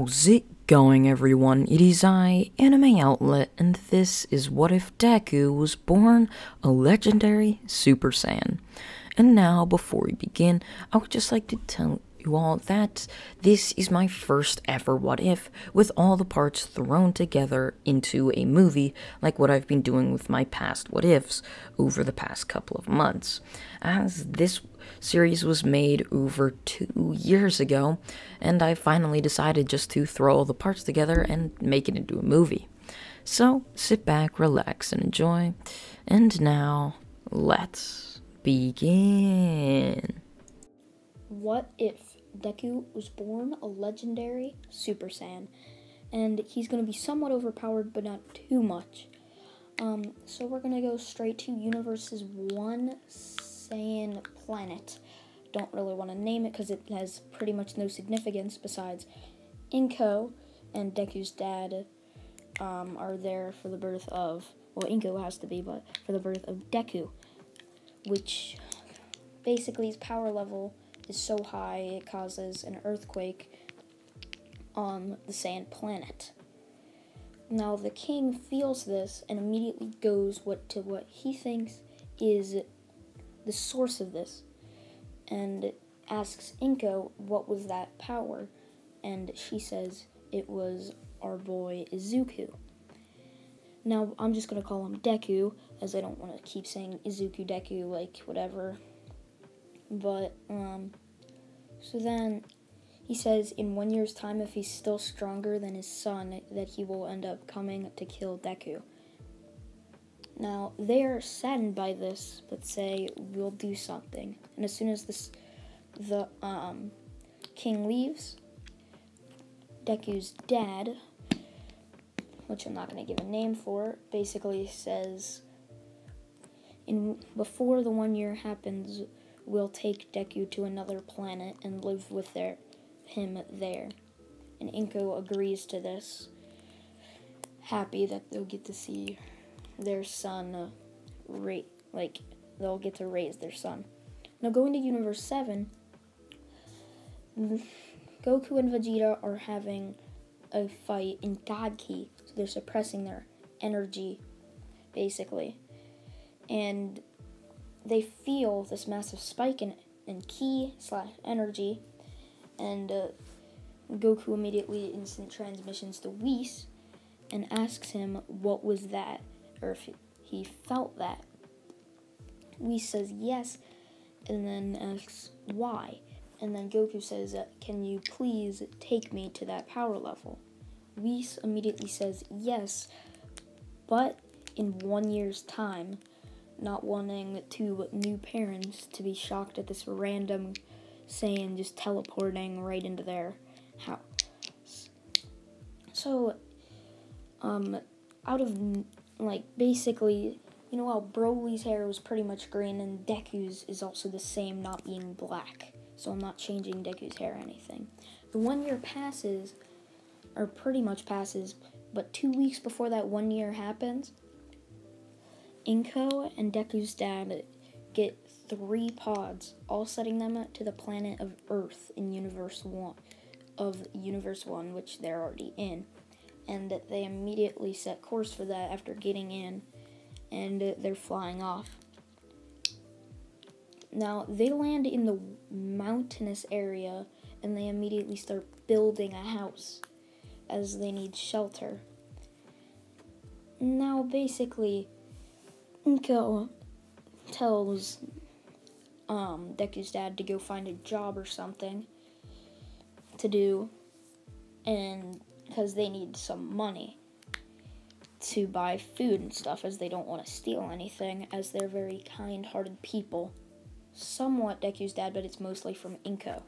How's it going, everyone? It is I, Anime Outlet, and this is What If Deku Was Born a Legendary Super Saiyan. And now, before we begin, I would just like to tell you all that this is my first ever What If, with all the parts thrown together into a movie, like what I've been doing with my past What Ifs over the past couple of months. As this series was made over 2 years ago, and I finally decided just to throw all the parts together and make it into a movie. So, sit back, relax, and enjoy. And now, let's begin. What if Deku was born a legendary Super Saiyan? And he's going to be somewhat overpowered, but not too much. So we're going to go straight to Universe's one Saiyan planet. Don't really want to name it because it has pretty much no significance besides Inko and Deku's dad are there for the birth of, well, Inko has to be, but for the birth of Deku, which basically his power level is so high it causes an earthquake on the Saiyan planet. Now the king feels this and immediately goes to what he thinks is the source of this, and asks Inko what was that power, and she says it was our boy Izuku. Now I'm just gonna call him Deku, as I don't want to keep saying Izuku Deku, like whatever. But so then he says in 1 year's time, if he's still stronger than his son, that he will end up coming to kill Deku. Now, they are saddened by this, but say, we'll do something. And as soon as the king leaves, Deku's dad, which I'm not going to give a name for, basically says, before the 1 year happens, we'll take Deku to another planet and live with him there. And Inko agrees to this, happy that they'll get to see their son, they'll get to raise their son. Now, going to Universe 7, Goku and Vegeta are having a fight in God Ki, so they're suppressing their energy, basically. And they feel this massive spike in ki/energy, and Goku immediately instant transmissions to Whis and asks him what was that, or if he felt that. Whis says yes, and then asks why. And then Goku says, can you please take me to that power level? Whis immediately says yes, but in 1 year's time, not wanting two new parents to be shocked at this random Saiyan just teleporting right into their house. So, basically, you know how Broly's hair was pretty much green, and Deku's is also the same, not being black. So I'm not changing Deku's hair or anything. The 1 year passes, or pretty much passes, but 2 weeks before that 1 year happens, Inko and Deku's dad get 3 pods, all setting them to the planet of Earth in Universe 1, which they're already in. And they immediately set course for that after getting in, and they're flying off. Now, they land in the mountainous area, and they immediately start building a house, as they need shelter. Now, basically, Inko tells Deku's dad to go find a job or something to do, and because they need some money to buy food and stuff, as they don't want to steal anything, as they're very kind-hearted people. Somewhat Deku's dad, but it's mostly from Inko.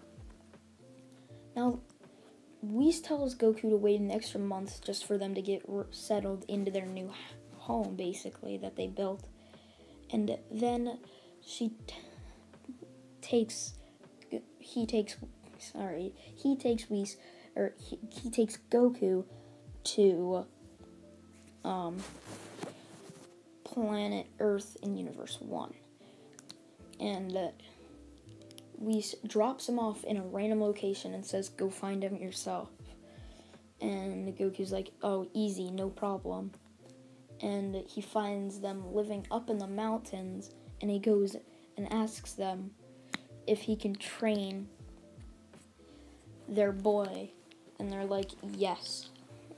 Now, Whis tells Goku to wait an extra month just for them to get settled into their new home, basically, that they built. And then he takes Goku to planet Earth in Universe 1. And Whis drops him off in a random location and says, go find him yourself. And Goku's like, oh, easy, no problem. And he finds them living up in the mountains, and he goes and asks them if he can train their boy. And they're like, yes,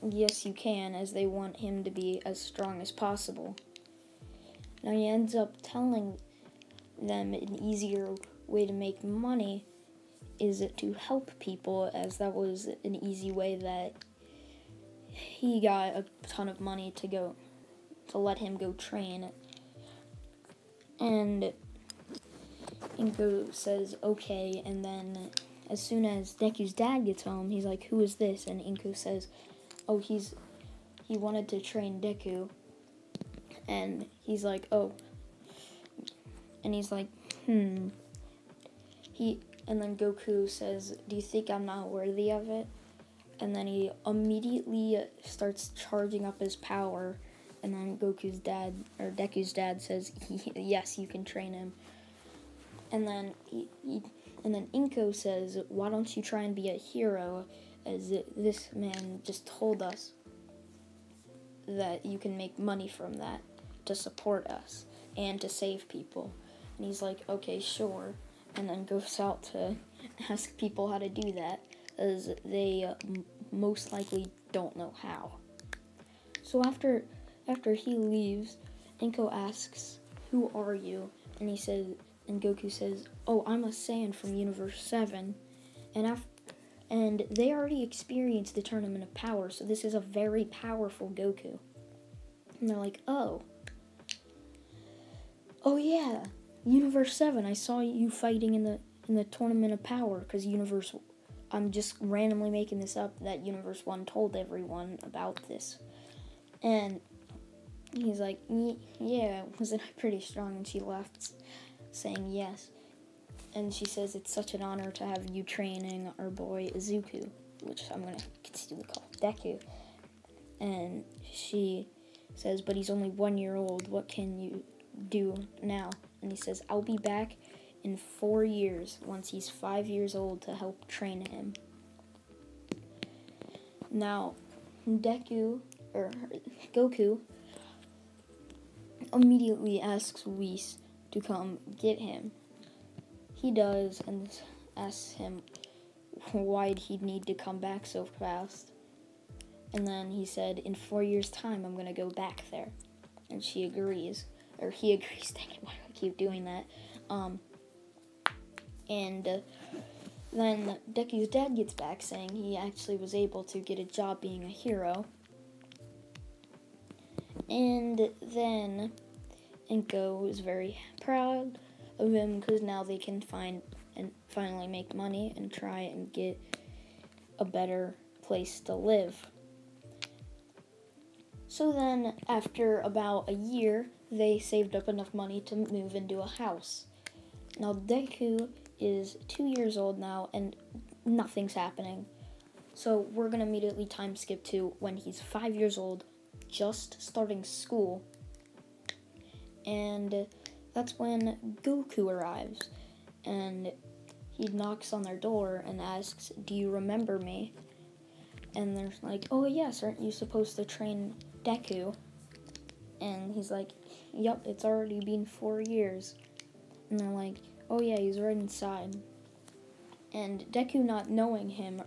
you can, as they want him to be as strong as possible. Now he ends up telling them an easier way to make money is to help people, as that was an easy way that he got a ton of money to let him go train. And Inko says okay, and then as soon as Deku's dad gets home, he's like, who is this? And Inko says, oh, he wanted to train Deku. And he's like, oh. And he's like, And then Goku says, do you think I'm not worthy of it? And then he immediately starts charging up his power. And then Deku's dad says, yes, you can train him. And then Inko says, why don't you try and be a hero, as this man just told us that you can make money from that to support us and to save people. And he's like, okay, sure. And then goes out to ask people how to do that, as they most likely don't know how. So after he leaves, Inko asks, who are you? And Goku says, oh, I'm a Saiyan from Universe 7. And they already experienced the Tournament of Power, so this is a very powerful Goku. And they're like, oh yeah, Universe 7, I saw you fighting in the Tournament of Power, because I'm just randomly making this up, that Universe 1 told everyone about this. And he's like, yeah, wasn't I pretty strong? And she laughed, saying yes. And she says, it's such an honor to have you training our boy Izuku, which I'm going to continue to call Deku. And she says, but he's only 1 year old. What can you do now? And he says, I'll be back in 4 years once he's 5 years old to help train him. Now, Goku immediately asks Whis to come get him. He does, and asks him why'd he need to come back so fast. And then he said, in 4 years' time, I'm going to go back there. And she agrees. Or he agrees. Dang it, why do I keep doing that? Then Deku's dad gets back, saying he actually was able to get a job being a hero. And then Inko is very proud of him, because now they can finally make money and try and get a better place to live. So then, after about a year, they saved up enough money to move into a house. Now, Deku is 2 years old now, and nothing's happening. So we're going to immediately time skip to when he's 5 years old, just starting school. And that's when Goku arrives. And he knocks on their door and asks, do you remember me? And they're like, oh yes, aren't you supposed to train Deku? And he's like, yep, it's already been 4 years. And they're like, oh yeah, he's right inside. And Deku, not knowing him,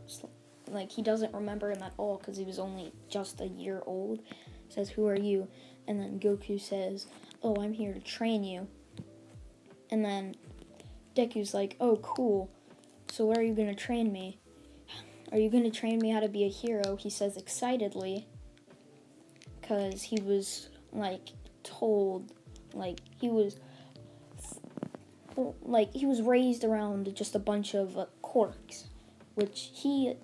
like, he doesn't remember him at all because he was only just a year old, says, who are you? And then Goku says, oh, I'm here to train you. And then Deku's like, oh, cool. So where are you going to train me? Are you going to train me how to be a hero? He says excitedly, because he was, like, told, like, he was raised around just a bunch of quirks, which he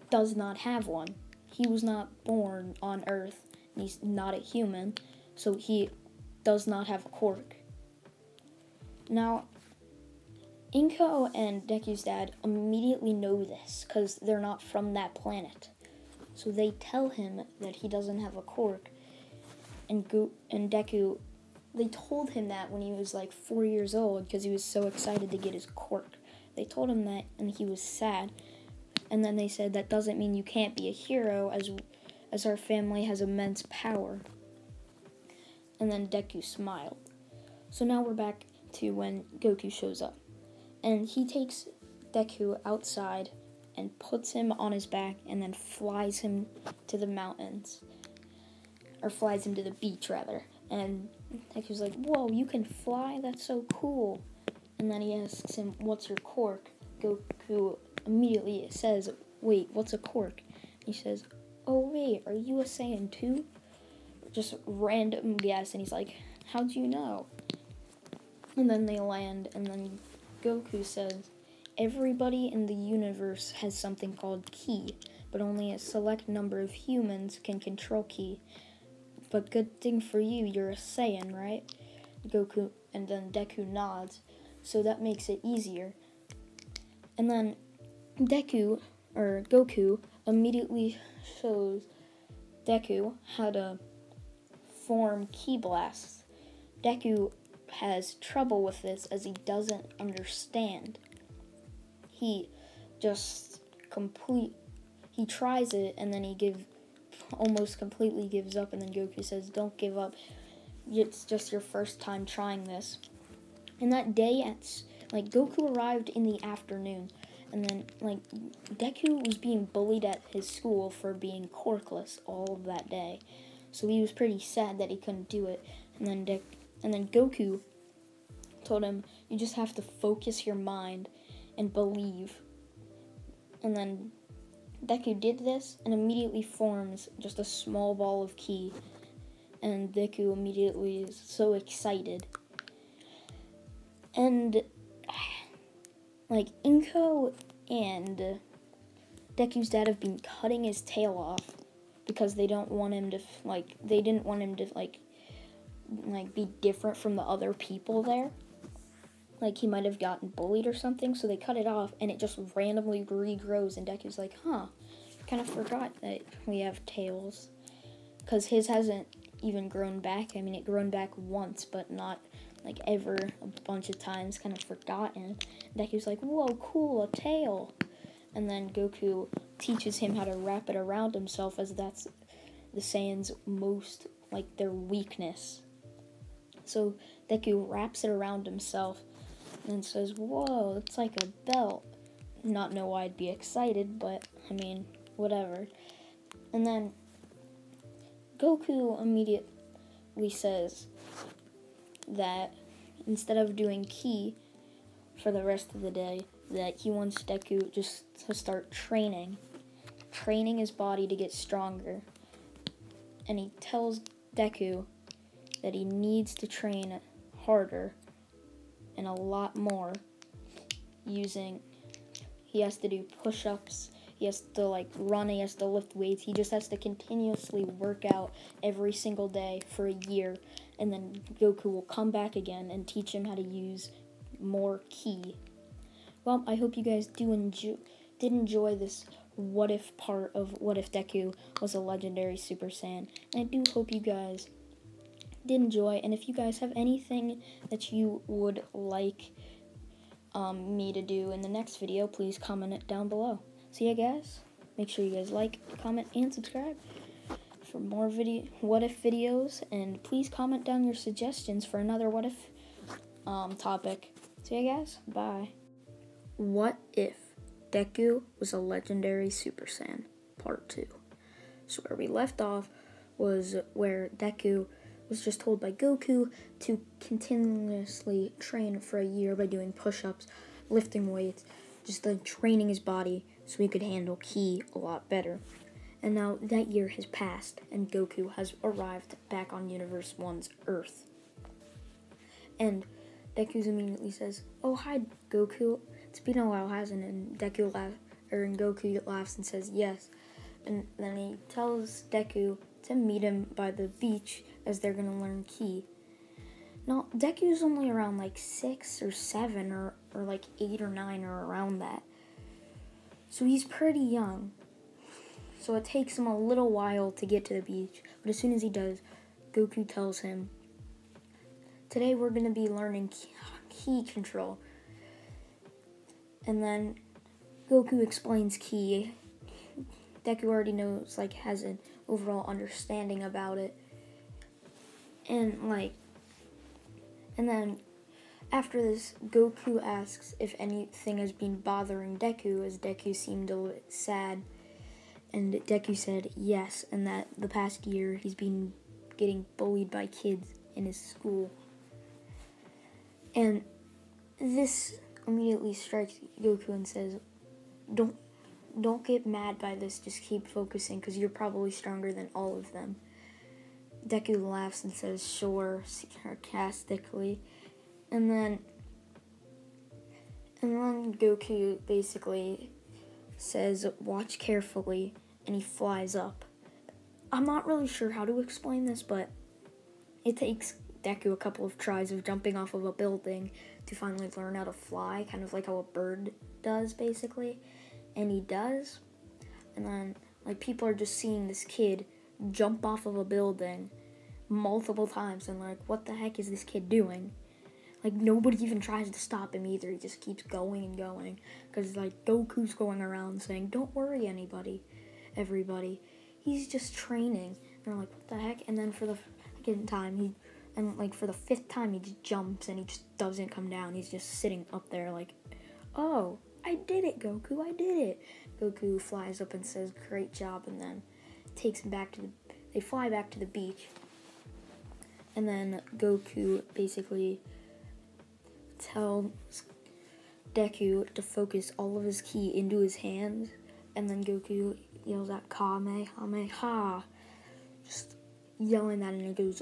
does not have one. He was not born on Earth, and he's not a human, so he does not have a quirk. Now, Inko and Deku's dad immediately know this, because they're not from that planet. So they tell him that he doesn't have a quirk, and Deku, they told him that when he was like 4 years old, because he was so excited to get his quirk. They told him that, and he was sad, And then they said that doesn't mean you can't be a hero, as our family has immense power. And then Deku smiled. So now we're back to when Goku shows up. And he takes Deku outside and puts him on his back and then flies him to the mountains. Or flies him to the beach, rather. And Deku's like, whoa, you can fly? That's so cool. And then he asks him, what's your quirk? Goku immediately says, wait, what's a quirk? He says, oh wait, are you a Saiyan too? Just random guess, and he's like, how'd you know? And then they land, and then Goku says, everybody in the universe has something called ki, but only a select number of humans can control ki. But good thing for you, you're a Saiyan, right? Goku, and then Deku nods, so that makes it easier. And then Goku immediately shows Deku how to form ki blasts. Deku has trouble with this as he doesn't understand. He just he tries it and then he almost completely gives up, and then Goku says, don't give up. It's just your first time trying this. And that day Goku arrived in the afternoon, and then Deku was being bullied at his school for being quirkless all of that day. So he was pretty sad that he couldn't do it. And then Goku told him, you just have to focus your mind and believe. And then Deku did this and immediately forms just a small ball of ki. And Deku immediately is so excited. And Inko and Deku's dad have been cutting his tail off because they didn't want him to be different from the other people there. He might have gotten bullied or something, so they cut it off and it just randomly regrows, and Deku's like, kind of forgot that we have tails. Because his hasn't even grown back. I mean, it grown back once, but not ever a bunch of times, kind of forgotten. Deku's like, whoa, cool, a tail. And then Goku teaches him how to wrap it around himself, as that's the Saiyans' most, their weakness. So Deku wraps it around himself and says, whoa, it's like a belt. Not know why I'd be excited, but, I mean, whatever. And then Goku immediately says that instead of doing ki for the rest of the day, that he wants Deku just to start training his body to get stronger. And he tells Deku that he needs to train harder and a lot more he has to do push-ups, he has to run, he has to lift weights, he just has to continuously work out every single day for a year, and then Goku will come back again and teach him how to use more ki. Well, I hope you guys did enjoy this what if part of what if Deku was a legendary Super Saiyan. And I do hope you guys did enjoy, and if you guys have anything that you would like me to do in the next video, please comment it down below. See ya, guys. Make sure you guys like, comment, and subscribe for more what if videos, and please comment down your suggestions for another what if topic. See ya, guys. Bye. What if Deku was a legendary Super Saiyan? Part 2. So where we left off was where Deku was just told by Goku to continuously train for a year by doing push-ups, lifting weights, just training his body so he could handle ki a lot better. And now that year has passed, and Goku has arrived back on Universe 1's Earth. And Deku immediately says, oh, hi, Goku. It's been a while, hasn't it? And Goku laughs and says, yes. And then he tells Deku to meet him by the beach as they're going to learn ki. Now, Deku's only around 6 or 7 or 8 or 9 or around that. So he's pretty young. So it takes him a little while to get to the beach. But as soon as he does, Goku tells him, today we're going to be learning ki control. And then Goku explains ki. Deku already knows, like, has an overall understanding about it. And, like, and then after this, Goku asks if anything has been bothering Deku, as Deku seemed a little bit sad. And Deku said yes, and that the past year he's been getting bullied by kids in his school. And this immediately strikes Goku and says, don't get mad by this, just keep focusing, because you're probably stronger than all of them. Deku laughs and says, sure, sarcastically. And then Goku basically says, watch carefully, and he flies up. I'm not really sure how to explain this, but it takes Deku a couple of tries of jumping off of a building to finally learn how to fly, kind of like how a bird does, basically. And he does. And then, like, people are just seeing this kid jump off of a building multiple times, and like, what the heck is this kid doing? Like, nobody even tries to stop him either. He just keeps going and going. Because, like, Goku's going around saying, don't worry, everybody. He's just training. And they're like, what the heck? And then for the second time, for the fifth time, he just jumps and he just doesn't come down. He's just sitting up there like, oh, I did it, Goku, I did it. Goku flies up and says, great job, and then takes him they fly back to the beach. And then Goku basically tells Deku to focus all of his ki into his hands, and then Goku yells out Kamehameha, just yelling that, and it goes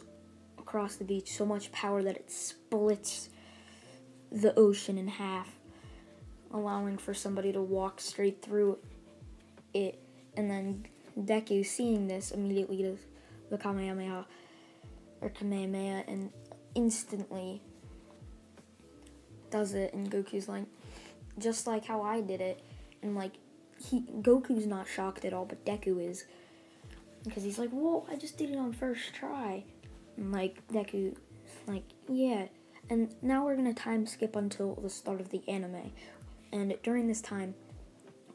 across the beach, so much power that it splits the ocean in half, allowing for somebody to walk straight through it. And then Deku, seeing this, immediately does the Kamehameha, and instantly does it, and Goku's like, just like how I did it. And like, Goku's not shocked at all, but Deku is, because he's like, whoa, I just did it on first try. And like, Deku's like, yeah. And now we're gonna time skip until the start of the anime. And during this time,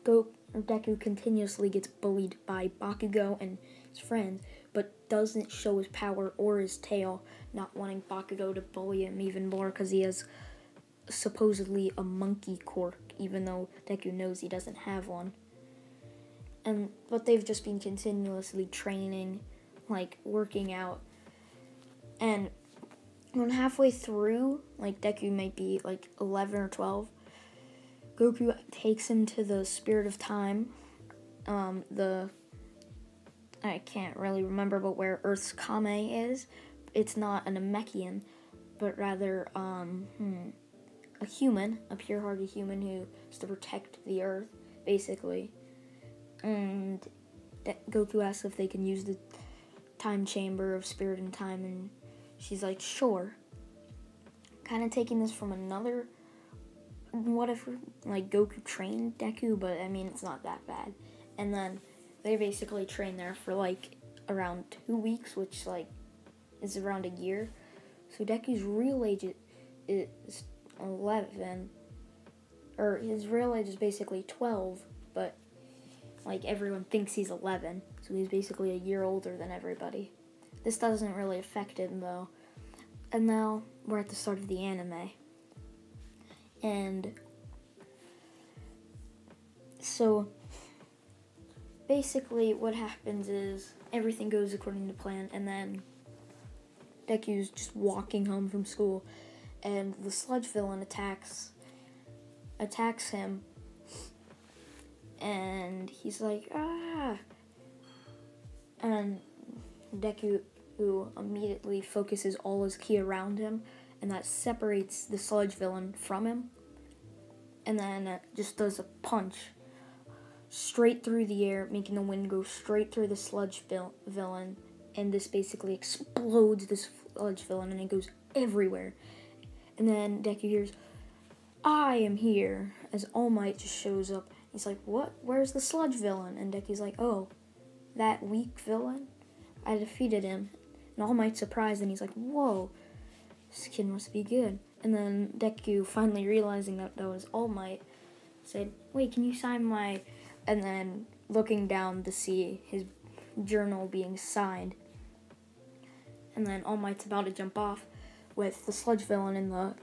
Deku continuously gets bullied by Bakugo and his friends, but doesn't show his power or his tail, not wanting Bakugo to bully him even more because he has supposedly a monkey quirk, even though Deku knows he doesn't have one. But they've just been continuously training, like working out. And when halfway through, like Deku might be like 11 or 12, Goku takes him to the Spirit of Time, I can't really remember, but where Earth's Kame is. It's not an Namekian, but rather a human, a pure-hearted human who is to protect the Earth, basically. And Goku asks if they can use the time chamber of Spirit and Time, and she's like, sure. Kind of taking this from another, what if, like, Goku trained Deku, but, I mean, it's not that bad. And then they basically train there for, like, around 2 weeks, which, like, is around a year. So Deku's real age is 11, or his real age is basically 12, but, like, everyone thinks he's 11, so he's basically a year older than everybody. This doesn't really affect him, though. And now we're at the start of the anime. And so basically what happens is everything goes according to plan, and then Deku's just walking home from school, and the sludge villain attacks him, and he's like, ah! And Deku immediately focuses all his ki around him, and that separates the sludge villain from him, and then just does a punch straight through the air, making the wind go straight through the sludge villain, and this basically explodes this sludge villain, and it goes everywhere. And then Deku hears, I am here, as All Might just shows up. He's like, what? Where's the sludge villain? And Deku's like, oh, that weak villain? I defeated him. And All Might's surprised, and he's like, whoa, this kid must be good. And then Deku, finally realizing that was All Might, said, "Wait, can you sign my..." And then looking down to see his journal being signed. And then All Might's about to jump off with the sludge villain in the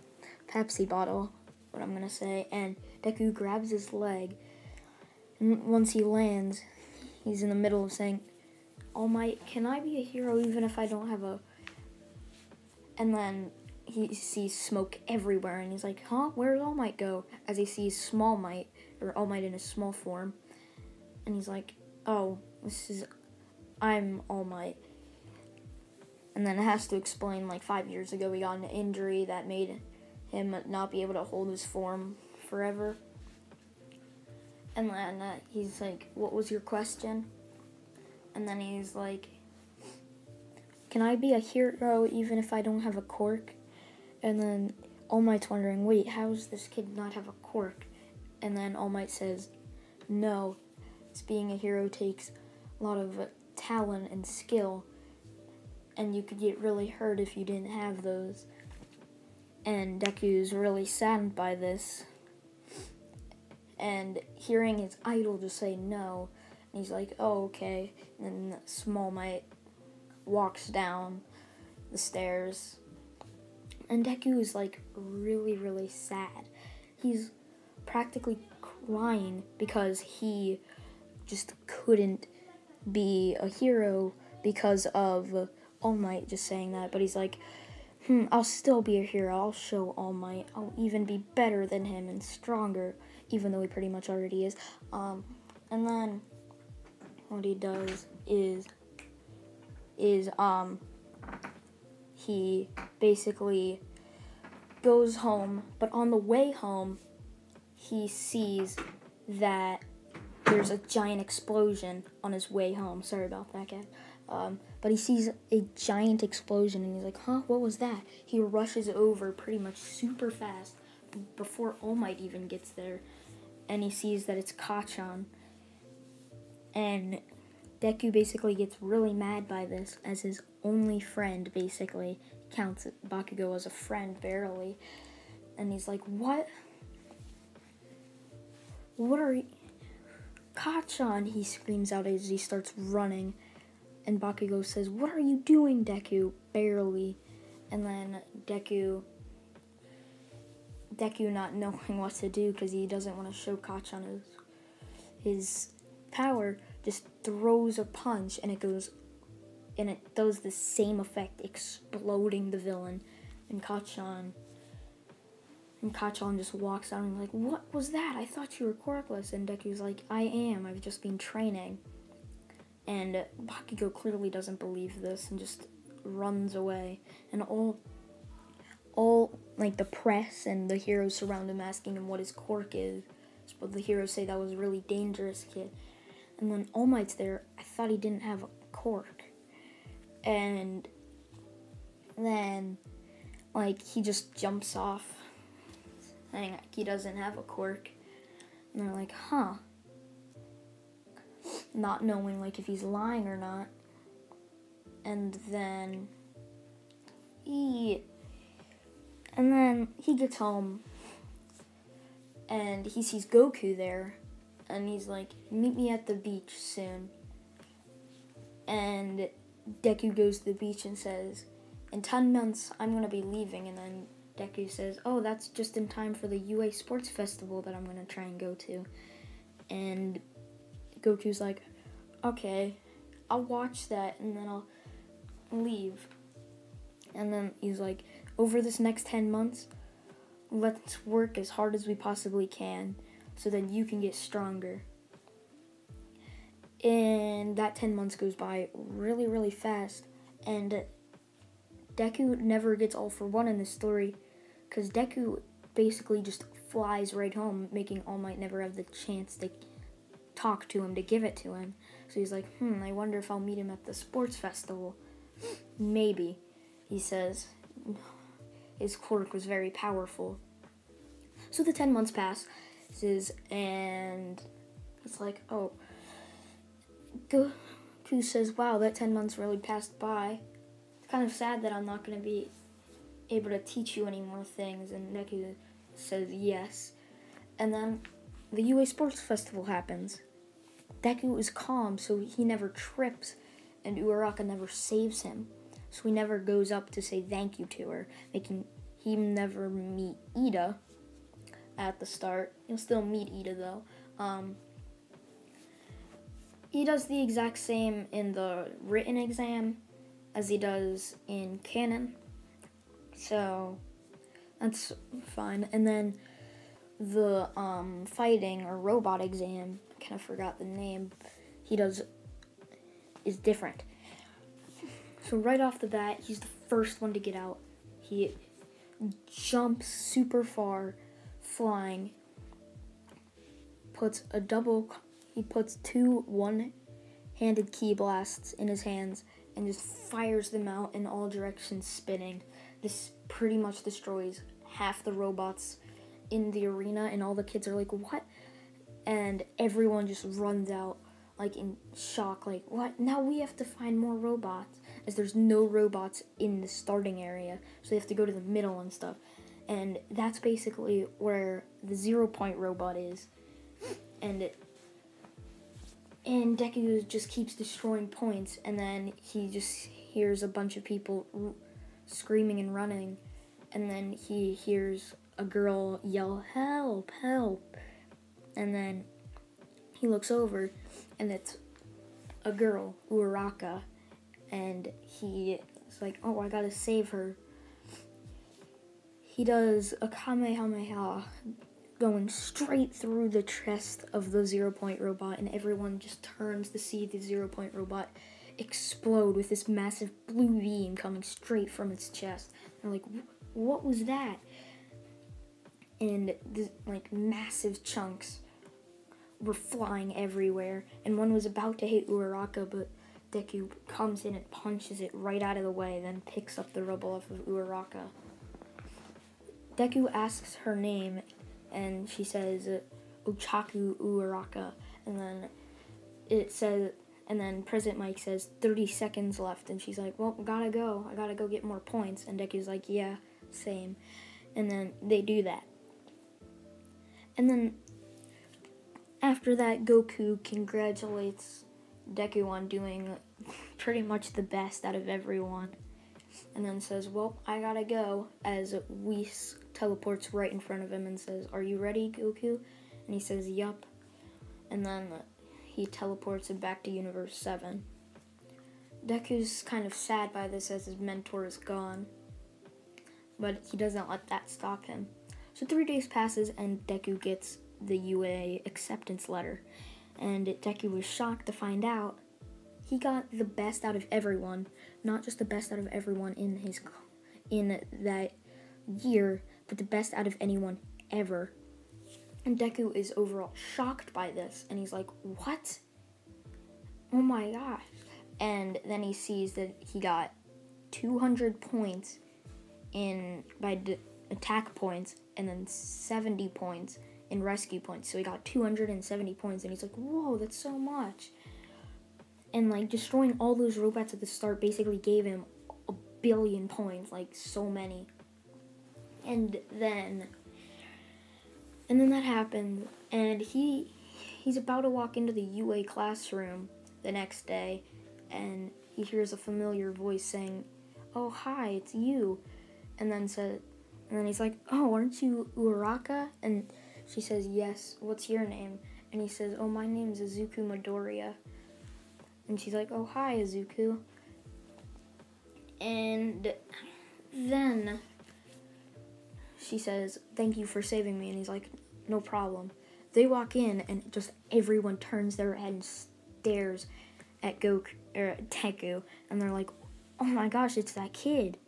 Pepsi bottle, what I'm gonna say, and Deku grabs his leg. And once he lands, he's in the middle of saying, "All Might, can I be a hero even if I don't have a..." And then he sees smoke everywhere, and he's like, "Huh? Where'd All Might go?" As he sees Small Might, or All Might in his small form. And he's like, "Oh, I'm All Might." And then it has to explain, like, 5 years ago he got an injury that made him not be able to hold his form forever. And then he's like, "What was your question?" And then he's like, "Can I be a hero even if I don't have a quirk?" And then All Might's wondering, "Wait, how does this kid not have a quirk?" And then All Might says, "No, being a hero takes a lot of talent and skill, and you could get really hurt if you didn't have those." And Deku's really saddened by this, and hearing his idol just say no, and he's like, "Oh, okay." And then Small Might walks down the stairs, and Deku is like really, really sad. He's practically crying because he just couldn't be a hero because of All Might just saying that. But he's like, I'll still be a hero. I'll show All Might. I'll even be better than him and stronger, even though he pretty much already is. And then what he does is he basically goes home, but on the way home, he sees that there's a giant explosion on his way home. Sorry about that, guy. But he sees a giant explosion, and he's like, "Huh, what was that?" He rushes over pretty much super fast before All Might even gets there, and he sees that it's Kacchan. And Deku basically gets really mad by this, as his only friend basically counts Bakugo as a friend, barely. And he's like, What are you... Kacchan, he screams out as he starts running. And Bakugo says, "What are you doing, Deku?" Barely. And then Deku not knowing what to do because he doesn't want to show Kacchan his power, just throws a punch, and it does the same effect, exploding the villain. And Kacchan just walks out and is like, "What was that? I thought you were quirkless." And Deku's like, "I am. I've just been training." And Bakugo clearly doesn't believe this and just runs away. And all like the press and the heroes surround him, asking him what his quirk is. But the heroes say that was a really dangerous, kid. And when All Might's there, I thought he didn't have a quirk. And then, like, he just jumps off, saying he doesn't have a quirk. And they're like, "Huh." Not knowing, like, if he's lying or not. And then he gets home, and he sees Goku there, and he's like, "Meet me at the beach soon." And Deku goes to the beach and says, "In 10 months, I'm going to be leaving." And then Deku says, "Oh, that's just in time for the UA Sports Festival that I'm going to try and go to." And Goku's like, "Okay, I'll watch that, and then I'll leave." And then he's like, "Over this next 10 months, let's work as hard as we possibly can so that you can get stronger." And that 10 months goes by really, really fast. And Deku never gets all for one in this story, because Deku basically just flies right home, making All Might never have the chance to talk to him, to give it to him. So he's like, I wonder if I'll meet him at the sports festival. Maybe, he says. His quirk was very powerful. So the 10 months passes, and it's like, oh, Goku says, "Wow, that 10 months really passed by. It's kind of sad that I'm not going to be able to teach you any more things." And Deku says yes. And then the UA Sports Festival happens. Deku is calm, so he never trips, and Uraraka never saves him. So he never goes up to say thank you to her, making him never meet Ida at the start. He'll still meet Ida, though. He does the exact same in the written exam as he does in canon. So that's fine. And then the fighting or robot exam, I kind of forgot the name, he does is different. So right off the bat, he's the first one to get out. He jumps super far, flying, he puts two one-handed ki blasts in his hands and just fires them out in all directions, spinning. This pretty much destroys half the robots in the arena, and all the kids are like, what? And everyone just runs out, like, in shock, like, what? Now we have to find more robots, as there's no robots in the starting area, so they have to go to the middle and stuff. And that's basically where the 0 Point robot is. And Deku just keeps destroying points, and then he just hears a bunch of people screaming and running, and then he hears a girl yell, help, help, and then he looks over, and it's a girl, Uraraka, and he's like, oh, I gotta save her. He does a Kamehameha, going straight through the chest of the 0 Point robot, and everyone just turns to see the 0 Point robot explode with this massive blue beam coming straight from its chest. They're like, what was that? And this, like, massive chunks were flying everywhere, and one was about to hit Uraraka, but Deku comes in and punches it right out of the way, then picks up the rubble off of Uraraka. Deku asks her name, and she says, Ochaku Uraraka, and then President Mike says 30 seconds left, and she's like, well, I gotta go get more points, and Deku's like, yeah, same, and then they do that. And then after that, Goku congratulates Deku on doing pretty much the best out of everyone, and then says, well, I gotta go, as Whis teleports right in front of him and says, are you ready, Goku? And he says, yup. And then he teleports him back to Universe 7. Deku's kind of sad by this as his mentor is gone, but he doesn't let that stop him. So 3 days passes and Deku gets the UA acceptance letter, and Deku was shocked to find out he got the best out of everyone, not just the best out of everyone in that year, but the best out of anyone ever. And Deku is overall shocked by this, and he's like, what? Oh my gosh. And then he sees that he got 200 points by attack points, and then 70 points in rescue points. So he got 270 points, and he's like, whoa, that's so much. And, like, destroying all those robots at the start basically gave him 1 billion points, like, so many. And then that happened, and he's about to walk into the UA classroom the next day, and he hears a familiar voice saying, oh, hi, it's you. And then he's like, oh, aren't you Uraraka? And she says, yes, what's your name? And he says, oh, my name's Izuku Midoriya. And she's like, oh, hi, Izuku. And then she says, thank you for saving me. And he's like, no problem. They walk in, and just everyone turns their head and stares at Deku. And they're like, oh my gosh, it's that kid.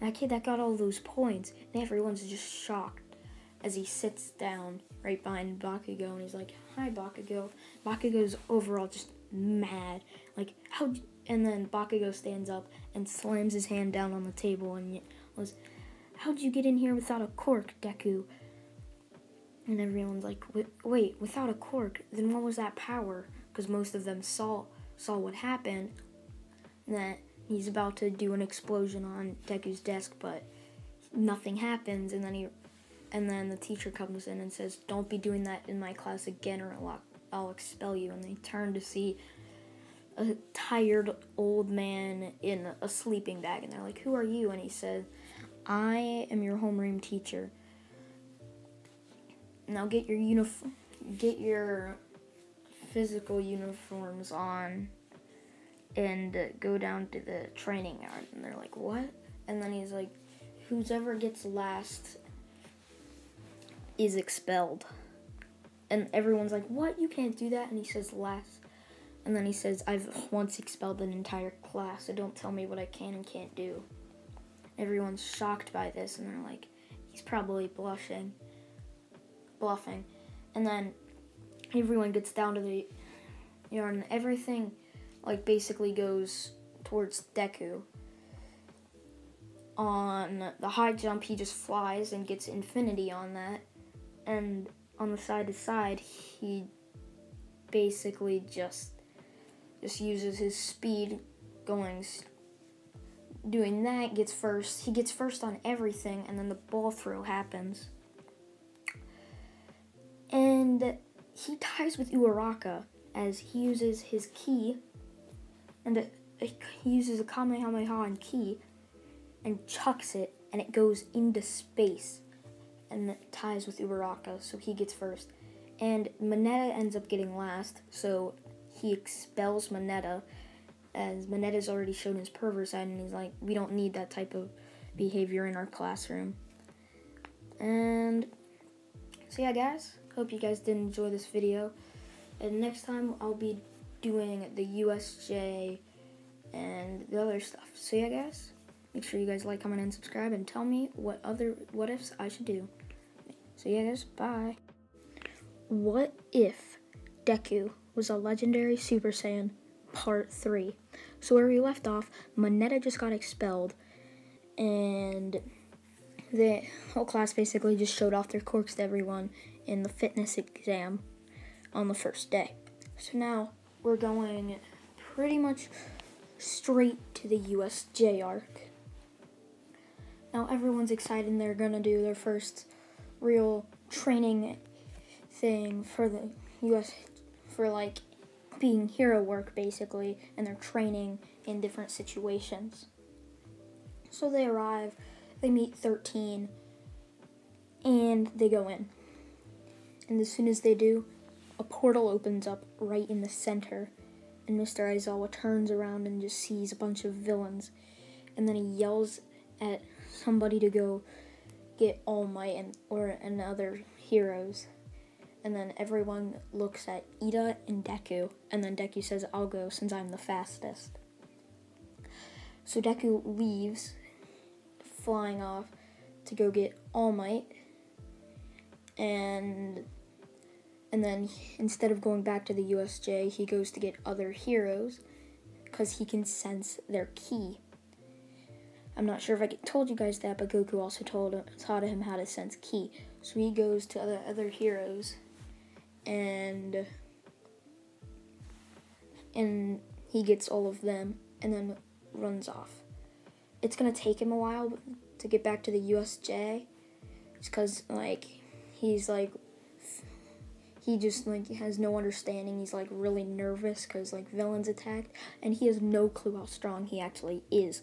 That kid that got all those points. And everyone's just shocked as he sits down right behind Bakugo. And he's like, hi, Bakugo. Bakugo's overall just mad. Like, and then Bakugo stands up and slams his hand down on the table and was, how'd you get in here without a cork, Deku? And everyone's like, wait, without a cork? Then what was that power? Because most of them saw what happened. That he's about to do an explosion on Deku's desk, but nothing happens. And then And then the teacher comes in and says, "Don't be doing that in my class again or I'll expel you." And they turn to see a tired old man in a sleeping bag. And they're like, "Who are you?" And he said, "I am your homeroom teacher. Now get your physical uniforms on and go down to the training yard." And they're like, "What?" And then he's like, "Whoever gets last is expelled." And everyone's like, "What? You can't do that." And he says, "Last." And then he says, "I've once expelled an entire class, so don't tell me what I can and can't do." Everyone's shocked by this, and they're like, "He's probably bluffing. And then everyone gets down to the yard, and everything like basically goes towards Deku. On the high jump, he just flies and gets infinity on that. And on the side to side, he basically just uses his speed doing that, gets first. He gets first on everything, and then the ball throw happens. And he ties with Uraraka as he uses his ki, and he uses a Kamehameha and ki, and chucks it, and it goes into space, and it ties with Uraraka, so he gets first. And Mineta ends up getting last, so he expels Mineta, as Mineta's already shown his pervert side, and he's like, "We don't need that type of behavior in our classroom." And so yeah, guys, hope you guys did enjoy this video. And next time I'll be doing the USJ and the other stuff. So yeah, guys, make sure you guys like, comment, and subscribe, and tell me what other what ifs I should do. So yeah, guys, bye. What if Deku was a legendary Super Saiyan? Part 3. So where we left off, Mineta just got expelled, and the whole class basically just showed off their quirks to everyone in the fitness exam on the first day. So now we're going pretty much straight to the USJ arc. Now everyone's excited, and they're gonna do their first real training thing for the US, for like being hero work basically, and they're training in different situations. So they arrive, they meet 13, and they go in. And as soon as they do, a portal opens up right in the center, and Mr. Aizawa turns around and just sees a bunch of villains, and then he yells at somebody to go get All Might and other heroes. And then everyone looks at Ida and Deku, and then Deku says, "I'll go since I'm the fastest." So Deku leaves, flying off to go get All Might, and then instead of going back to the USJ, he goes to get other heroes because he can sense their ki. I'm not sure if I told you guys that, but Goku also taught him how to sense ki. So he goes to other heroes, and he gets all of them, and then runs off. It's gonna take him a while to get back to the USJ, because he just has no understanding. He's like really nervous because like villains attacked, and he has no clue how strong he actually is.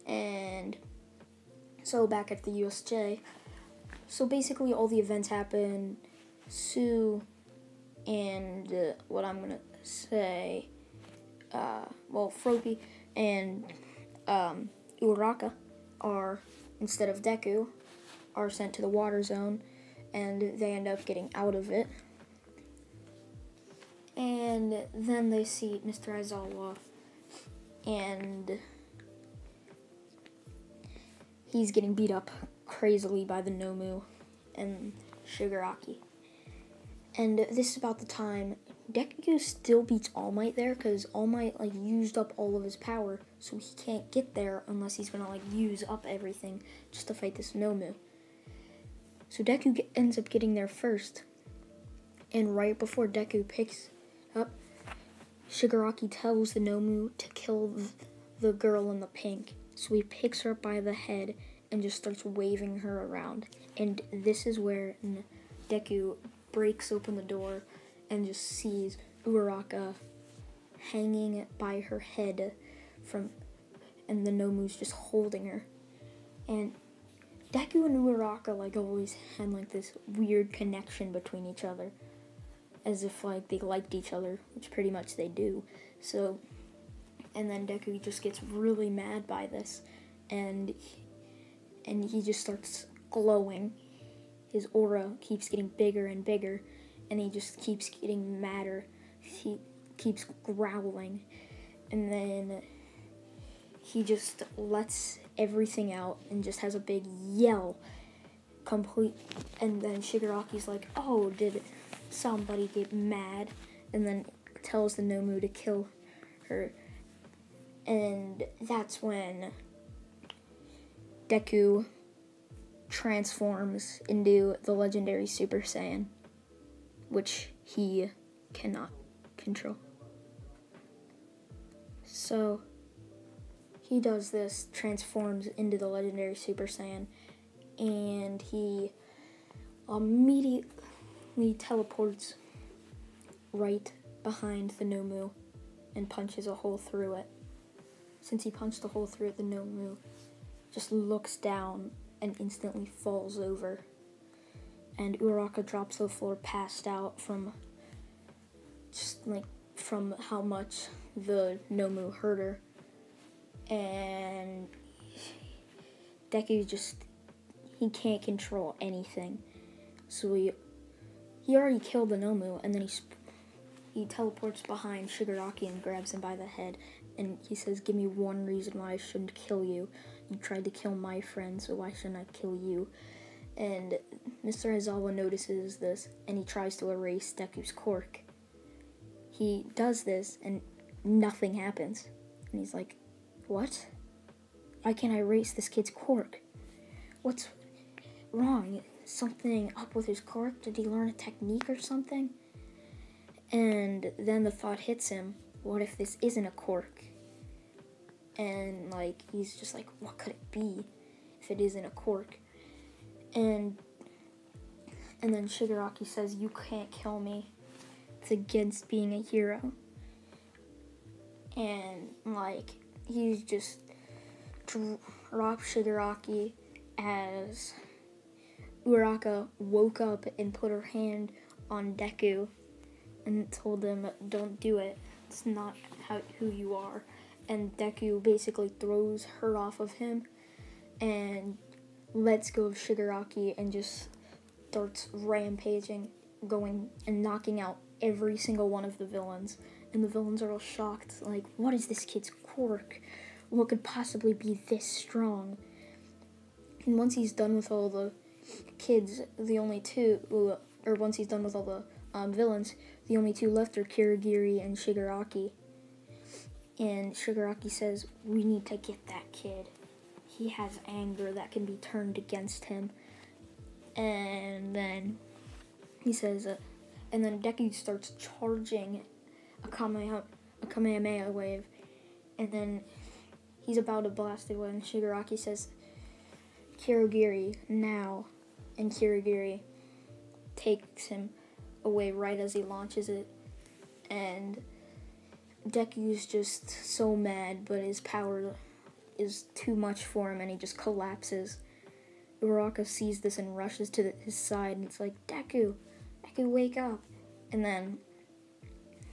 And so back at the USJ, so basically all the events happen. Sue and Froppy and Uraraka are, instead of Deku, are sent to the water zone, and they end up getting out of it. And then they see Mr. Aizawa, and he's getting beat up crazily by the Nomu and Shigaraki. And this is about the time Deku still beats All Might there, because All Might used up all of his power, so he can't get there unless he's gonna use up everything just to fight this Nomu. So Deku ends up getting there first, and right before Deku picks up, Shigaraki tells the Nomu to kill the girl in the pink. So he picks her up by the head and just starts waving her around. And this is where Deku breaks open the door and just sees Uraraka hanging by her head and the Nomu's just holding her. And Deku and Uraraka like always had like this weird connection between each other, as if like they liked each other, which pretty much they do. So, and then Deku just gets really mad by this, and he just starts glowing. His aura keeps getting bigger and bigger, and he just keeps getting madder. He keeps growling, and then he just lets everything out and just has a big yell. And then Shigaraki's like, oh, did somebody get mad? And then tells the Nomu to kill her. And that's when Deku transforms into the legendary Super Saiyan, which he cannot control. So he does this, transforms into the legendary Super Saiyan, and he immediately teleports right behind the Nomu and punches a hole through it. Since he punched a hole through it, the Nomu just looks down and instantly falls over. And Uraraka drops to the floor, passed out from how much the Nomu hurt her. And Deku he can't control anything. So he already killed the Nomu, and then he teleports behind Shigaraki and grabs him by the head, and he says, give me one reason why I shouldn't kill you. You tried to kill my friend, so why shouldn't I kill you? And Mr. Aizawa notices this, and he tries to erase Deku's quirk. He does this, and nothing happens. And he's like, what? Why can't I erase this kid's quirk? What's wrong? Something up with his quirk? Did he learn a technique or something? And then the thought hits him, what if this isn't a quirk? And like, he's just like, what could it be if it isn't a quirk? And then Shigaraki says, you can't kill me. It's against being a hero. And like, he's just dropped Shigaraki as Uraraka woke up and put her hand on Deku and told him, don't do it. It's not who you are. And Deku basically throws her off of him and lets go of Shigaraki and just starts rampaging, going and knocking out every single one of the villains. And the villains are all shocked, like, what is this kid's quirk? What could possibly be this strong? And once he's done with all the kids, once he's done with all the villains, the only two left are Kirigiri and Shigaraki. And Shigaraki says, we need to get that kid. He has anger that can be turned against him. And then he says, and then Deku starts charging a Kamehameha wave. And then he's about to blast it when Shigaraki says, Kirigiri, now. And Kirigiri takes him away right as he launches it. And Deku's just so mad, but his power is too much for him, and he just collapses. Uraraka sees this and rushes to his side, and it's like, Deku, wake up. And then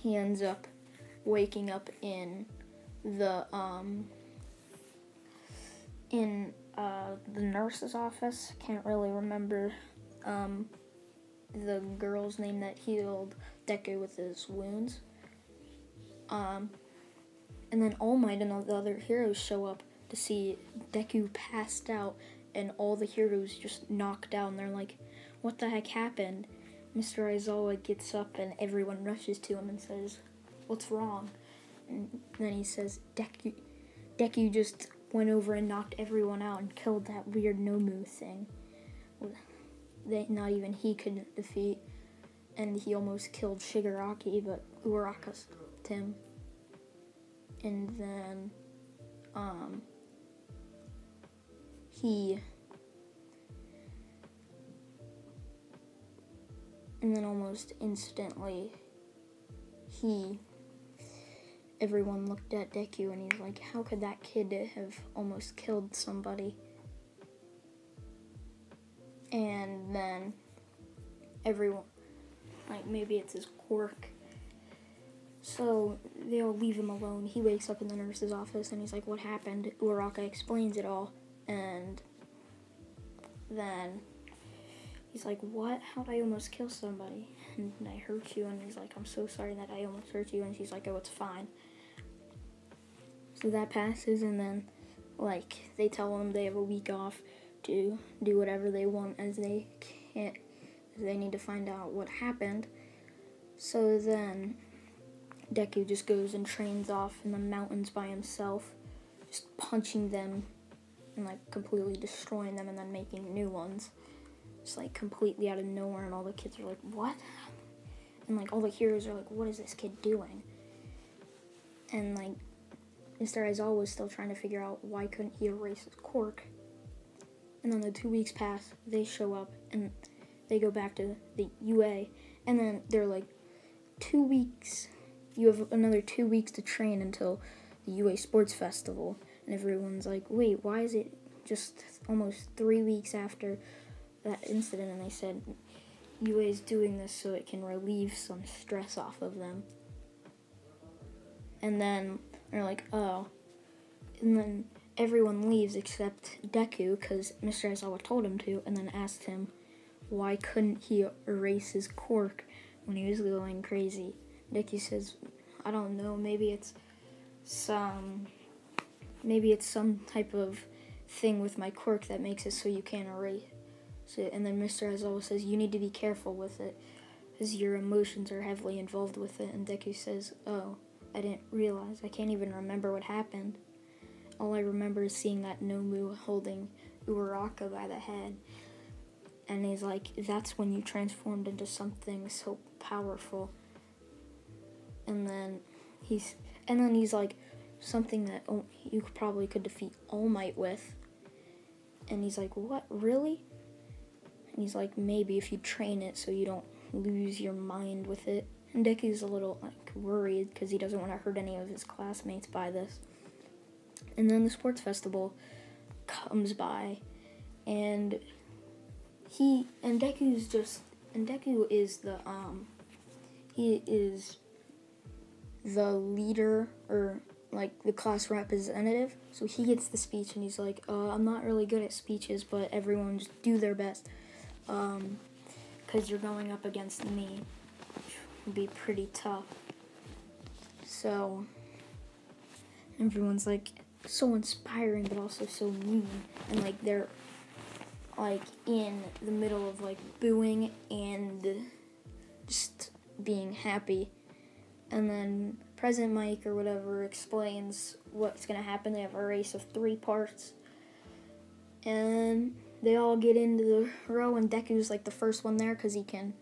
he ends up waking up in the nurse's office. Can't really remember the girl's name that healed Deku with his wounds. And then All Might and all the other heroes show up to see Deku passed out and all the heroes just knocked out, and they're like, what the heck happened? Mr. Aizawa gets up and everyone rushes to him and says, what's wrong? And then he says, Deku just went over and knocked everyone out and killed that weird Nomu thing that not even he could defeat. And he almost killed Shigaraki, but Uraraka stopped him. And then he And then almost instantly, everyone looked at Deku and he's like, how could that kid have almost killed somebody? And then everyone, like, maybe it's his quirk. So they all leave him alone. He wakes up in the nurse's office and he's like, what happened? Uraraka explains it all. And then he's like, what? How'd I almost kill somebody? And I hurt you. And he's like, I'm so sorry that I almost hurt you. And she's like, oh, it's fine. So that passes, and then, like, they tell him they have a week off to do whatever they want as they need to find out what happened. So then Deku just goes and trains off in the mountains by himself, just punching them and, like, completely destroying them and then making new ones. Just, like, completely out of nowhere, and all the kids are like, what? And, like, all the heroes are like, what is this kid doing? And, like, Mr. Aizawa was still trying to figure out why couldn't he erase his quirk. And then the 2 weeks pass, they show up, and they go back to the UA, and then they're like, 2 weeks, you have another 2 weeks to train until the UA Sports Festival. And everyone's like, wait, why is it just almost 3 weeks after that incident? And they said, UA is doing this so it can relieve some stress off of them. And then they're like, oh. And then everyone leaves except Deku, because Mr. Aizawa told him to, and then asked him why couldn't he erase his quirk when he was going crazy. Deku says, I don't know, maybe it's some type of thing with my quirk that makes it so you can't erase it. And then Mr. Aizawa says, you need to be careful with it, because your emotions are heavily involved with it. And Deku says, oh, I didn't realize. I can't even remember what happened. All I remember is seeing that Nomu holding Uraraka by the head. And he's like, that's when you transformed into something so powerful. And then he's like, something that you probably could defeat All Might with. And he's like, what, really? And he's like, maybe if you train it so you don't lose your mind with it. And Deku's a little, like, worried because he doesn't want to hurt any of his classmates by this. And then the sports festival comes by, and Deku is the leader, or like the class representative. So he gets the speech, and he's like, I'm not really good at speeches, but everyone just do their best, because you're going up against me. Would be pretty tough. So everyone's like so inspiring, but also so mean, and like they're like in the middle of like booing and just being happy. And then President Mike or whatever explains what's gonna happen. They have a race of 3 parts, and they all get into the row, and Deku's like the first one there because he can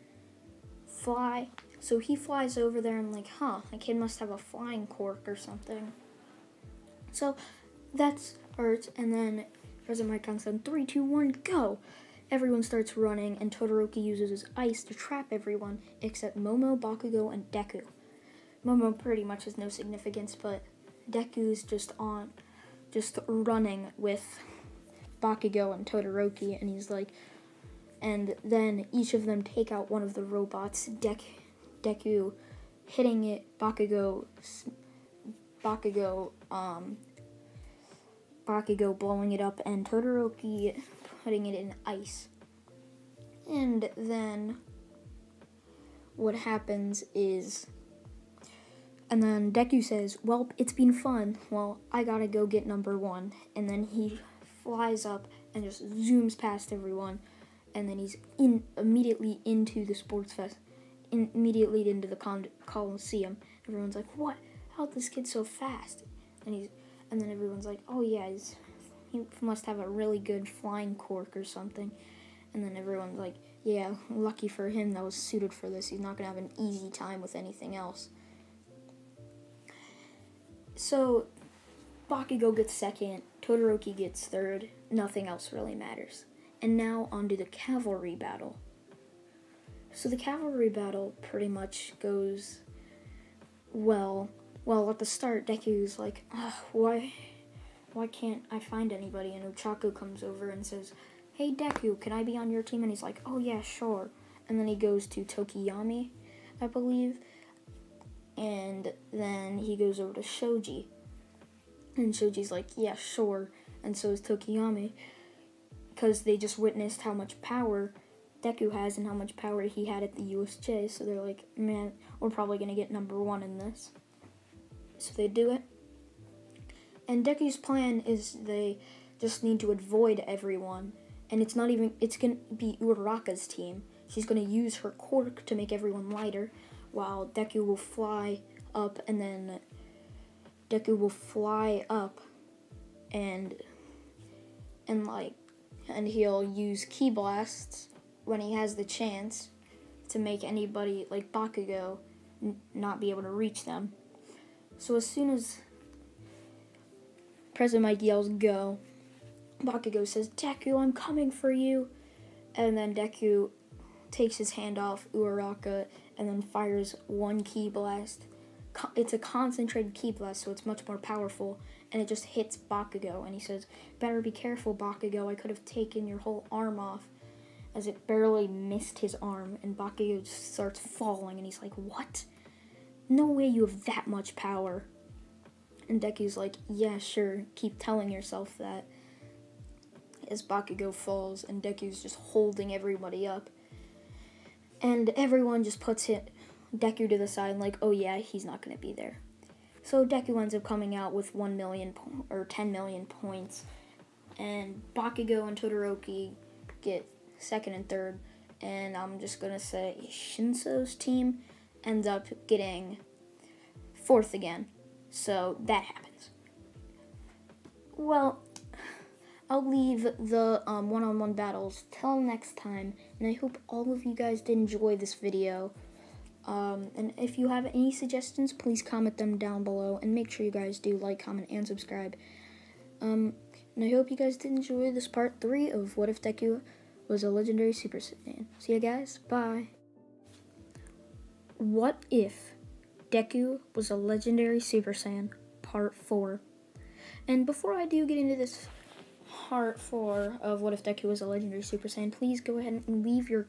fly. So he flies over there and like, the kid must have a flying quirk or something. So that's hurt, and then President Mike comes in, 3, 2, 1, go! Everyone starts running, and Todoroki uses his ice to trap everyone except Momo, Bakugo, and Deku. Momo pretty much has no significance, but Deku's just running with Bakugo and Todoroki, and he's like, and then each of them take out one of the robots. Deku hitting it, Bakugo blowing it up, and Todoroki putting it in ice. And then what happens is, and then Deku says, well, it's been fun. Well, I gotta go get number 1. And then he flies up and just zooms past everyone. And then he's immediately into the sports fest. Immediately into the Coliseum. Everyone's like, what? How'd this kid so fast? And then everyone's like, oh yeah, he must have a really good flying quirk or something. And then everyone's like, yeah, lucky for him that was suited for this. He's not gonna have an easy time with anything else. So Bakugo gets second, Todoroki gets third, nothing else really matters. And now onto the cavalry battle. So the cavalry battle pretty much goes well. Well, at the start, Deku's like, why can't I find anybody? And Ochako comes over and says, hey, Deku, can I be on your team? And he's like, oh, yeah, sure. And then he goes to Tokiyami, I believe. And then he goes over to Shoji. And Shoji's like, yeah, sure. And so is Tokiyami. Because they just witnessed how much power Deku has and how much power he had at the USJ. So they're like, man, we're probably going to get number 1 in this. So they do it. And Deku's plan is they just need to avoid everyone. And it's going to be Uraraka's team. She's going to use her quirk to make everyone lighter, while Deku will fly up, and then Deku will fly up and he'll use Ki Blasts when he has the chance to make anybody like Bakugo not be able to reach them. So as soon as President Mike yells go, Bakugo says, Deku, I'm coming for you. And then Deku takes his hand off Uraraka and then fires one Ki Blast. It's a concentrated Ki Blast, so it's much more powerful, and it just hits Bakugo. And he says, better be careful, Bakugo, I could have taken your whole arm off, as it barely missed his arm. And Bakugo just starts falling, and he's like, what? No way you have that much power. And Deku's like, yeah, sure, keep telling yourself that. As Bakugo falls, and Deku's just holding everybody up. And everyone just puts Deku to the side, like, oh yeah, he's not going to be there. So Deku ends up coming out with 1 million or 10 million points. And Bakugo and Todoroki get second and third. And I'm just going to say Shinso's team ends up getting fourth again. So that happens. Well, I'll leave the one-on-one battles till next time, and I hope all of you guys did enjoy this video. And if you have any suggestions, please comment them down below, and make sure you guys do like, comment, and subscribe. And I hope you guys did enjoy this part 3 of What If Deku Was a Legendary Super Saiyan. See ya, guys. Bye. What If Deku Was a Legendary Super Saiyan, Part 4. And before I do get into this Part 4 of What If Deku Was a Legendary Super Saiyan, please go ahead and leave your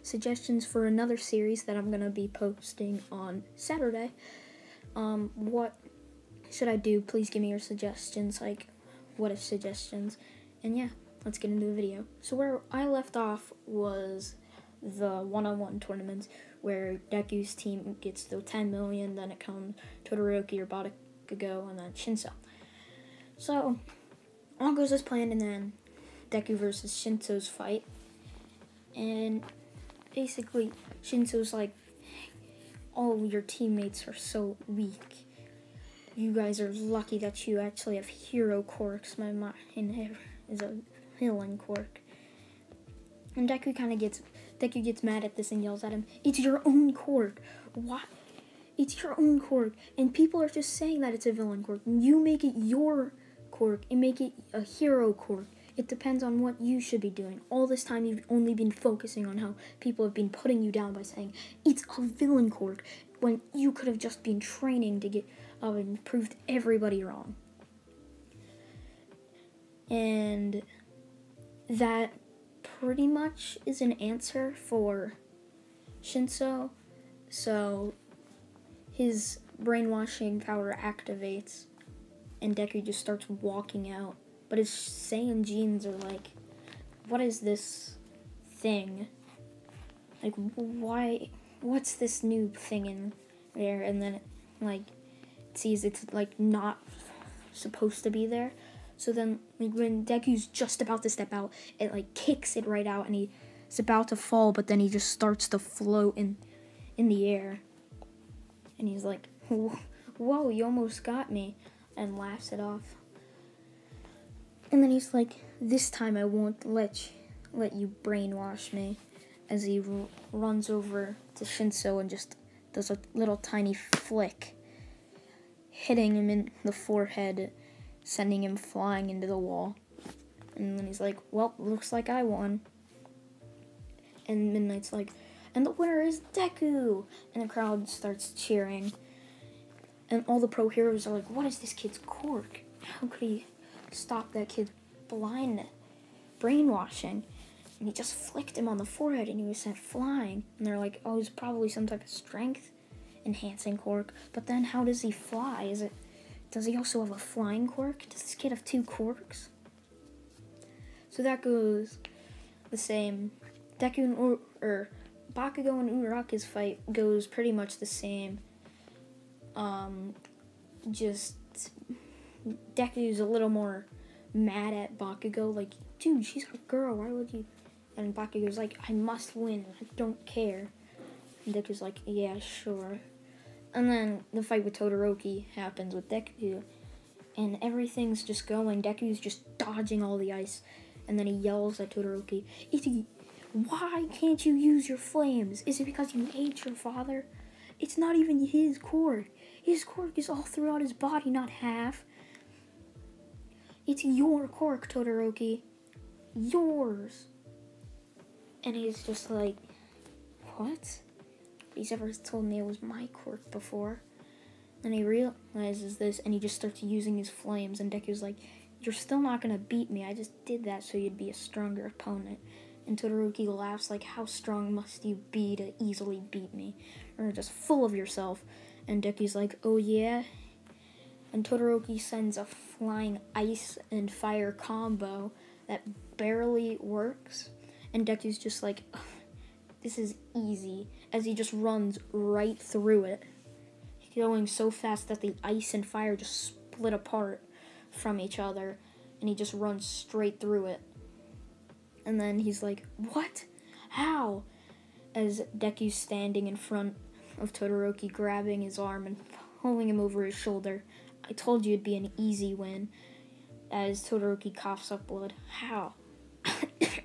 suggestions for another series that I'm going to be posting on Saturday. What should I do? Please give me your suggestions, like what if suggestions. And yeah, let's get into the video. So where I left off was the one-on-one tournaments, where Deku's team gets the 10 million, then it comes Todoroki or Bakugo, and then Shinso. So all goes as planned, and then Deku versus Shinso's fight. And basically, Shinso's like, all your teammates are so weak. You guys are lucky that you actually have hero quirks. My mind is a villain quirk. And Deku gets mad at this and yells at him, it's your own quirk. What? It's your own quirk. And people are just saying that it's a villain quirk. You make it your quirk and make it a hero quirk. It depends on what you should be doing. All this time you've only been focusing on how people have been putting you down by saying it's a villain quirk, when you could have just been training to get and proved everybody wrong. And that pretty much is an answer for Shinso. So his brainwashing power activates, and Deku just starts walking out. But his Saiyan genes are like, what is this thing? Like, why? What's this new thing in there? And then it, like, it sees it's, like, not supposed to be there. So then, like, when Deku's just about to step out, it, like, kicks it right out, and he's about to fall, but then he just starts to float in the air. And he's like, whoa, you almost got me, and laughs it off. And then he's like, this time I won't let you brainwash me, as he runs over to Shinso and just does a little tiny flick, hitting him in the forehead, sending him flying into the wall. And then he's like, well, looks like I won. And Midnight's like, And the winner is Deku! And the crowd starts cheering. And all the pro heroes are like, what is this kid's quirk? How could he stop that kid's brainwashing? And he just flicked him on the forehead and he was sent flying. And they're like, oh, it's probably some type of strength enhancing quirk. But then how does he fly? Does he also have a flying quirk? Does this kid have 2 quirks? So that goes the same. Bakugo and Urara's fight goes pretty much the same. Just Deku's a little more mad at Bakugo, like, dude, she's a girl, why would you? And Bakugo's like, I must win, I don't care. And Deku's like, yeah, sure. And then the fight with Todoroki happens with Deku, and everything's just going. Deku's just dodging all the ice, and then he yells at Todoroki, why can't you use your flames? Is it because you hate your father? It's not even his quirk. His quirk is all throughout his body, not half. It's your quirk, Todoroki. Yours. And he's just like, what? He's ever told me it was my quirk before. And he realizes this, and he just starts using his flames. And Deku's like, you're still not going to beat me. I just did that so you'd be a stronger opponent. And Todoroki laughs like, how strong must you be to easily beat me? Or just full of yourself. And Deku's like, oh yeah? And Todoroki sends a flying ice and fire combo that barely works. And Deku's just like, this is easy, as he just runs right through it. Going so fast that the ice and fire just split apart from each other. And he just runs straight through it. And then he's like, what? How? As Deku's standing in front of Todoroki, grabbing his arm and pulling him over his shoulder. I told you it'd be an easy win. As Todoroki coughs up blood. How?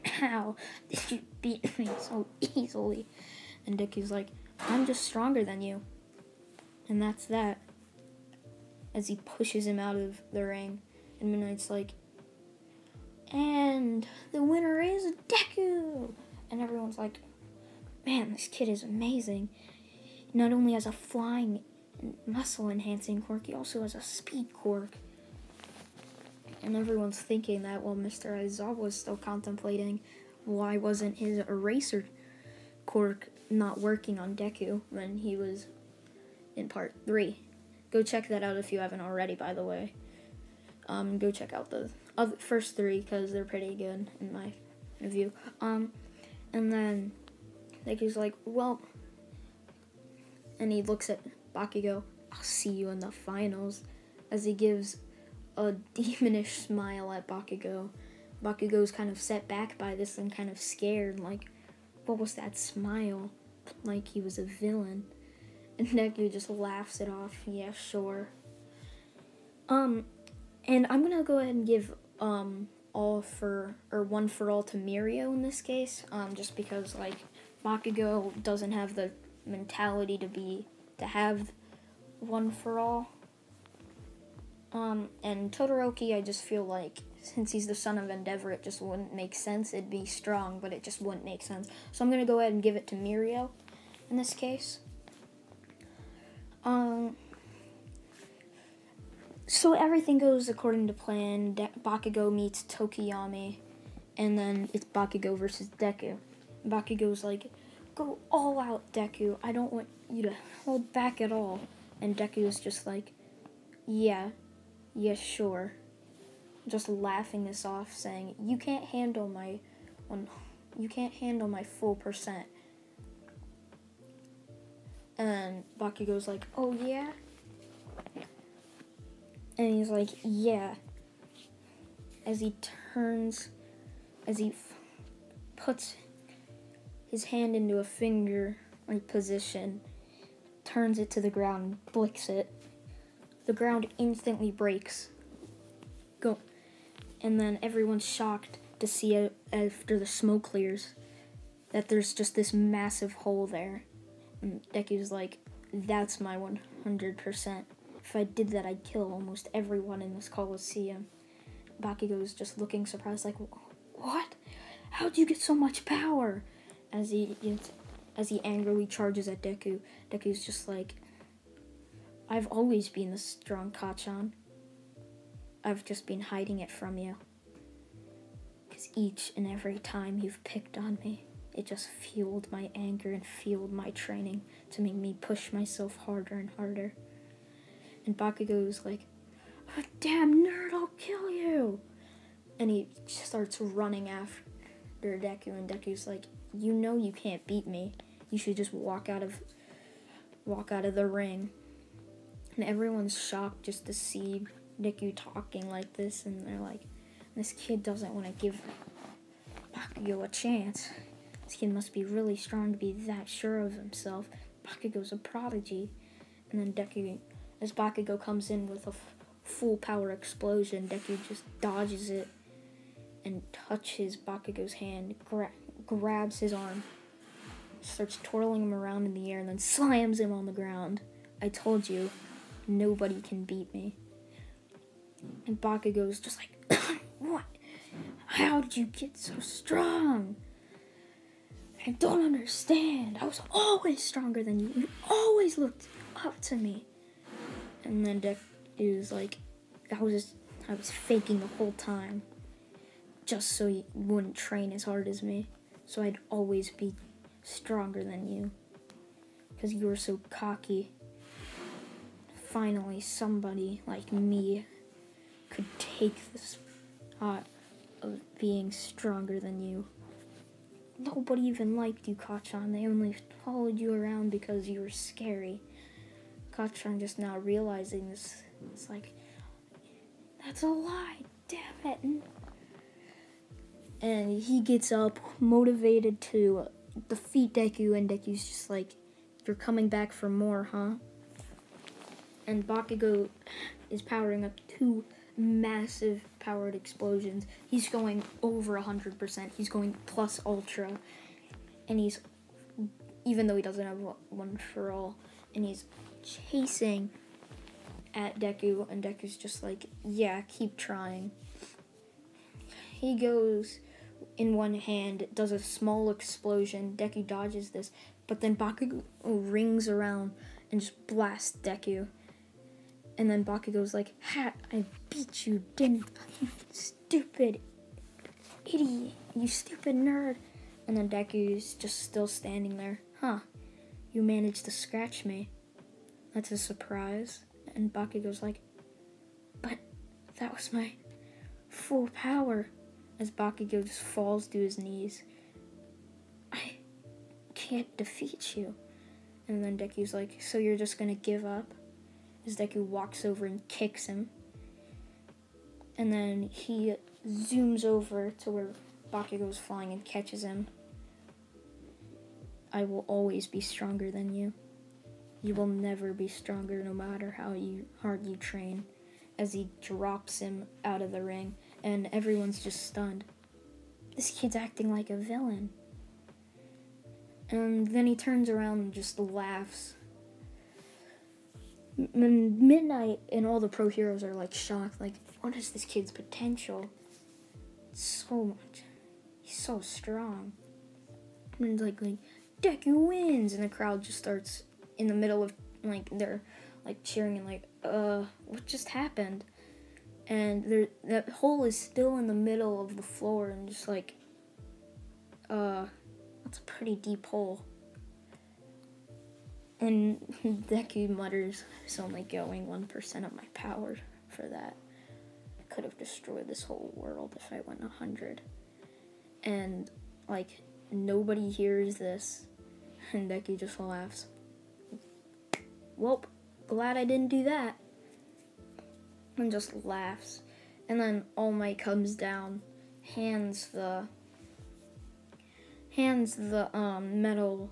How did you beat me so easily? And Deku's like, I'm just stronger than you. And that's that. As he pushes him out of the ring. And Midnight's like, and the winner is Deku! And everyone's like, man, this kid is amazing. He not only has a flying and muscle enhancing quirk, he also has a speed quirk. And everyone's thinking that while Mr. Aizawa was still contemplating why wasn't his eraser quirk not working on Deku when he was in part 3. Go check that out if you haven't already, by the way. Go check out the first 3 because they're pretty good in my view. And then Deku's like, well, and he looks at Bakugo, I'll see you in the finals, as he gives a demonish smile at Bakugo. Bakugo's kind of set back by this and kind of scared, like, what was that smile? Like he was a villain. And Deku just laughs it off, yeah, sure. And I'm gonna go ahead and give one for all to Mirio in this case, just because like Bakugo doesn't have the mentality to have one for all. And Todoroki, I just feel like since he's the son of Endeavor, it just wouldn't make sense. It'd be strong, but it just wouldn't make sense. So I'm gonna go ahead and give it to Mirio in this case. So everything goes according to plan. Bakugo meets Tokiyami, and then it's Bakugo versus Deku. Bakugo's like, go all out, Deku. I don't want you to hold back at all. And Deku's just like, yeah, sure. Just laughing this off, saying, you can't handle my full percent. And Bakugo's like, oh yeah? And he's like, yeah. As he puts his hand into a finger position, turns it to the ground, flicks it. The ground instantly breaks. Go. And then everyone's shocked to see after the smoke clears that there's just this massive hole there. And Deku's like, that's my 100%. If I did that, I'd kill almost everyone in this Coliseum. Bakugo's just looking surprised, like, what? How'd you get so much power? As he as he angrily charges at Deku. Deku's just like, I've always been the strong Kacchan. I've just been hiding it from you. Because each and every time you've picked on me, it just fueled my anger and fueled my training to make me push myself harder and harder. And Bakugo's like, oh, damn nerd, I'll kill you! And he starts running after Deku, and Deku's like, you know you can't beat me. You should just walk out of the ring. And everyone's shocked just to see Deku talking like this, and they're like, this kid doesn't want to give Bakugo a chance. This kid must be really strong to be that sure of himself. Bakugo's a prodigy. And then Deku, as Bakugo comes in with a full power explosion, Deku just dodges it and touches Bakugo's hand, grabs his arm, starts twirling him around in the air, and then slams him on the ground. I told you, nobody can beat me. And Bakugo's just like, what? How did you get so strong? I don't understand. I was always stronger than you. You always looked up to me. And then Deku's like, I was faking the whole time, just so you wouldn't train as hard as me, so I'd always be stronger than you, because you were so cocky. Finally, somebody like me could take the spot of being stronger than you. Nobody even liked you, Kacchan. They only followed you around because you were scary. Kacchan just now realizing this. It's like, that's a lie, damn it. And he gets up, motivated to defeat Deku, and Deku's just like, you're coming back for more, huh? And Bakugo is powering up 2 massive powered explosions. He's going over 100%. He's going plus ultra. And he's, even though he doesn't have one for all, and he's chasing at Deku, and Deku's just like, yeah, keep trying. He goes in one hand, does a small explosion. Deku dodges this, but then Bakugo rings around and just blasts Deku. And then Bakugo's like, ha, I beat you, didn't you, stupid idiot, you stupid nerd. And then Deku's just still standing there. Huh, you managed to scratch me. That's a surprise. And Bakugo's like, but that was my full power. As Bakugo just falls to his knees. I can't defeat you. And then Deku's like, so you're just gonna give up? As Deku walks over and kicks him. And then he zooms over to where Bakugo's flying and catches him. I will always be stronger than you. You will never be stronger no matter how hard you train. As he drops him out of the ring, and everyone's just stunned. This kid's acting like a villain. And then he turns around and just laughs. Midnight and all the pro heroes are like shocked, like, what is this kid's potential? So much. He's so strong. And like Deku wins, and the crowd just starts in the middle of, like, they're like cheering and like, what just happened? And that hole is still in the middle of the floor, and just like, that's a pretty deep hole. And Deku mutters, it's only going 1% of my power for that. I could have destroyed this whole world if I went 100. And, like, nobody hears this. And Deku just laughs. Well, glad I didn't do that. And just laughs. And then All Might comes down, hands the medal,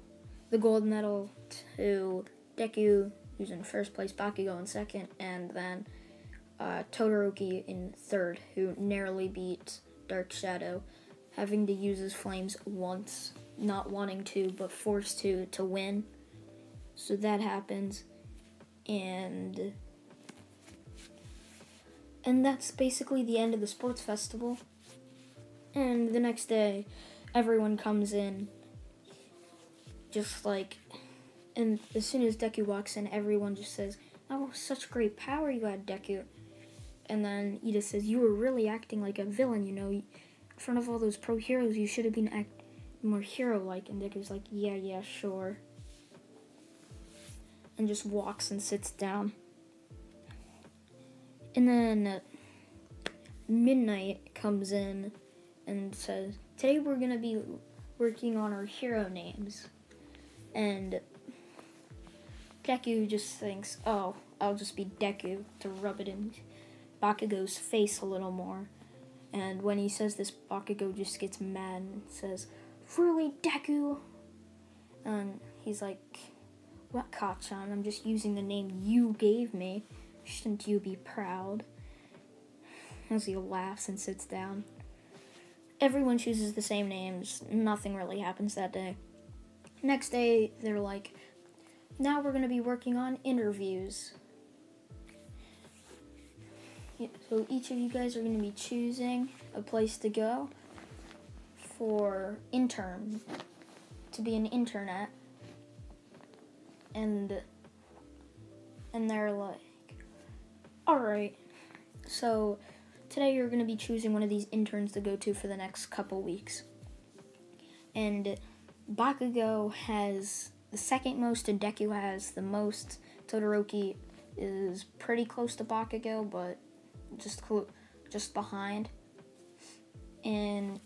the gold medal, to Deku, who's in first place, Bakugo in second, and then Todoroki in third, who narrowly beat Dark Shadow, having to use his flames once, not wanting to, but forced to win. So that happens, and that's basically the end of the sports festival. And the next day, everyone comes in. just like, and as soon as Deku walks in, everyone just says, "Oh, such great power you had, Deku." And then he just says, "You were really acting like a villain, you know. In front of all those pro heroes, you should have been acting more hero-like." And Deku's like, yeah, sure. And just walks and sits down. And then Midnight comes in and says, "Today we're going to be working on our hero names." And Deku just thinks, "Oh, I'll just be Deku," to rub it in Bakugo's face a little more. And when he says this, Bakugo just gets mad and says, "Really, Deku?" And he's like, "What, Kachan? I'm just using the name you gave me. Shouldn't you be proud?" As he laughs and sits down. Everyone chooses the same names. Nothing really happens that day. Next day, they're like, "Now we're going to be working on interviews. So each of you guys are going to be choosing a place to go for intern, to be an intern at." And they're like, "Alright, so today you're going to be choosing one of these interns to go to for the next couple weeks." And Bakugo has the second most and Deku has the most. Todoroki is pretty close to Bakugo, but just behind. And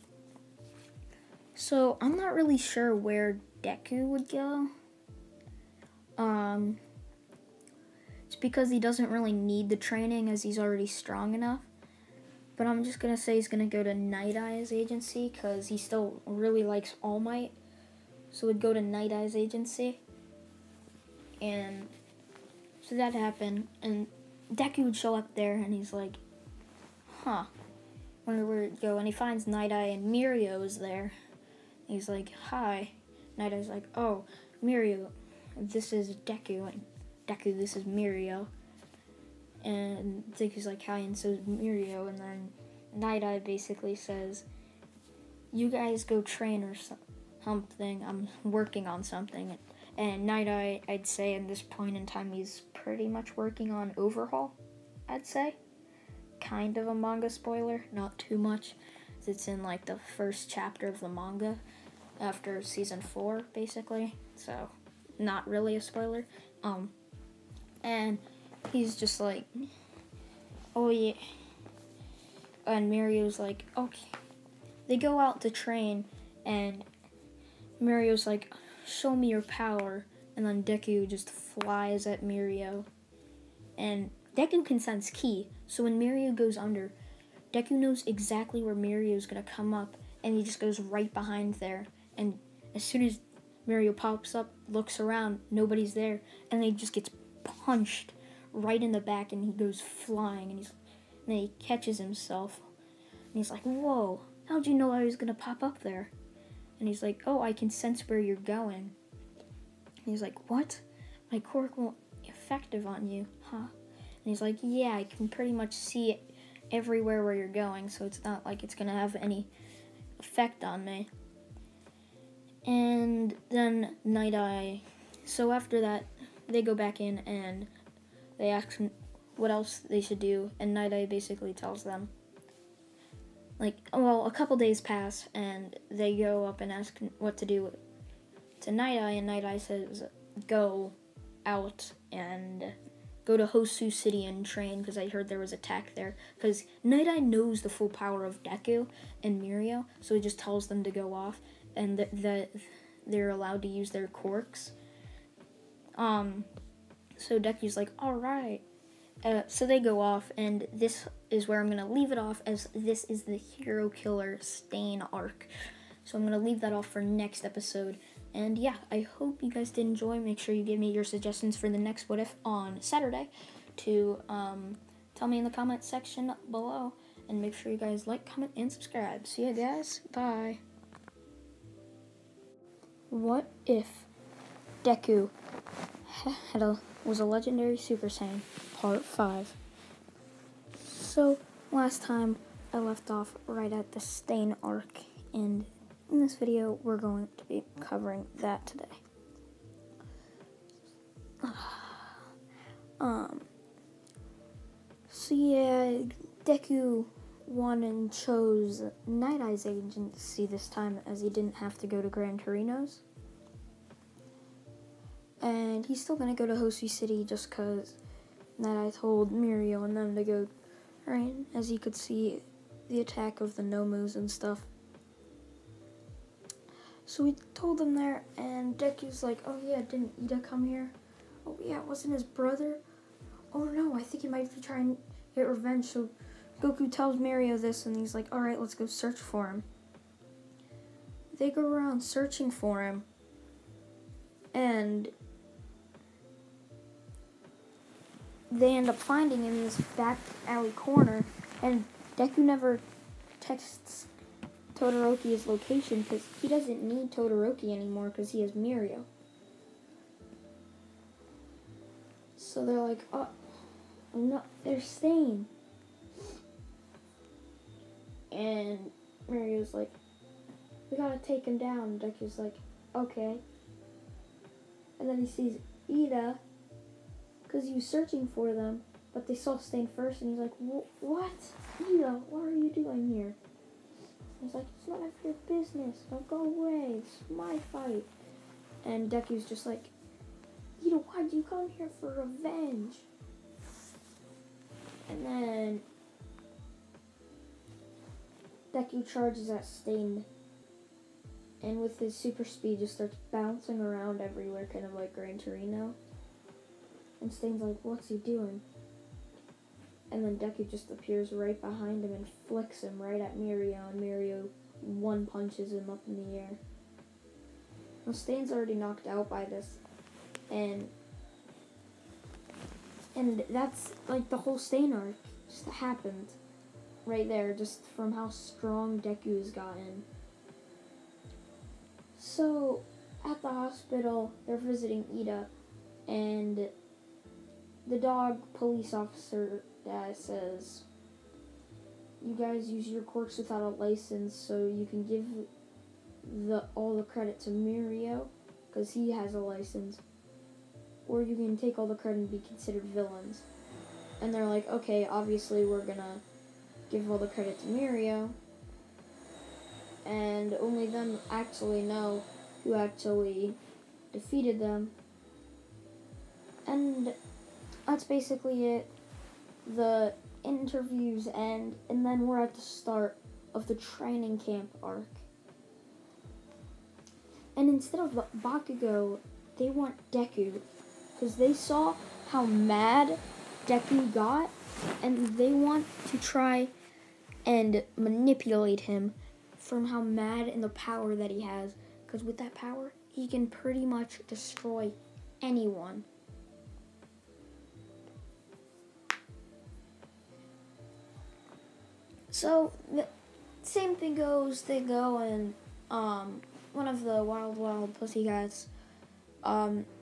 so I'm not really sure where Deku would go. It's because he doesn't really need the training as he's already strong enough. But I'm just going to say he's going to go to Night Eye's agency because he still really likes All Might. So he'd go to Night Eye's agency. And so that happened. And Deku would show up there and he's like, wonder where it'd go. And he finds Night Eye and Mirio is there. He's like, "Hi." Night Eye's like, "Oh, Mirio, this is Deku. And Deku, this is Mirio." And Deku's like, "Hi," and so is Mirio. And then Night Eye basically says, "You guys go train or something. I'm working on something." And Night Eye, I'd say at this point in time, he's pretty much working on Overhaul, I'd say. Kind of a manga spoiler, not too much. It's in like the first chapter of the manga after season 4, basically. So, not really a spoiler. And he's just like, "Oh yeah." And Mirio's like, "Okay." They go out to train, and Mirio's like, "Show me your power." And then Deku just flies at Mirio. And Deku can sense ki, so when Mirio goes under, Deku knows exactly where Mirio's gonna come up, and he just goes right behind there. And as soon as Mirio pops up, looks around, nobody's there, and then he just gets punched right in the back, and he goes flying, and then he catches himself, and he's like, "Whoa, how'd you know I was gonna pop up there?" And he's like, "Oh, I can sense where you're going." And he's like, "What? My quirk won't be effective on you, huh?" And he's like, "Yeah, I can pretty much see it everywhere where you're going, so it's not like it's gonna have any effect on me." And then Night Eye, so after that, they go back in and they ask him what else they should do, and Night Eye basically tells them, like, well, a couple days pass, and they go up and ask what to do to Night Eye, and Night Eye says, "Go out and go to Hosu City and train," because I heard there was attack there. Because Night Eye knows the full power of Deku and Mirio, so he just tells them to go off, and that they're allowed to use their quirks. So Deku's like, "Alright." So they go off, and this is where I'm going to leave it off, as this is the Hero Killer Stain arc. So I'm going to leave that off for next episode. And yeah, I hope you guys did enjoy. Make sure you give me your suggestions for the next What If on Saturday to tell me in the comment section below. And make sure you guys like, comment, and subscribe. See ya, guys. Bye. What if Deku was a legendary Super Saiyan? Part 5. So, last time I left off right at the Stain arc, and in this video we're going to be covering that today. So yeah, Deku won and chose Night Eye's agency this time, as he didn't have to go to Gran Torino's. And he's still gonna go to Hosui City just cause Night Eye told Mirio and them to go, right? As he could see the attack of the Nomus and stuff. So he told them there, and Deku's like, oh yeah, didn't Ida come here? Oh yeah, wasn't his brother? Oh no, I think he might be trying to get revenge. So Goku tells Mirio this, and he's like, alright, let's go search for him. They go around searching for him, and they end up finding him in this back alley corner, and Deku never texts Todoroki his location because he doesn't need Todoroki anymore because he has Mirio. So they're like, oh, no, they're staying. And Mirio's like, we gotta take him down. And Deku's like, okay. And then he sees Ida because he was searching for them, but they saw Stain first, and he's like, what? Ida, what are you doing here? He's like, it's none of your business. Don't go away. It's my fight. And Deku's just like, Ida, why'd you come here for revenge? And then Deku charges at Stain, and with his super speed just starts bouncing around everywhere, kind of like Gran Torino. And Stain's like, what's he doing? And then Deku just appears right behind him and flicks him right at Mirio, and Mirio one punches him up in the air. Now Stain's already knocked out by this, and that's like the whole Stain arc just happened right there, just from how strong Deku's gotten. So at the hospital, they're visiting Ida, and the dog police officer says, you guys use your quirks without a license, so you can give all the credit to Mirio because he has a license, or you can take all the credit and be considered villains. And they're like, okay, obviously we're gonna give all the credit to Mirio, and only them actually know who actually defeated them. And that's basically it. The interviews end, and then we're at the start of the training camp arc. And instead of Bakugo, they want Deku, because they saw how mad Deku got, and they want to try and manipulate him from how mad and the power that he has, because with that power, he can pretty much destroy anyone. So, the same thing goes, they go and, one of the wild pussycats,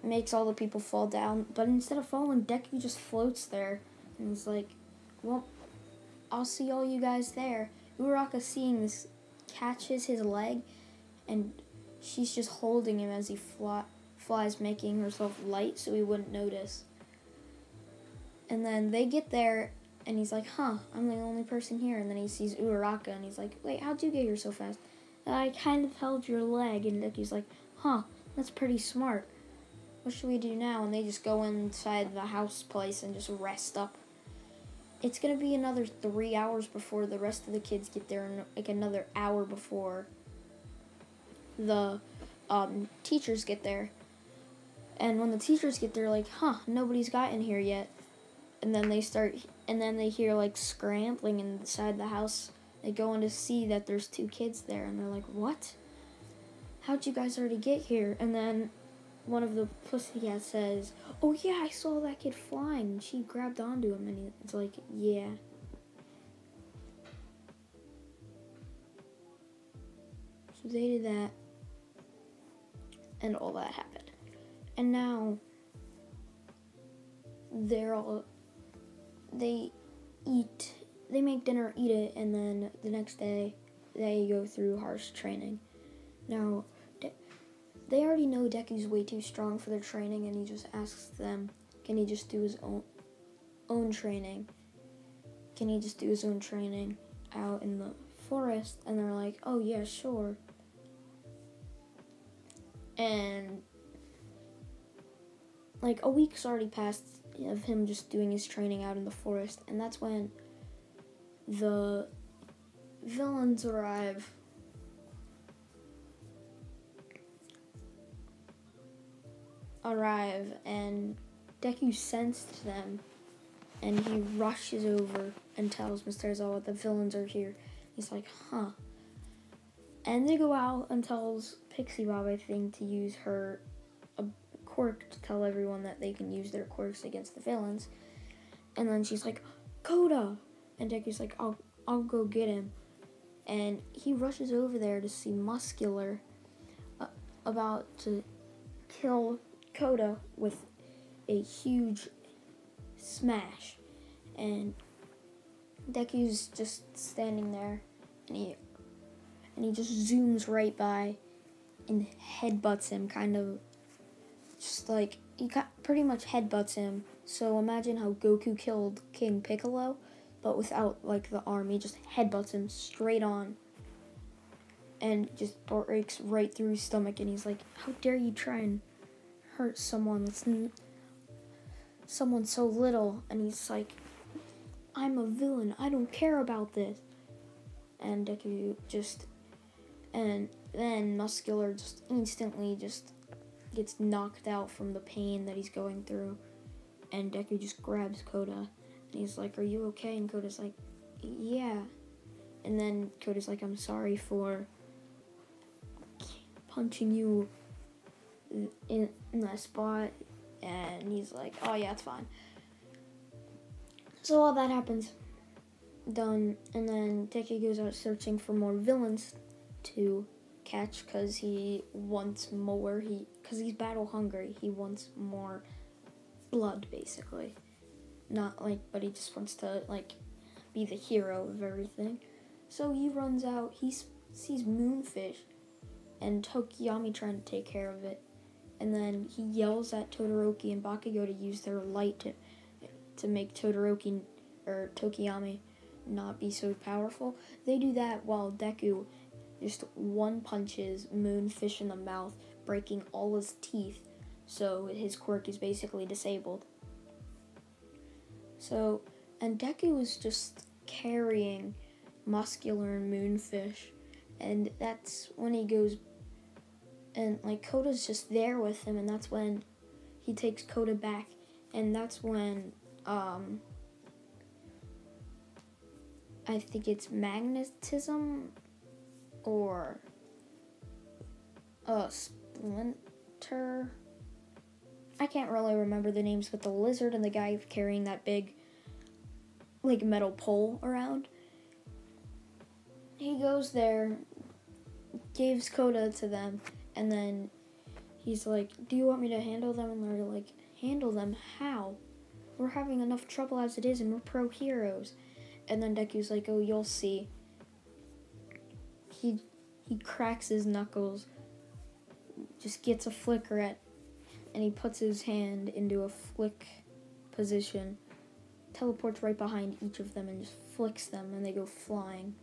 makes all the people fall down, but instead of falling, Deku just floats there, and he's like, well, I'll see all you guys there. Uraraka, seeing this, catches his leg, and she's just holding him as he flies, making herself light so he wouldn't notice. And then they get there, and he's like, huh, I'm the only person here. And then he sees Uraraka, and he's like, wait, how'd you get here so fast? I kind of held your leg. And Deku's like, huh, that's pretty smart. What should we do now? And they just go inside the house place and just rest up. It's going to be another 3 hours before the rest of the kids get there, and like another hour before the teachers get there. And when the teachers get there, like, huh, nobody's gotten here yet. And then they hear like scrambling inside the house. They go in to see that there's 2 kids there, and they're like, what? How'd you guys already get here? And then one of the pussycats says, oh yeah, I saw that kid flying. She grabbed onto him, and it's like, yeah. So they did that, and all that happened. And now they make dinner, eat it, and then the next day they go through harsh training. Now, they already know Deku's way too strong for their training, and he just asks them, can he just do his own training? Can he just do his own training out in the forest? And they're like, oh yeah, sure. And like a week's already passed of him just doing his training out in the forest, and that's when the villains arrive. And Deku sensed them, and he rushes over and tells Mr. Aizawa the villains are here. He's like, huh. And they go out and tells Pixie Bob, I think, to use her quirk to tell everyone that they can use their quirks against the villains. And then she's like, Koda! And Deku's like, I'll go get him. And he rushes over there to see Muscular about to kill Koda with a huge smash. And Deku's just standing there, and he just zooms right by and headbutts him, kind of just like, he pretty much headbutts him. So imagine how Goku killed King Piccolo, but without like the arm. He just headbutts him straight on and just breaks right through his stomach. And he's like, how dare you try and hurt someone so little? And he's like, I'm a villain, I don't care about this. And Deku and then Muscular just instantly just gets knocked out from the pain that he's going through. And Deku just grabs Koda, and he's like, are you okay? And Koda's like, yeah. And then Koda's like, I'm sorry for punching you in that spot. And he's like, oh yeah, it's fine. So all that happens, done, and then Deku goes out searching for more villains to catch, because he wants more, because he's battle hungry. He wants more blood, basically. Not like, but he just wants to like be the hero of everything. So he runs out, he sees Moonfish and Tokiyami trying to take care of it. And then he yells at Todoroki and Bakugo to use their light to make Todoroki or Tokiyami not be so powerful. They do that while Deku just one punches Moonfish in the mouth, breaking all his teeth, so his quirk is basically disabled. So, and Deku is just carrying Muscular and Moonfish, and that's when he goes, and like Koda's just there with him, and that's when he takes Koda back, and that's when I think it's magnetism or Splinter. I can't really remember the names, but the lizard and the guy carrying that big like metal pole around. He goes there, gives Koda to them, and then he's like, do you want me to handle them? And they're like, handle them? How? We're having enough trouble as it is, and we're pro heroes. And then Deku's like, oh, you'll see. He cracks his knuckles, just gets a flicker at, and he puts his hand into a flick position, teleports right behind each of them and just flicks them, and they go flying.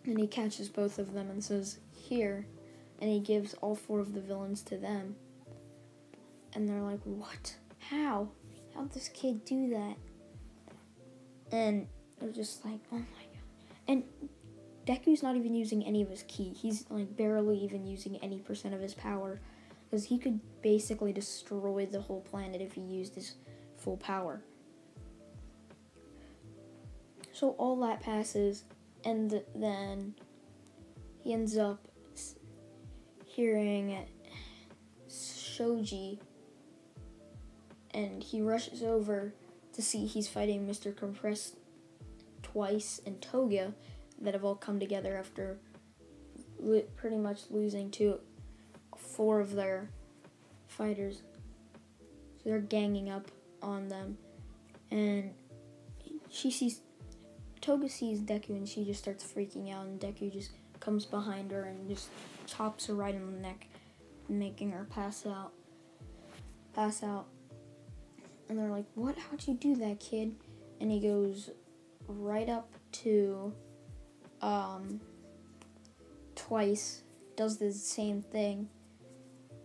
And he catches both of them and says, here, and he gives all 4 of the villains to them. And they're like, what? How? How'd this kid do that? And they're just like, oh my god. And Deku's not even using any of his ki. He's like barely even using any % of his power, because he could basically destroy the whole planet if he used his full power. So all that passes, and then he ends up hearing Shoji, and he rushes over to see he's fighting Mr. Compressed twice and Toga, that have all come together after pretty much losing to 4 of their fighters. So they're ganging up on them, and Toga sees Deku, and she just starts freaking out, and Deku just comes behind her and just chops her right in the neck. making her pass out. And they're like, what? How'd you do that, kid? And he goes right up to Twice, does the same thing,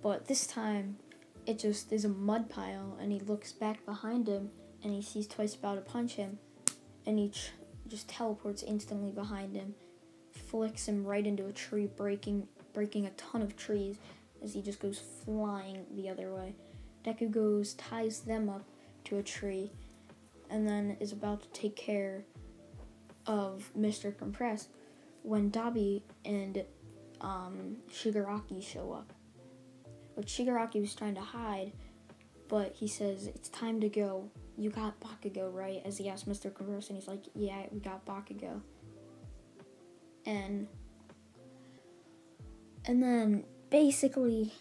but this time it just is a mud pile, and he looks back behind him and he sees Twice about to punch him, and he just teleports instantly behind him, flicks him right into a tree, breaking a ton of trees as he just goes flying the other way. Deku goes, ties them up to a tree, and then is about to take care of Mr. Compress when Dabi and Shigaraki show up. But Shigaraki was trying to hide, but he says, it's time to go. You got Bakugo, right? As he asks Mr. Compress, and he's like, yeah, we got Bakugo. And then basically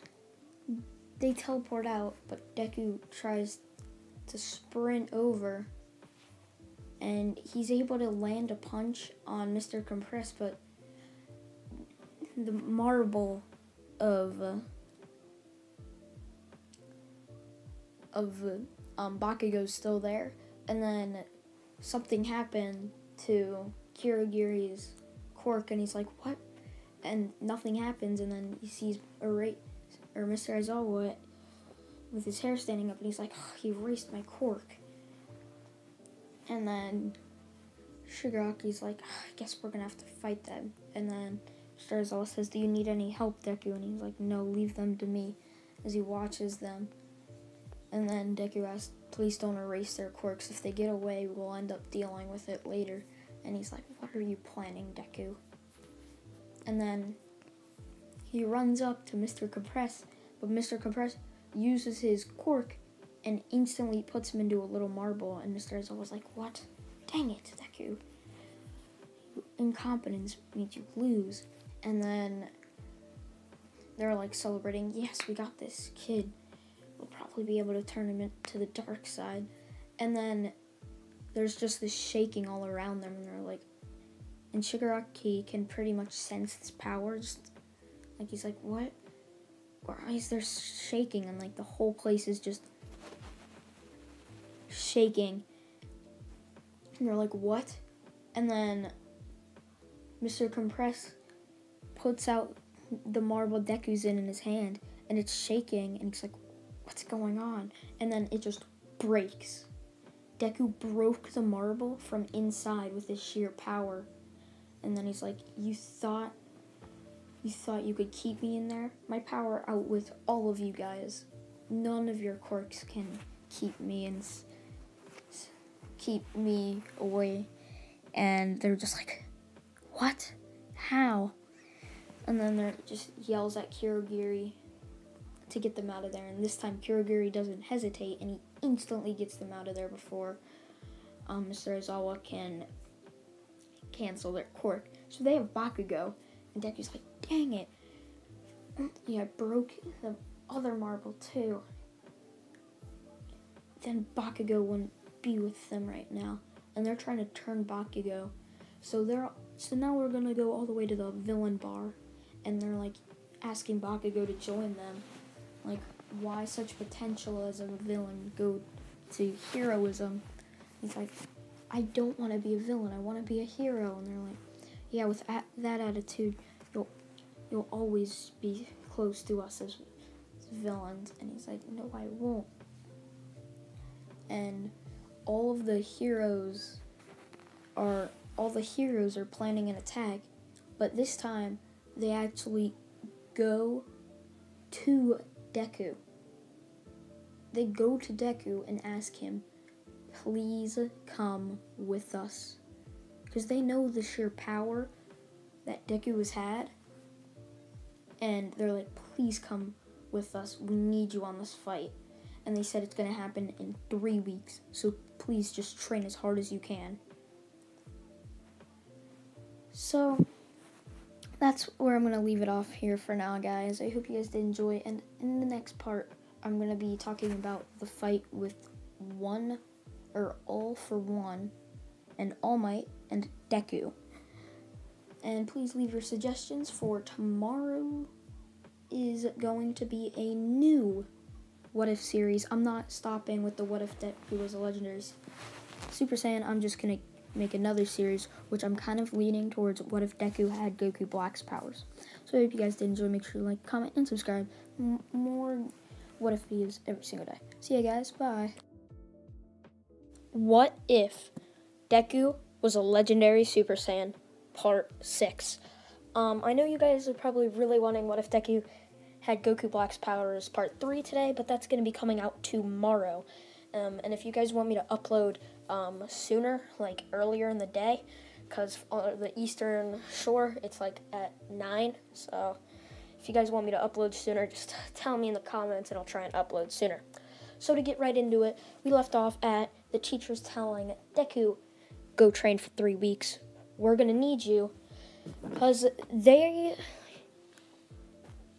they teleport out, but Deku tries to sprint over, and he's able to land a punch on Mr. Compress, but the marble of Bakugo's still there, and then something happened to Kirigiri's quirk, and he's like, what? And nothing happens, and then he sees Mr. Aizawa with his hair standing up, and he's like, oh, he erased my quirk. And then Shigaraki's like, oh, I guess we're gonna have to fight them. And then Mr. Aizawa says, do you need any help, Deku? And he's like, no, leave them to me, as he watches them. And then Deku asks, please don't erase their quirks. If they get away, we'll end up dealing with it later. And he's like, what are you planning, Deku? And then he runs up to Mr. Compress, but Mr. Compress uses his quirk and instantly puts him into a little marble. And Mr. Aizawa was like, what? Dang it, Deku. Incompetence means you lose. And then they're like celebrating, yes, we got this kid. We'll probably be able to turn him into the dark side. And then there's just this shaking all around them, and they're like, and Shigaraki can pretty much sense his power. Just like, he's like, what? Why is there shaking? And like the whole place is just shaking. And they're like, what? And then Mr. Compress puts out the marble Deku's in his hand, and it's shaking, and he's like, what's going on? And then it just breaks. Deku broke the marble from inside with his sheer power. And then he's like, you thought you could keep me in there? My power outwits all of you guys. None of your quirks can keep me away. And they're just like, what? How? And then they're just yells at Kirigiri to get them out of there. And this time Kirigiri doesn't hesitate, and he instantly gets them out of there before Mr. Aizawa can cancel their quirk. So they have Bakugo, and Deku's like, dang it. Yeah, I broke the other marble too. Then Bakugo wouldn't be with them right now, and they're trying to turn Bakugo. So now we're gonna go all the way to the villain bar, and they're like asking Bakugo to join them. Like, why such potential as a villain go to heroism? He's like, I don't want to be a villain, I want to be a hero. And they're like, yeah, with that attitude, you'll always be close to us as villains. And he's like, no, I won't. And all the heroes are planning an attack, but this time they actually go to Deku. They go to Deku and ask him, please come with us. Because they know the sheer power that Deku has had. And they're like, please come with us. We need you on this fight. And they said it's going to happen in 3 weeks. So please just train as hard as you can. So that's where I'm going to leave it off here for now, guys. I hope you guys did enjoy. And in the next part, I'm going to be talking about the fight with All for One and All Might and Deku. And please leave your suggestions for tomorrow is going to be a new What If series. I'm not stopping with the What If Deku was a legendary Super Saiyan. I'm just going to make another series, which I'm kind of leaning towards what if Deku had Goku Black's powers. So I hope you guys did enjoy. Make sure to like, comment, and subscribe. More What If videos every single day. See ya, guys. Bye. What if Deku was a legendary Super Saiyan? Part 6. I know you guys are probably really wanting what if Deku had Goku Black's powers part 3 today, but that's going to be coming out tomorrow. And if you guys want me to upload sooner, like earlier in the day, because on the Eastern Shore, it's like at 9, so if you guys want me to upload sooner, just tell me in the comments and I'll try and upload sooner. So to get right into it, we left off at the teachers telling Deku, go train for 3 weeks. We're going to need you, because they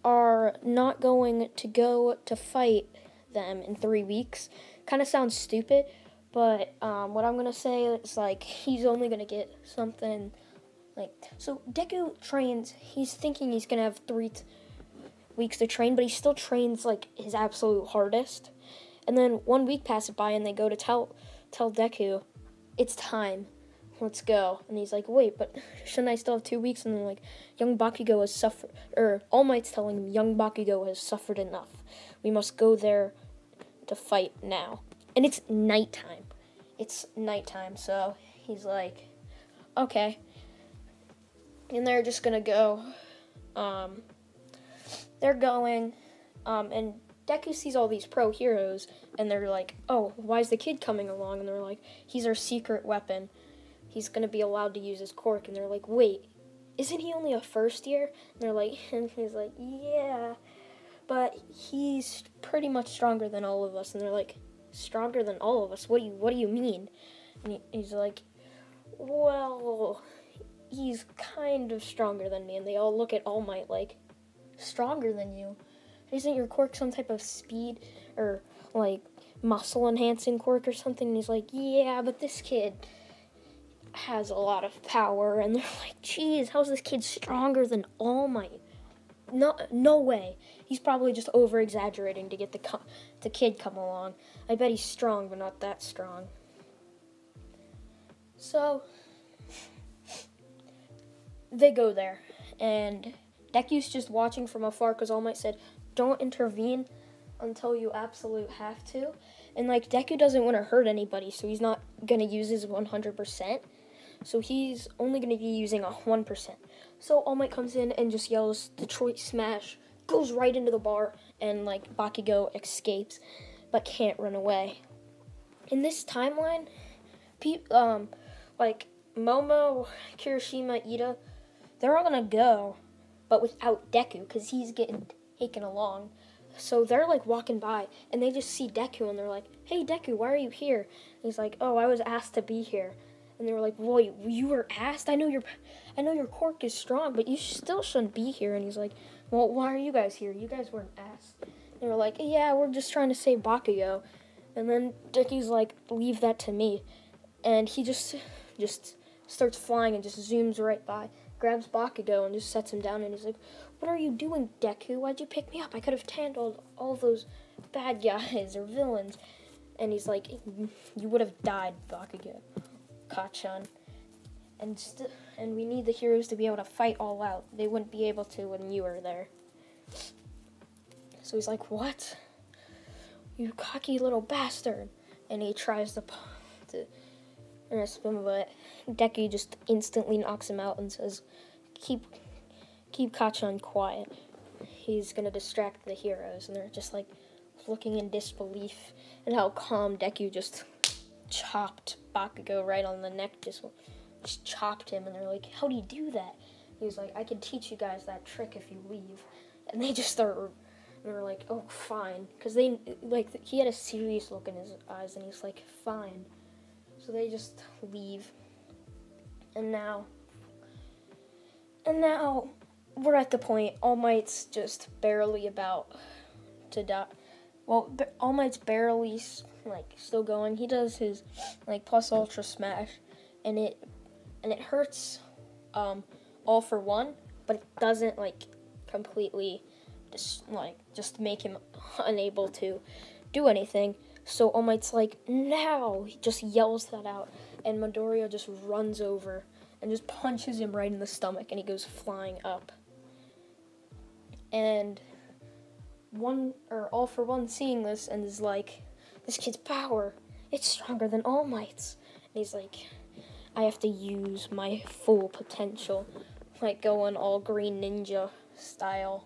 are not going to go to fight them in 3 weeks. Kind of sounds stupid, but what I'm going to say is, like, he's only going to get something, like, so Deku trains, he's thinking he's going to have 3 weeks to train, but he still trains, like, his absolute hardest. And then 1 week passes by, and they go to tell Deku, it's time. Let's go. And he's like, wait, but shouldn't I still have 2 weeks? And they're like, young Bakugo has suffered, or All Might's telling him, young Bakugo has suffered enough. We must go there to fight now. And it's nighttime. So he's like, okay. And they're just gonna go. They're going, and Deku sees all these pro heroes, and they're like, oh, why is the kid coming along? And they're like, he's our secret weapon. He's going to be allowed to use his quirk. And they're like, wait, isn't he only a first year? And they're like, and he's like, yeah, but he's pretty much stronger than all of us. And they're like, stronger than all of us? What do you mean? And he's like, well, he's kind of stronger than me. And they all look at All Might like, stronger than you? Isn't your quirk some type of speed or like muscle enhancing quirk or something? And he's like, yeah, but this kid has a lot of power. And they're like, geez, how's this kid stronger than All Might? No way. He's probably just over exaggerating to get the kid come along. I bet he's strong, but not that strong. So they go there, and Deku's just watching from afar because All Might said, don't intervene until you absolutely have to. And like, Deku doesn't want to hurt anybody, so he's not going to use his 100%. So he's only going to be using a 1%. So All Might comes in and just yells, Detroit Smash, goes right into the bar, and like, Bakugo escapes, but can't run away. In this timeline, like, Momo, Kirishima, Ida, they're all going to go, but without Deku, because he's getting taken along. So they're like walking by, and they just see Deku, and they're like, hey Deku, why are you here? And he's like, oh, I was asked to be here. And they were like, well, you were asked? I know your quirk is strong, but you still shouldn't be here. And he's like, well, why are you guys here? You guys weren't asked. And they were like, yeah, we're just trying to save Bakugo. And then Deku's like, leave that to me. And he just starts flying and just zooms right by, grabs Bakugo and just sets him down, and he's like, what are you doing, Deku? Why'd you pick me up? I could have handled all those bad guys or villains. And he's like, you would have died, Bakugo, Kachan. And we need the heroes to be able to fight all out. They wouldn't be able to when you were there. So he's like, what? You cocky little bastard. And he tries to arrest him, but Deku just instantly knocks him out and says, keep Kachan quiet. He's gonna distract the heroes. And they're just like looking in disbelief at how calm Deku just chopped Bakugo right on the neck, just chopped him. And they're like, how do you do that? And he's like, I can teach you guys that trick if you leave. And they just start, and they're like, oh, fine. Because they, like, he had a serious look in his eyes, and he's like, fine. So they just leave. And now we're at the point, All Might's just barely about to die. Well, All Might's barely, like, still going. He does his, like, plus ultra smash, and it hurts All for One, but it doesn't, like, completely just make him unable to do anything. So All Might's like, now! He just yells that out, and Midoriya just runs over and just punches him right in the stomach, and he goes flying up. And All for One seeing this and is like, this kid's power, it's stronger than All Might's. And he's like, I have to use my full potential, like going all Green Ninja style,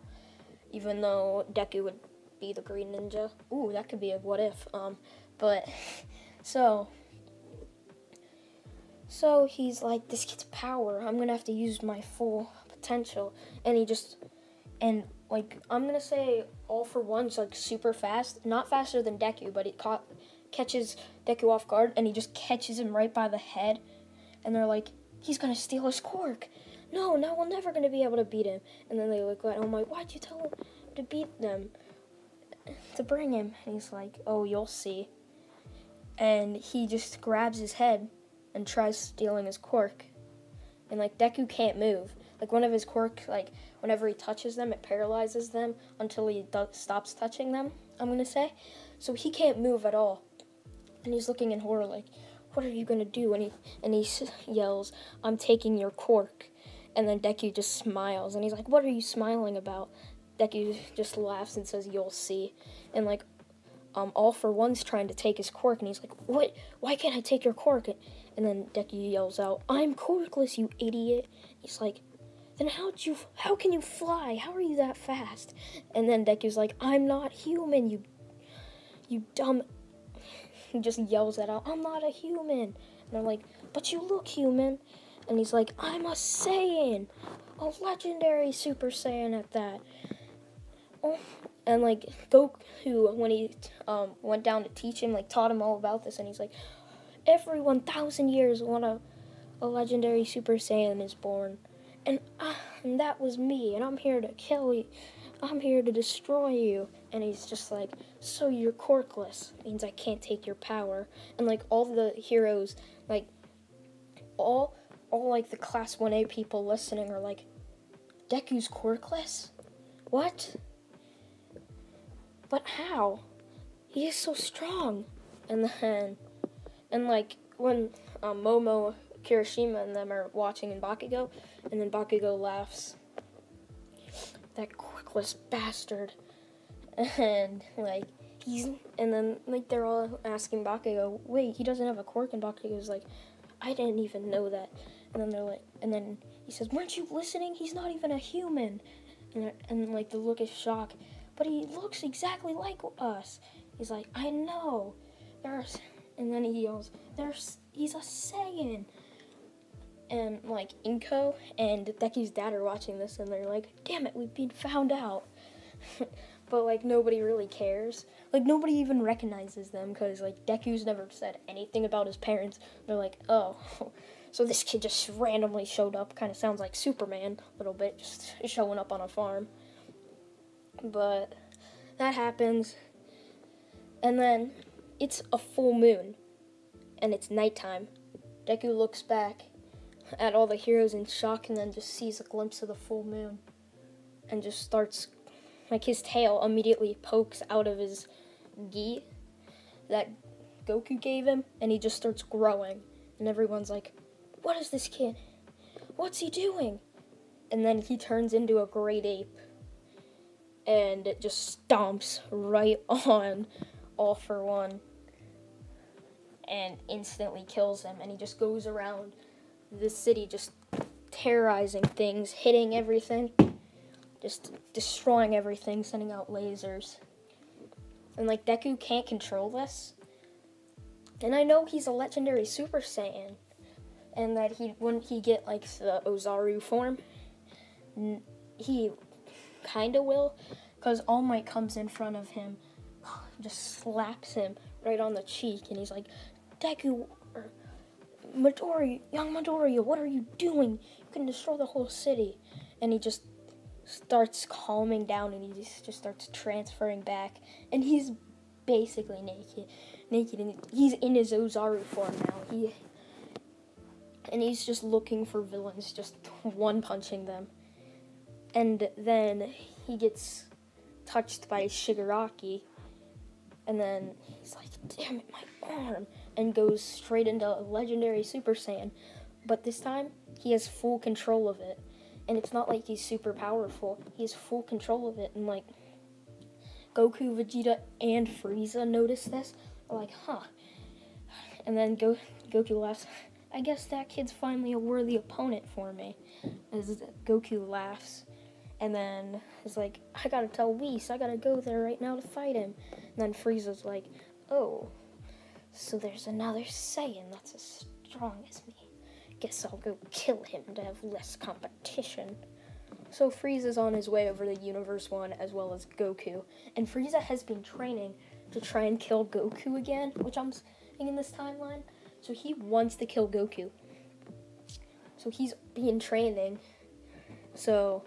even though Deku would be the Green Ninja. Ooh, that could be a what if. But so he's like, this kid's power, I'm gonna have to use my full potential. And I'm gonna say All for One's like super fast, not faster than Deku, but it catches Deku off guard, and he just catches him right by the head. And they're like, he's gonna steal his quirk. No, now we're never gonna be able to beat him. And then they look at him like, why'd you tell him to beat them? To bring him. And he's like, oh, you'll see. And he just grabs his head and tries stealing his quirk. And like Deku can't move. Like one of his quirks, like whenever he touches them, it paralyzes them until he stops touching them, I'm gonna say. So he can't move at all. And he's looking in horror like, what are you gonna do? And he yells, I'm taking your quirk. And then Deku just smiles, and he's like, what are you smiling about? Deku just laughs and says, you'll see. And like, All for One's trying to take his quirk, and he's like, what? Why can't I take your quirk? And then Deku yells out, I'm quirkless, you idiot. He's like, then how can you fly? How are you that fast? And then Deku's like, I'm not human, you dumb. He just yells that out, I'm not a human. And they're like, but you look human. And he's like, I'm a Saiyan, a legendary Super Saiyan at that. Oh, and like Goku, when he went down to teach him, like taught him all about this, and he's like, every 1,000 years when a legendary Super Saiyan is born, and that was me, and I'm here to kill you, I'm here to destroy you. And he's just like, so you're quirkless, means I can't take your power. And like all the heroes, like all like the class 1A people listening are like, Deku's quirkless? What? But how? He is so strong. And like when Momo, Kirishima, and them are watching in Bakugo, and then Bakugo laughs, that quirkless bastard. And like then they're all asking Bakugo, wait, he doesn't have a quirk? And Bakugo's like, I didn't even know that. And then they're like, and then he says, weren't you listening? He's not even a human. And like the look is shock, but he looks exactly like us. He's like, I know. And then he yells, he's a Saiyan. And like Inko and Deku's dad are watching this, and they're like, damn it, we've been found out. But like nobody really cares. Like nobody even recognizes them, because like Deku's never said anything about his parents. They're like, oh, so this kid just randomly showed up. Kind of sounds like Superman a little bit, just showing up on a farm. But that happens, and then it's a full moon, and it's nighttime. Deku looks back at all the heroes in shock, and then just sees a glimpse of the full moon, and just starts, like his tail immediately pokes out of his gi that Goku gave him, and he just starts growing, and everyone's like, what is this kid? What's he doing? And then he turns into a great ape, and it just stomps right on All for One, and instantly kills him, and he just goes around the city just terrorizing things, hitting everything, just destroying everything, sending out lasers. And like Deku can't control this. And I know he's a legendary Super Saiyan, and that when he get like the Ozaru form, he kinda will, because All Might comes in front of him, just slaps him right on the cheek, and he's like, Deku, young Midoriya, what are you doing? You can destroy the whole city. And he just starts calming down, and he just starts transferring back, and he's basically naked, and he's in his Ozaru form now. And he's just looking for villains, just one punching them. And then he gets touched by Shigaraki. And then he's like, damn it, my arm. And goes straight into Legendary Super Saiyan. But this time, he has full control of it. And it's not like he's super powerful. He has full control of it. And like, Goku, Vegeta, and Frieza notice this. They're like, huh. And then Goku laughs. I guess that kid's finally a worthy opponent for me. As Goku laughs. And then is like, I gotta tell Whis, I gotta go there right now to fight him. And then Frieza's like, oh, so there's another Saiyan that's as strong as me. Guess I'll go kill him to have less competition. So Frieza's on his way over to Universe 1 as well as Goku. And Frieza has been training to try and kill Goku again, which I'm seeing in this timeline. So he wants to kill Goku. So he's been training. So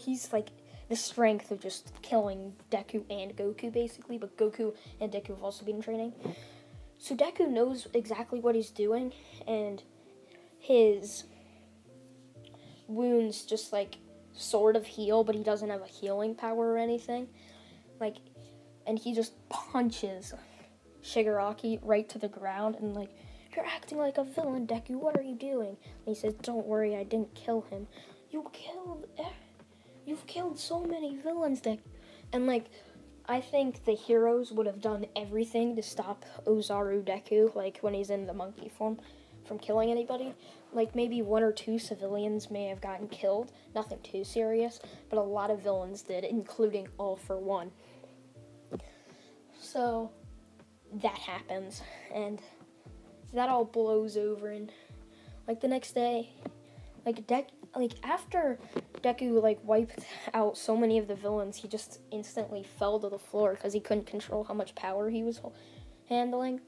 he's like the strength of just killing Deku and Goku basically, but Goku and Deku have also been training. So Deku knows exactly what he's doing, and his wounds just like sort of heal, but he doesn't have a healing power or anything. Like, and he just punches Shigaraki right to the ground and like, you're acting like a villain, Deku, what are you doing? And he says, don't worry, I didn't kill him. You've killed so many villains, Deku. And like, I think the heroes would have done everything to stop Ozaru Deku, like when he's in the monkey form, from killing anybody. Like maybe 1 or 2 civilians may have gotten killed, nothing too serious, but a lot of villains did, including All For One. So that happens, and that all blows over, and like the next day, after Deku like wiped out so many of the villains, he just instantly fell to the floor because he couldn't control how much power he was handling.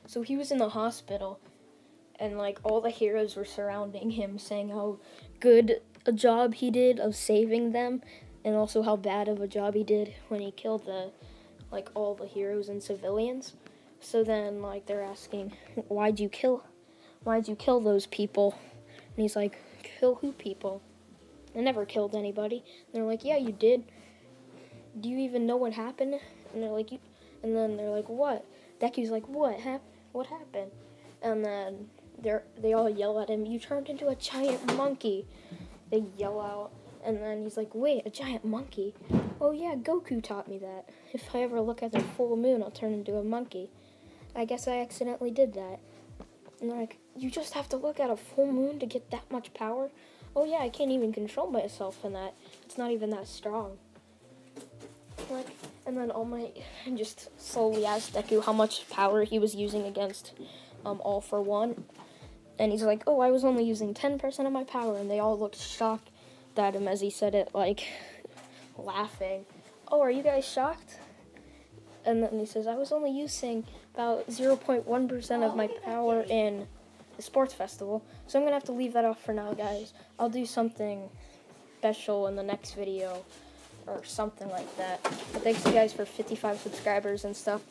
So he was in the hospital, and like all the heroes were surrounding him, saying how good a job he did of saving them, and also how bad of a job he did when he killed all the heroes and civilians. So then like they're asking, why'd you kill those people? And he's like, kill who people? I never killed anybody. And they're like, yeah, you did. Do you even know what happened? And they're like, and then they're like, what? Deku's like, what happened? And then they all yell at him, you turned into a giant monkey. They yell out, and then he's like, wait, a giant monkey? Oh yeah, Goku taught me that. If I ever look at the full moon, I'll turn into a monkey. I guess I accidentally did that. And they're like, you just have to look at a full moon to get that much power? Oh yeah, I can't even control myself in that. It's not even that strong. Like, and then All Might just slowly asked Deku how much power he was using against All For One. And he's like, oh, I was only using 10% of my power. And they all looked shocked at him as he said it, like, laughing. Oh, are you guys shocked? And then he says, I was only using about 0.1% of my power in the sports festival. So I'm going to have to leave that off for now, guys. I'll do something special in the next video or something like that. But thanks you guys for 55 subscribers and stuff.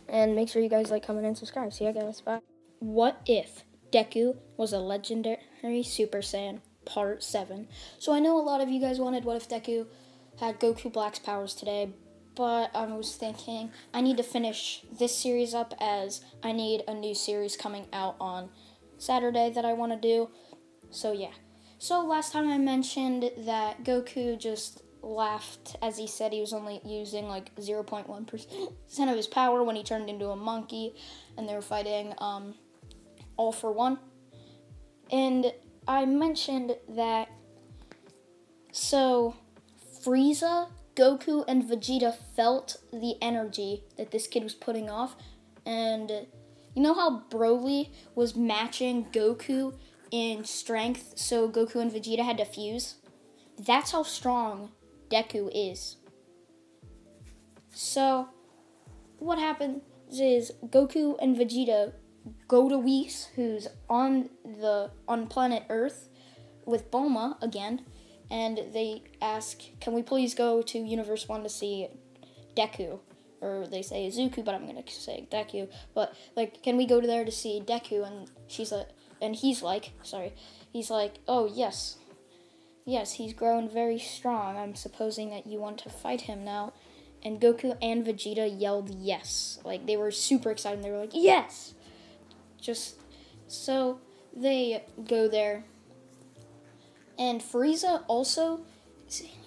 And make sure you guys like, comment, and subscribe. See you guys. Bye. What if Deku was a legendary Super Saiyan? Part 7. So I know a lot of you guys wanted What If Deku had Goku Black's powers today, but I was thinking I need to finish this series up as I need a new series coming out on Saturday that I want to do. So yeah. So last time I mentioned that Goku just laughed as he said he was only using like 0.1% of his power when he turned into a monkey, and they were fighting All For One. And I mentioned that so Frieza, Goku, and Vegeta felt the energy that this kid was putting off. And you know how Broly was matching Goku in strength, so Goku and Vegeta had to fuse? That's how strong Deku is. So what happens is Goku and Vegeta go to Whis, who's on planet Earth with Bulma again, and they ask, can we please go to Universe 1 to see Deku? Or they say Zuku, but I'm going to say Deku. But, like, can we go to there to see Deku? And he's like, oh, yes. yes, he's grown very strong. I'm supposing that you want to fight him now. And Goku and Vegeta yelled yes. Like, they were super excited. They were like, yes! Just, so they go there. And Frieza also,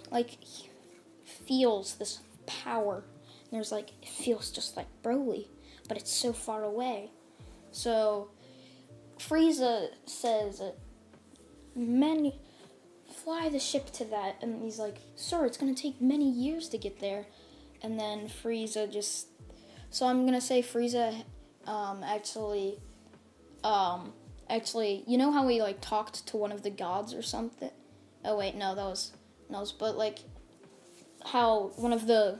like, feels this power. And there's, like, it feels just like Broly, but it's so far away. So Frieza says, fly the ship to that. And he's like, sir, it's going to take many years to get there. And then Frieza just, so I'm going to say Frieza actually, you know how he, like, talked to one of the gods or something? Oh, wait, no, that was, but, like, how one of the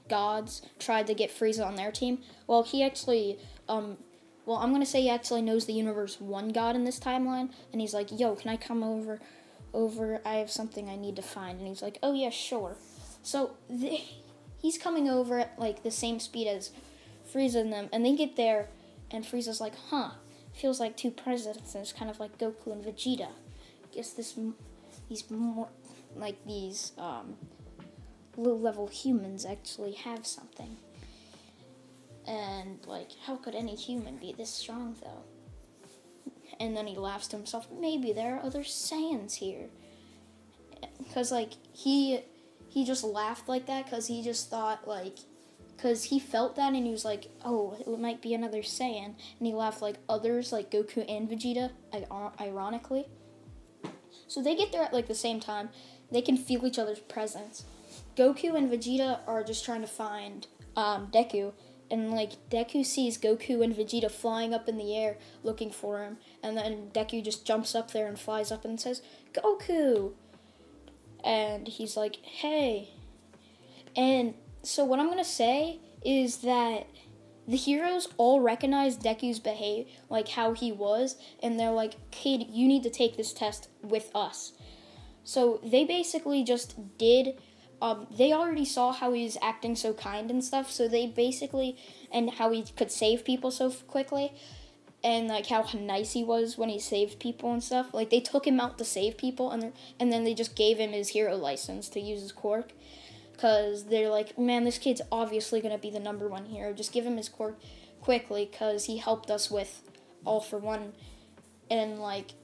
gods tried to get Frieza on their team. Well, he actually, I'm going to say he actually knows the Universe 1 god in this timeline, and he's like, yo, can I come over, I have something I need to find, and he's like, oh, yeah, sure. So, he's coming over at, like, the same speed as Frieza and them, and they get there, and Frieza's like, feels like two presidents, and it's kind of like Goku and Vegeta. Guess these more, like, these, low-level humans actually have something. And, like, how could any human be this strong, though? And then he laughs to himself, maybe there are other Saiyans here. Because, like, he just laughed like that because he just thought, like, because he felt that and he was like, oh, it might be another Saiyan. And he laughed like others, like Goku and Vegeta, ironically. So they get there at, like, the same time. They can feel each other's presence. Goku and Vegeta are just trying to find Deku. And, like, Deku sees Goku and Vegeta flying up in the air looking for him. And then Deku just jumps up there and flies up and says, Goku! And he's like, hey. And so what I'm going to say is that the heroes all recognize Deku's behavior, like how he was, and they're like, kid, you need to take this test with us. So they basically just did, they already saw how he was acting so kind and stuff, so they basically, and how he could save people so quickly, and like how nice he was when he saved people and stuff. Like, they took him out to save people, and then they just gave him his hero license to use his quirk. Because they're like, man, this kid's obviously going to be the number one hero. Just give him his quirk quickly because he helped us with All for One. And, like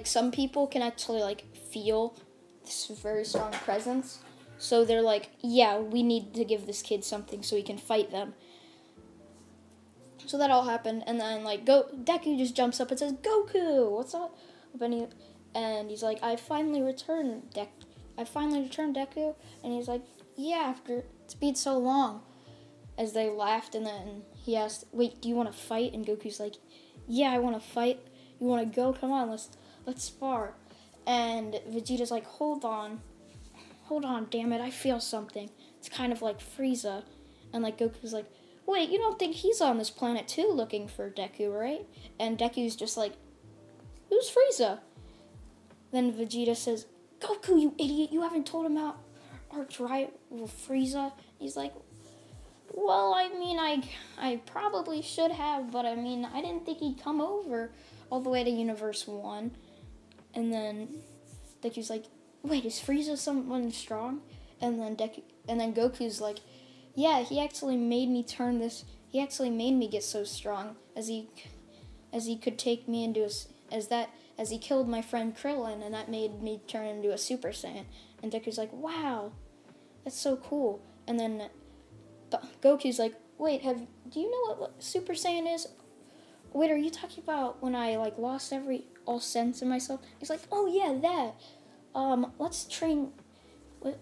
some people can actually, like, feel this very strong presence. So they're like, yeah, we need to give this kid something so he can fight them. So that all happened. And then, like, Deku just jumps up and says, Goku, what's up? And he's like, I finally returned, Deku. And he's like, yeah, after it's been so long. As they laughed, and then he asked, wait, do you want to fight? And Goku's like, yeah, I want to fight. You want to go? Come on, let's spar. And Vegeta's like, hold on, damn it, I feel something. It's kind of like Frieza. And, like, Goku's like, wait, you don't think he's on this planet too looking for Deku, right? And Deku's just like, who's Frieza? Then Vegeta says, Goku, you idiot, you haven't told him about our rival Frieza. He's like, well, I mean, I probably should have, but I mean, I didn't think he'd come over all the way to Universe 1. And then Deku's like, wait, is Frieza someone strong? And then Goku's like, yeah, he actually made me get so strong as he could take me into as he killed my friend Krillin, and that made me turn into a Super Saiyan. And Deku's like, wow, that's so cool. And then Goku's like, wait, do you know what Super Saiyan is? Wait, are you talking about when I, like, lost all sense in myself? He's like, oh yeah, that.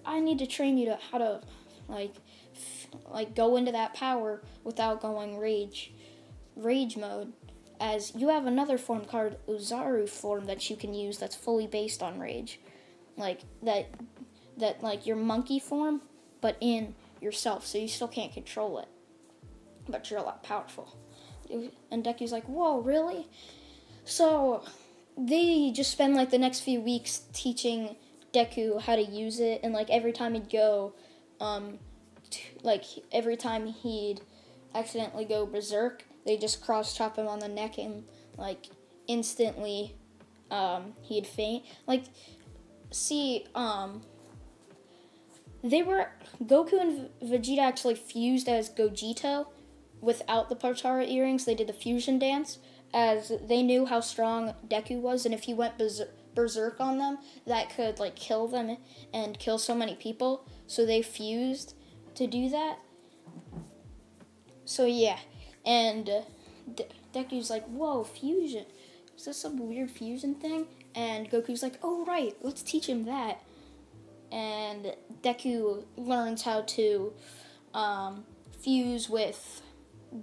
I need to train you to how to, like go into that power without going rage mode. As you have another form called Uzaru form that you can use that's fully based on rage. Like, that like your monkey form, but in yourself, so you still can't control it. But you're a lot powerful. And Deku's like, whoa, really? So they just spend, like, the next few weeks teaching Deku how to use it, and, like, every time he'd go, every time he'd accidentally go berserk, they just cross-chop him on the neck, and, like, instantly, he'd faint. Like, see, Goku and Vegeta actually fused as Gogeta without the Partara earrings. They did the fusion dance as they knew how strong Deku was, and if he went berserk on them, that could like kill them and kill so many people. So they fused to do that. So yeah, and Deku's like, whoa, fusion. Is this some weird fusion thing? And Goku's like, oh right, let's teach him that. And Deku learns how to fuse with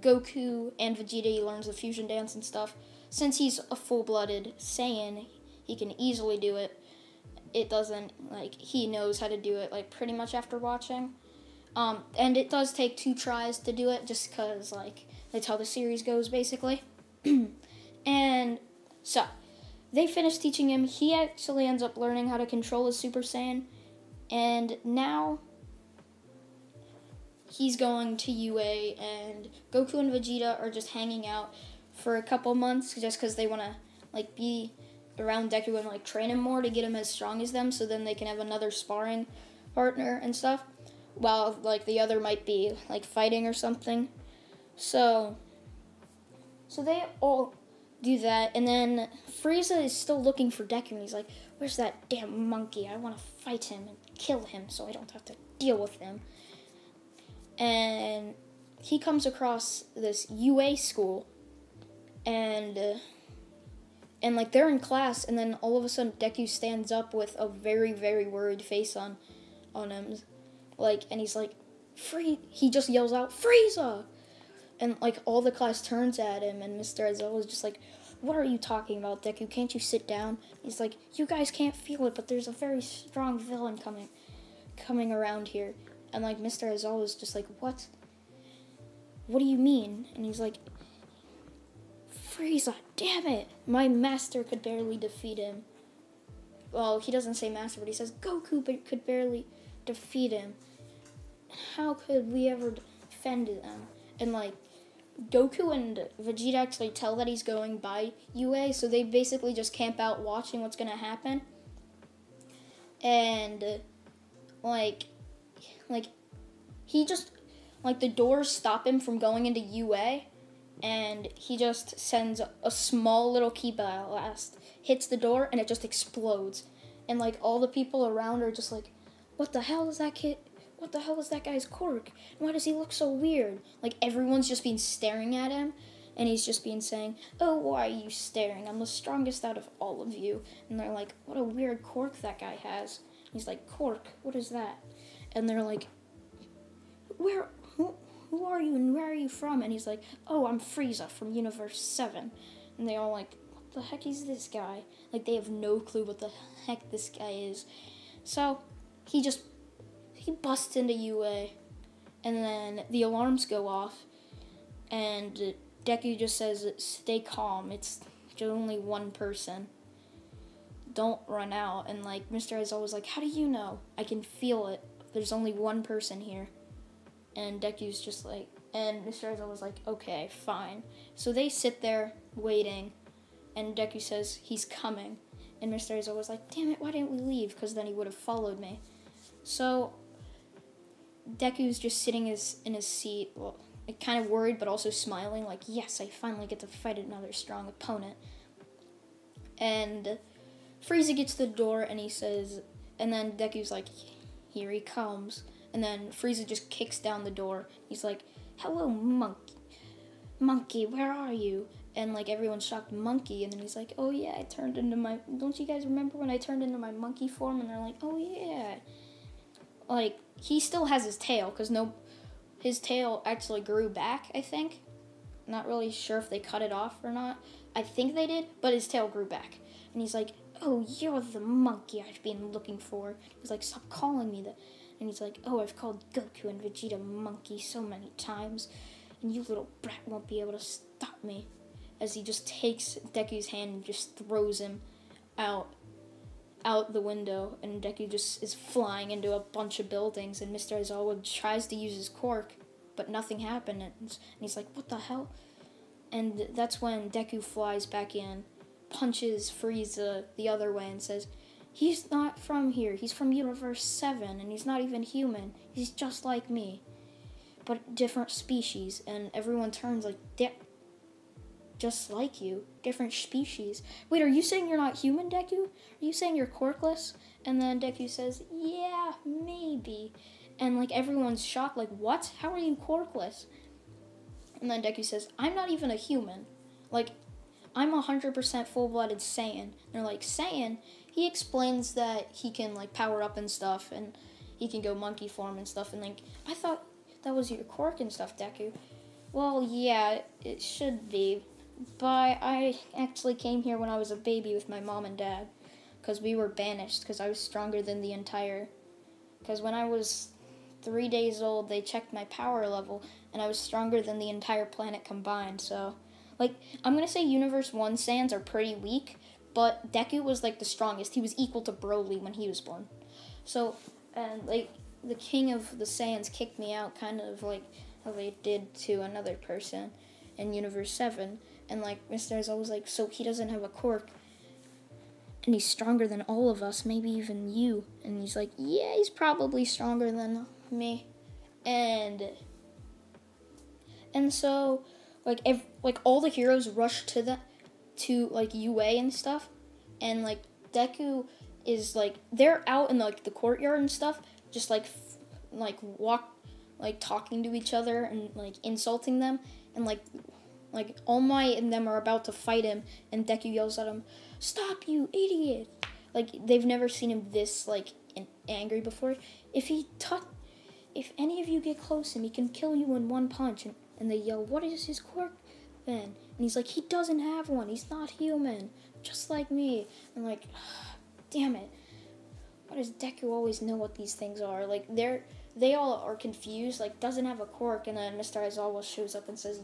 Goku and Vegeta. He learns the fusion dance and stuff. Since he's a full-blooded Saiyan, he can easily do it. It doesn't, like, he knows how to do it, like, pretty much after watching. And it does take 2 tries to do it, just because, like, that's how the series goes, basically. And so, they finish teaching him. He actually ends up learning how to control his Super Saiyan. And now he's going to UA, and Goku and Vegeta are just hanging out for a couple months just because they want to like be around Deku and like train him more to get him as strong as them, so then they can have another sparring partner and stuff, while like the other might be like fighting or something. So they all do that, and then Frieza is still looking for Deku, and he's like, where's that damn monkey? I want to fight him and kill him so I don't have to deal with him. And he comes across this UA school, and like they're in class, and then all of a sudden Deku stands up with a very, very worried face on him, like, and he's like, he just yells out, Frieza! And like all the class turns at him, and Mr. Aizawa is just like, what are you talking about, Deku? Can't you sit down? He's like, you guys can't feel it, but there's a very strong villain coming around here. And like Mr. Aizawa is just like, what? What do you mean? And he's like, Frieza, damn it! My master could barely defeat him. Well, he doesn't say master, but he says Goku could barely defeat him. How could we ever defend them? And like, Goku and Vegeta actually tell that he's going by UA, so they basically just camp out watching what's gonna happen. And like he just, like, the doors stop him from going into UA, and he just sends a small little ki blast, hits the door, and it just explodes. And like all the people around are just like, what the hell is that kid? What the hell is that guy's quirk? Why does he look so weird? Like, everyone's just been staring at him, and he's just been saying, oh, why are you staring? I'm the strongest out of all of you. And they're like, what a weird quirk that guy has. He's like, quirk, what is that? And they're like, who are you and where are you from? And he's like, oh, I'm Frieza from Universe 7. And they all like, what the heck is this guy? Like, they have no clue what the heck this guy is. So he busts into UA, and then the alarms go off, and Deku just says, stay calm, it's only one person. Don't run out. And like Mr. Aizawa was like, how do you know? I can feel it. There's only one person here. And Deku's just like, and Mr. Aizawa was like, okay, fine. So they sit there waiting, and Deku says he's coming. And Mr. Aizawa was like, damn it, why didn't we leave? Because then he would have followed me. So Deku's just sitting in his seat, well, kind of worried but also smiling, like, yes, I finally get to fight another strong opponent. And Frieza gets to the door, and he says, and then Deku's like, here he comes. And then Frieza just kicks down the door. He's like, hello, monkey, where are you? And like everyone's shocked, monkey. And then he's like, oh yeah, I turned into my, don't you guys remember when I turned into my monkey form? And they're like, oh yeah. Like, he still has his tail, because his tail actually grew back, I think. Not really sure if they cut it off or not. I think they did, but his tail grew back. And he's like, oh, you're the monkey I've been looking for. He's like, stop calling me that. And he's like, oh, I've called Goku and Vegeta monkey so many times, and you little brat won't be able to stop me. As he just takes Deku's hand and just throws him out the window, and Deku just is flying into a bunch of buildings, and Mr. Aizawa tries to use his quirk, but nothing happened, and he's like, what the hell? And that's when Deku flies back in, punches Frieza the other way, and says, he's not from here. He's from Universe 7, and he's not even human. He's just like me, but different species. And everyone turns like, just like you, different species. Wait, are you saying you're not human, Deku? Are you saying you're corkless? And then Deku says, yeah, maybe. And like everyone's shocked, like, what? How are you corkless? And then Deku says, I'm not even a human. Like, I'm 100% full-blooded Saiyan. And they're like, Saiyan? He explains that he can like power up and stuff, and he can go monkey form and stuff. And like, I thought that was your quirk and stuff, Deku. Well, yeah, it should be. But I actually came here when I was a baby with my mom and dad, because we were banished because I was stronger than the entire... Because when I was 3 days old, they checked my power level, and I was stronger than the entire planet combined. So, like, I'm going to say Universe 1 Saiyans are pretty weak, but Deku was, like, the strongest. He was equal to Broly when he was born. So, and, like, the king of the Saiyans kicked me out, kind of like how they did to another person in Universe 7. And, like, Mr. is always like, so he doesn't have a quirk, and he's stronger than all of us, maybe even you. And he's like, yeah, he's probably stronger than me. And so, like, all the heroes rush to like, UA and stuff. And, like, Deku is, like, they're out in, like, the courtyard and stuff, just, like, talking to each other and, like, insulting them. And, like, All Might and them are about to fight him, and Deku yells at him, stop, you idiot! Like, they've never seen him this, like, angry before. If any of you get close to him, he can kill you in one punch. And they yell, what is his quirk then? And he's like, he doesn't have one. He's not human, just like me. And, like, damn it. Why does Deku always know what these things are? Like, they all are confused, like, doesn't have a quirk. And then Mr. Aizawa shows up and says,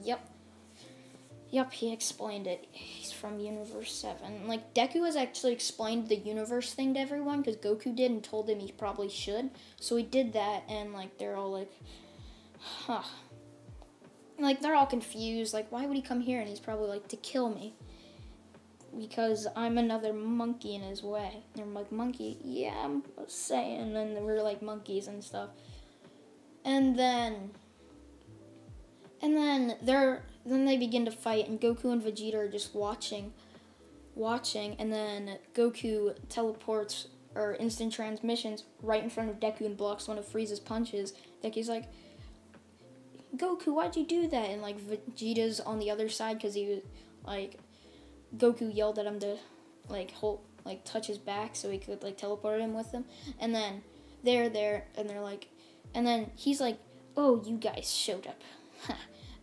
Yep, he explained it. He's from Universe 7. Like, Deku has actually explained the universe thing to everyone, because Goku did and told him he probably should. So he did that, and, like, they're all like, huh. Like, they're all confused. Like, why would he come here? And he's probably like, to kill me. Because I'm another monkey in his way. And they're like, monkey? Yeah, I'm a Saiyan. And we're like monkeys and stuff. And then they begin to fight, and Goku and Vegeta are just watching, and then Goku teleports, or instant transmissions, right in front of Deku and blocks one of Frieza's punches. Deku's like, Goku, why'd you do that? And, like, Vegeta's on the other side, because he was, like, Goku yelled at him to, like, touch his back so he could, like, teleport him with him. And then they're there, and they're like, and then he's like, oh, you guys showed up.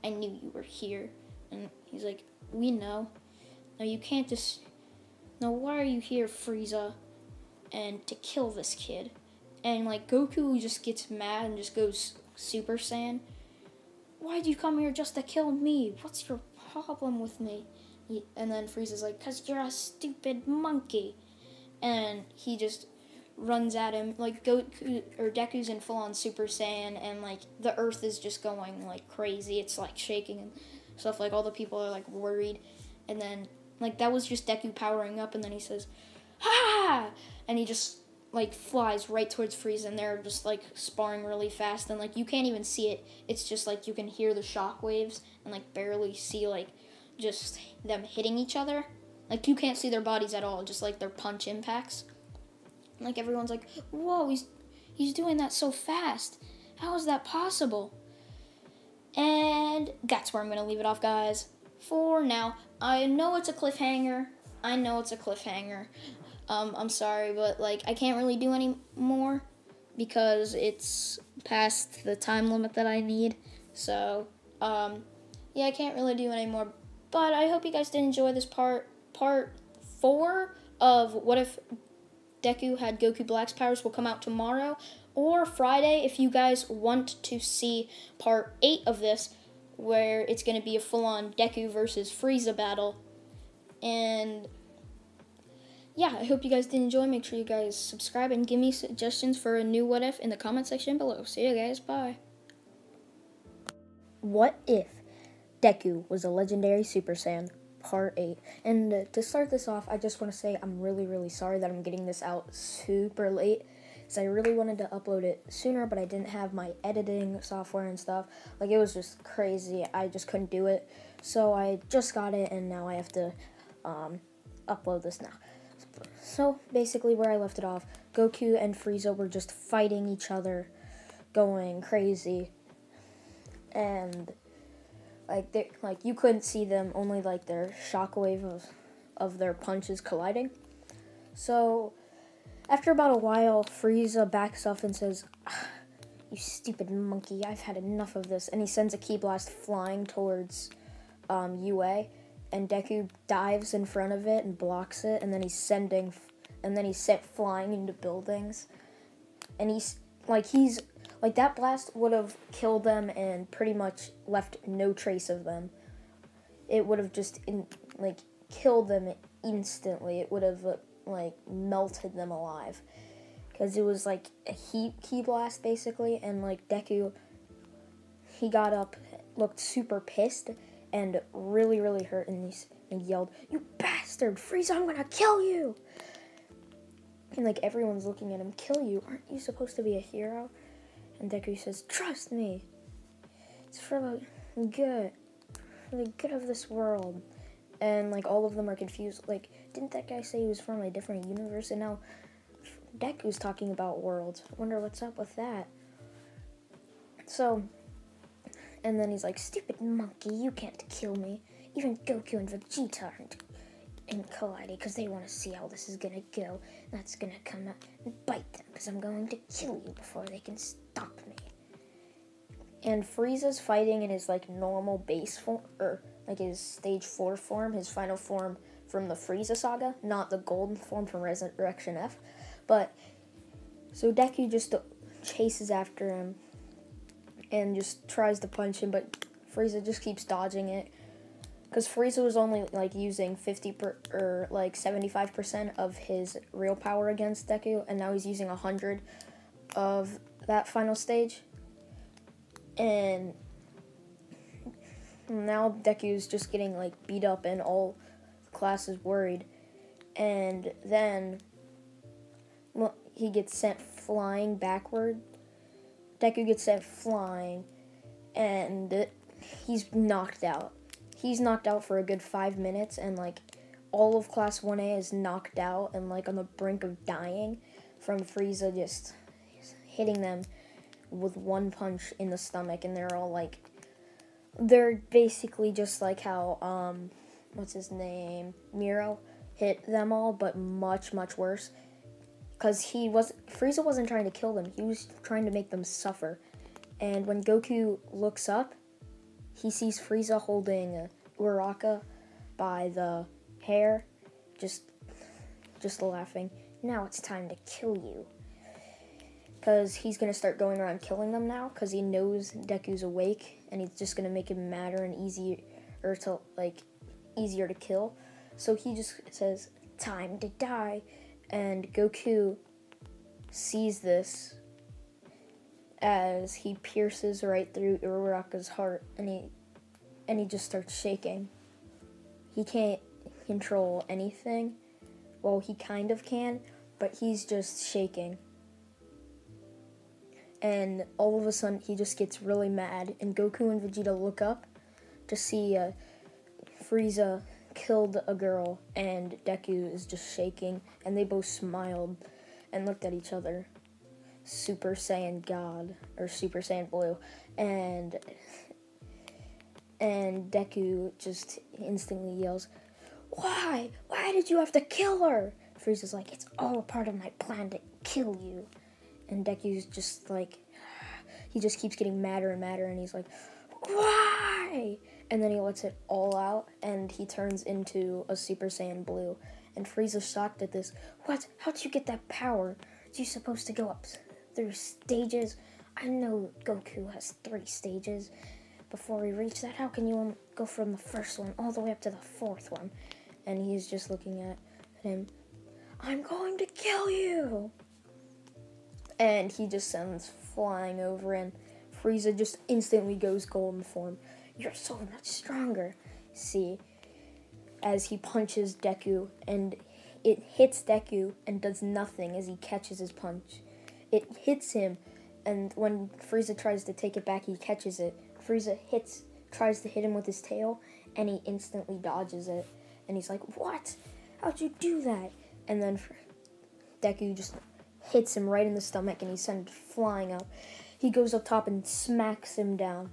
I knew you were here. And he's like, we know. No, you can't just... No, why are you here, Frieza? And to kill this kid. And, like, Goku just gets mad and just goes Super Saiyan. Why'd you come here just to kill me? What's your problem with me? And then Frieza's like, 'cause you're a stupid monkey. And he just runs at him. Like, Deku's in full-on Super Saiyan, and, like, the earth is just going, like, crazy. It's, like, shaking and stuff. Like, all the people are, like, worried. And then, like, that was just Deku powering up, and then he says, ha! And he just, like, flies right towards Frieza, and they're just, like, sparring really fast. And, like, you can't even see it. It's just, like, you can hear the shock waves and, like, barely see, like, just them hitting each other. Like, you can't see their bodies at all, just, like, their punch impacts. Like, everyone's like, whoa, he's doing that so fast. How is that possible? And that's where I'm going to leave it off, guys. For now, I know it's a cliffhanger. I'm sorry, but, like, I can't really do any more because it's past the time limit that I need. So, yeah, I can't really do any more. But I hope you guys did enjoy this part 4 of What If Deku Had Goku Black's Powers will come out tomorrow, or Friday if you guys want to see part 8 of this, where it's going to be a full-on Deku versus Frieza battle. And yeah, I hope you guys did enjoy. Make sure you guys subscribe and give me suggestions for a new What If in the comment section below. See you guys, bye. What if Deku was a legendary Super Saiyan? part 8. And to start this off, I just want to say I'm really, really sorry that I'm getting this out super late. So I really wanted to upload it sooner, but I didn't have my editing software and stuff. Like, it was just crazy. I just couldn't do it. So I just got it, and now I have to upload this now. So basically where I left it off, Goku and Frieza were just fighting each other, going crazy. And like you couldn't see them, only like their shockwave of their punches colliding. So after about a while, Frieza backs up and says, "You stupid monkey, I've had enough of this." And he sends a ki blast flying towards UA, and Deku dives in front of it and blocks it, and then he's sent flying into buildings. And he's like, that blast would have killed them and pretty much left no trace of them. It would have just killed them instantly. It would have melted them alive, because it was like a ki blast basically. And like Deku, he got up, looked super pissed and really, really hurt, and he yelled, "You bastard, Frieza, I'm gonna kill you!" And like everyone's looking at him, "Kill you? Aren't you supposed to be a hero?" And Deku says, "Trust me, it's for the good of this world." And like all of them are confused. Like, didn't that guy say he was from a different universe? And now Deku's talking about worlds. I wonder what's up with that. So, and then he's like, "Stupid monkey, you can't kill me. Even Goku and Vegeta aren't colliding, because they want to see how this is gonna go. That's gonna come out and bite them, because I'm going to kill you before they can stop me." And Frieza's fighting in his like normal base form, or like his stage 4 form, his final form from the Frieza saga, not the golden form from Resurrection F. But so Deku just chases after him and just tries to punch him, but Frieza just keeps dodging it. Because Frieza was only like using 75% of his real power against Deku, and now he's using 100 of that final stage. And now Deku's just getting like beat up, and all the class is worried. And then he gets sent flying backward. Deku gets sent flying, and he's knocked out. He's knocked out for a good 5 minutes, and like all of Class 1A is knocked out and like on the brink of dying from Frieza just hitting them with one punch in the stomach. And they're all like, they're basically just like how what's his name, Miro hit them all, but much, much worse. Because Frieza wasn't trying to kill them, he was trying to make them suffer. And when Goku looks up, he sees Frieza holding Uraraka by the hair, just laughing. "Now it's time to kill you." Because he's going to start going around killing them now, because he knows Deku's awake, and he's just going to make him madder and easier to kill. So he just says, "Time to die." And Goku sees this as he pierces right through Uraraka's heart, and he just starts shaking. He can't control anything. Well, he kind of can, but he's just shaking. And all of a sudden, he just gets really mad, and Goku and Vegeta look up to see Frieza killed a girl, and Deku is just shaking, and they both smiled and looked at each other. Super Saiyan God, or Super Saiyan Blue, and Deku just instantly yells, "Why? Why did you have to kill her?" Frieza's like, "It's all a part of my plan to kill you." And Deku's just like, he just keeps getting madder and madder, and he's like, "Why?" And then he lets it all out, and he turns into a Super Saiyan Blue. And Frieza's shocked at this. "What? How'd you get that power? Are you supposed to go up through stages? I know Goku has 3 stages. Before we reach that, how can you go from the first one all the way up to the 4th one?" And he's just looking at him. "I'm going to kill you!" And he just sends flying over, and Frieza just instantly goes golden form. "You're so much stronger." See, as he punches Deku, and it hits Deku and does nothing as he catches his punch. It hits him, and when Frieza tries to take it back, he catches it. Frieza tries to hit him with his tail, and he instantly dodges it. And he's like, "What? How'd you do that?" And then Deku just hits him right in the stomach, and he sends flying up. He goes up top and smacks him down.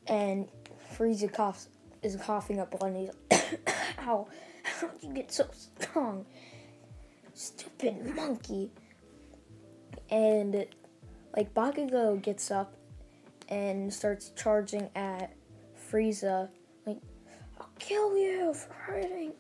And Frieza is coughing up blood, and he's like, "Ow, how'd you get so strong? Stupid monkey." And, like, Bakugo gets up and starts charging at Frieza, like, "I'll kill you for hurting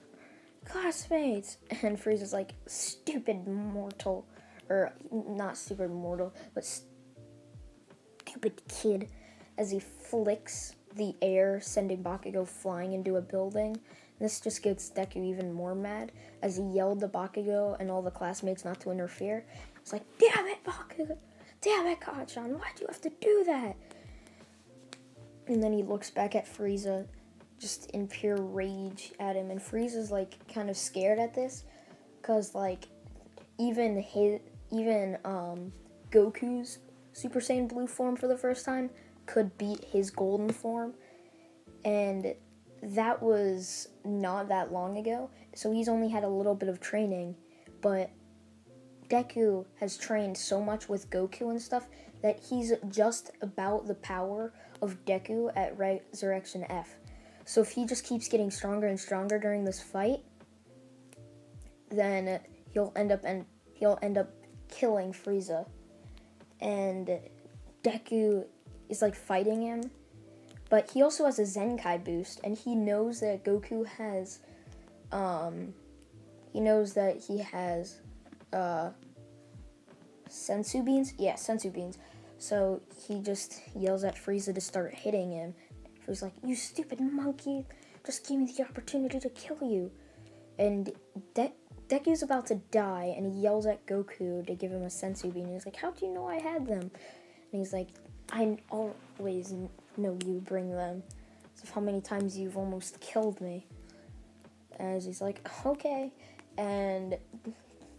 classmates." And Frieza's like, "Stupid mortal," or not stupid mortal, but stupid kid, as he flicks the air, sending Bakugo flying into a building. This just gets Deku even more mad, as he yelled to Bakugo and all the classmates not to interfere. It's like, "Damn it, Bakugo! Damn it, Kacchan! Why'd you have to do that?" And then he looks back at Frieza, just in pure rage at him. And Frieza's, like, kind of scared at this, because, like, even Goku's Super Saiyan Blue form for the first time could beat his golden form. And that was not that long ago, so he's only had a little bit of training, but Deku has trained so much with Goku and stuff that he's just about the power of Deku at Resurrection F. So if he just keeps getting stronger and stronger during this fight, then he'll end up killing Frieza. And Deku is, like, fighting him, but he also has a Zenkai boost, and he knows that Goku has, Sensu beans? Yeah, Sensu beans. So he just yells at Frieza to start hitting him. Frieza's like, "You stupid monkey, just give me the opportunity to kill you." And Deku's about to die, and he yells at Goku to give him a Sensu bean. He's like, "How do you know I had them?" And he's like, "I always know you bring them. So how many times you've almost killed me." And he's like, "Okay." And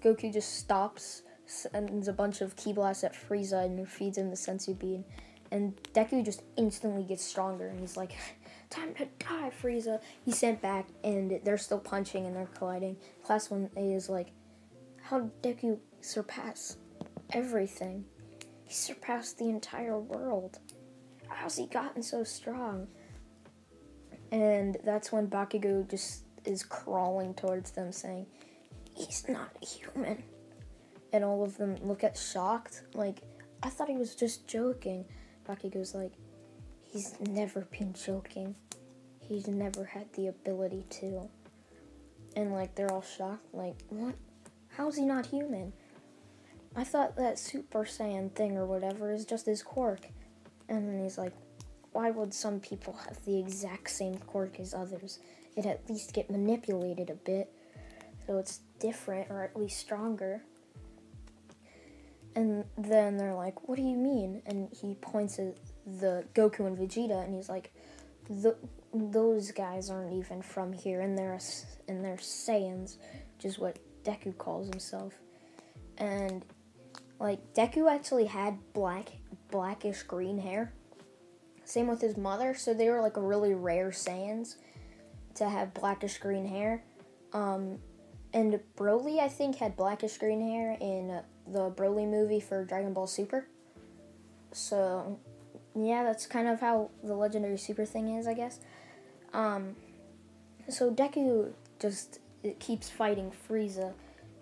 Goku just stops, sends a bunch of ki blasts at Frieza, and feeds him the Sensu bean. And Deku just instantly gets stronger, and he's like, "Time to die, Frieza." He's sent back, and they're still punching, and they're colliding. Class 1A is like, "How did Deku surpass everything? He surpassed the entire world. How's he gotten so strong?" And that's when Bakugo just is crawling towards them, saying, "He's not human." And all of them look at shocked, like, "I thought he was just joking." Bakugo's like, "He's never been joking. He's never had the ability to." And, like, they're all shocked, like, "What? How's he not human? I thought that Super Saiyan thing or whatever is just his quirk." And then he's like, "Why would some people have the exact same quirk as others? It at least get manipulated a bit, so it's different, or at least stronger." And then they're like, "What do you mean?" And he points at the Goku and Vegeta, and he's like, "Those guys aren't even from here, and they're Saiyans," which is what Deku calls himself. And, like, Deku actually had blackish green hair. Same with his mother, so they were, like, a really rare Saiyans to have blackish green hair. And Broly, I think, had blackish green hair in the Broly movie for Dragon Ball Super. So, yeah, that's kind of how the legendary super thing is, I guess. So Deku just keeps fighting Frieza,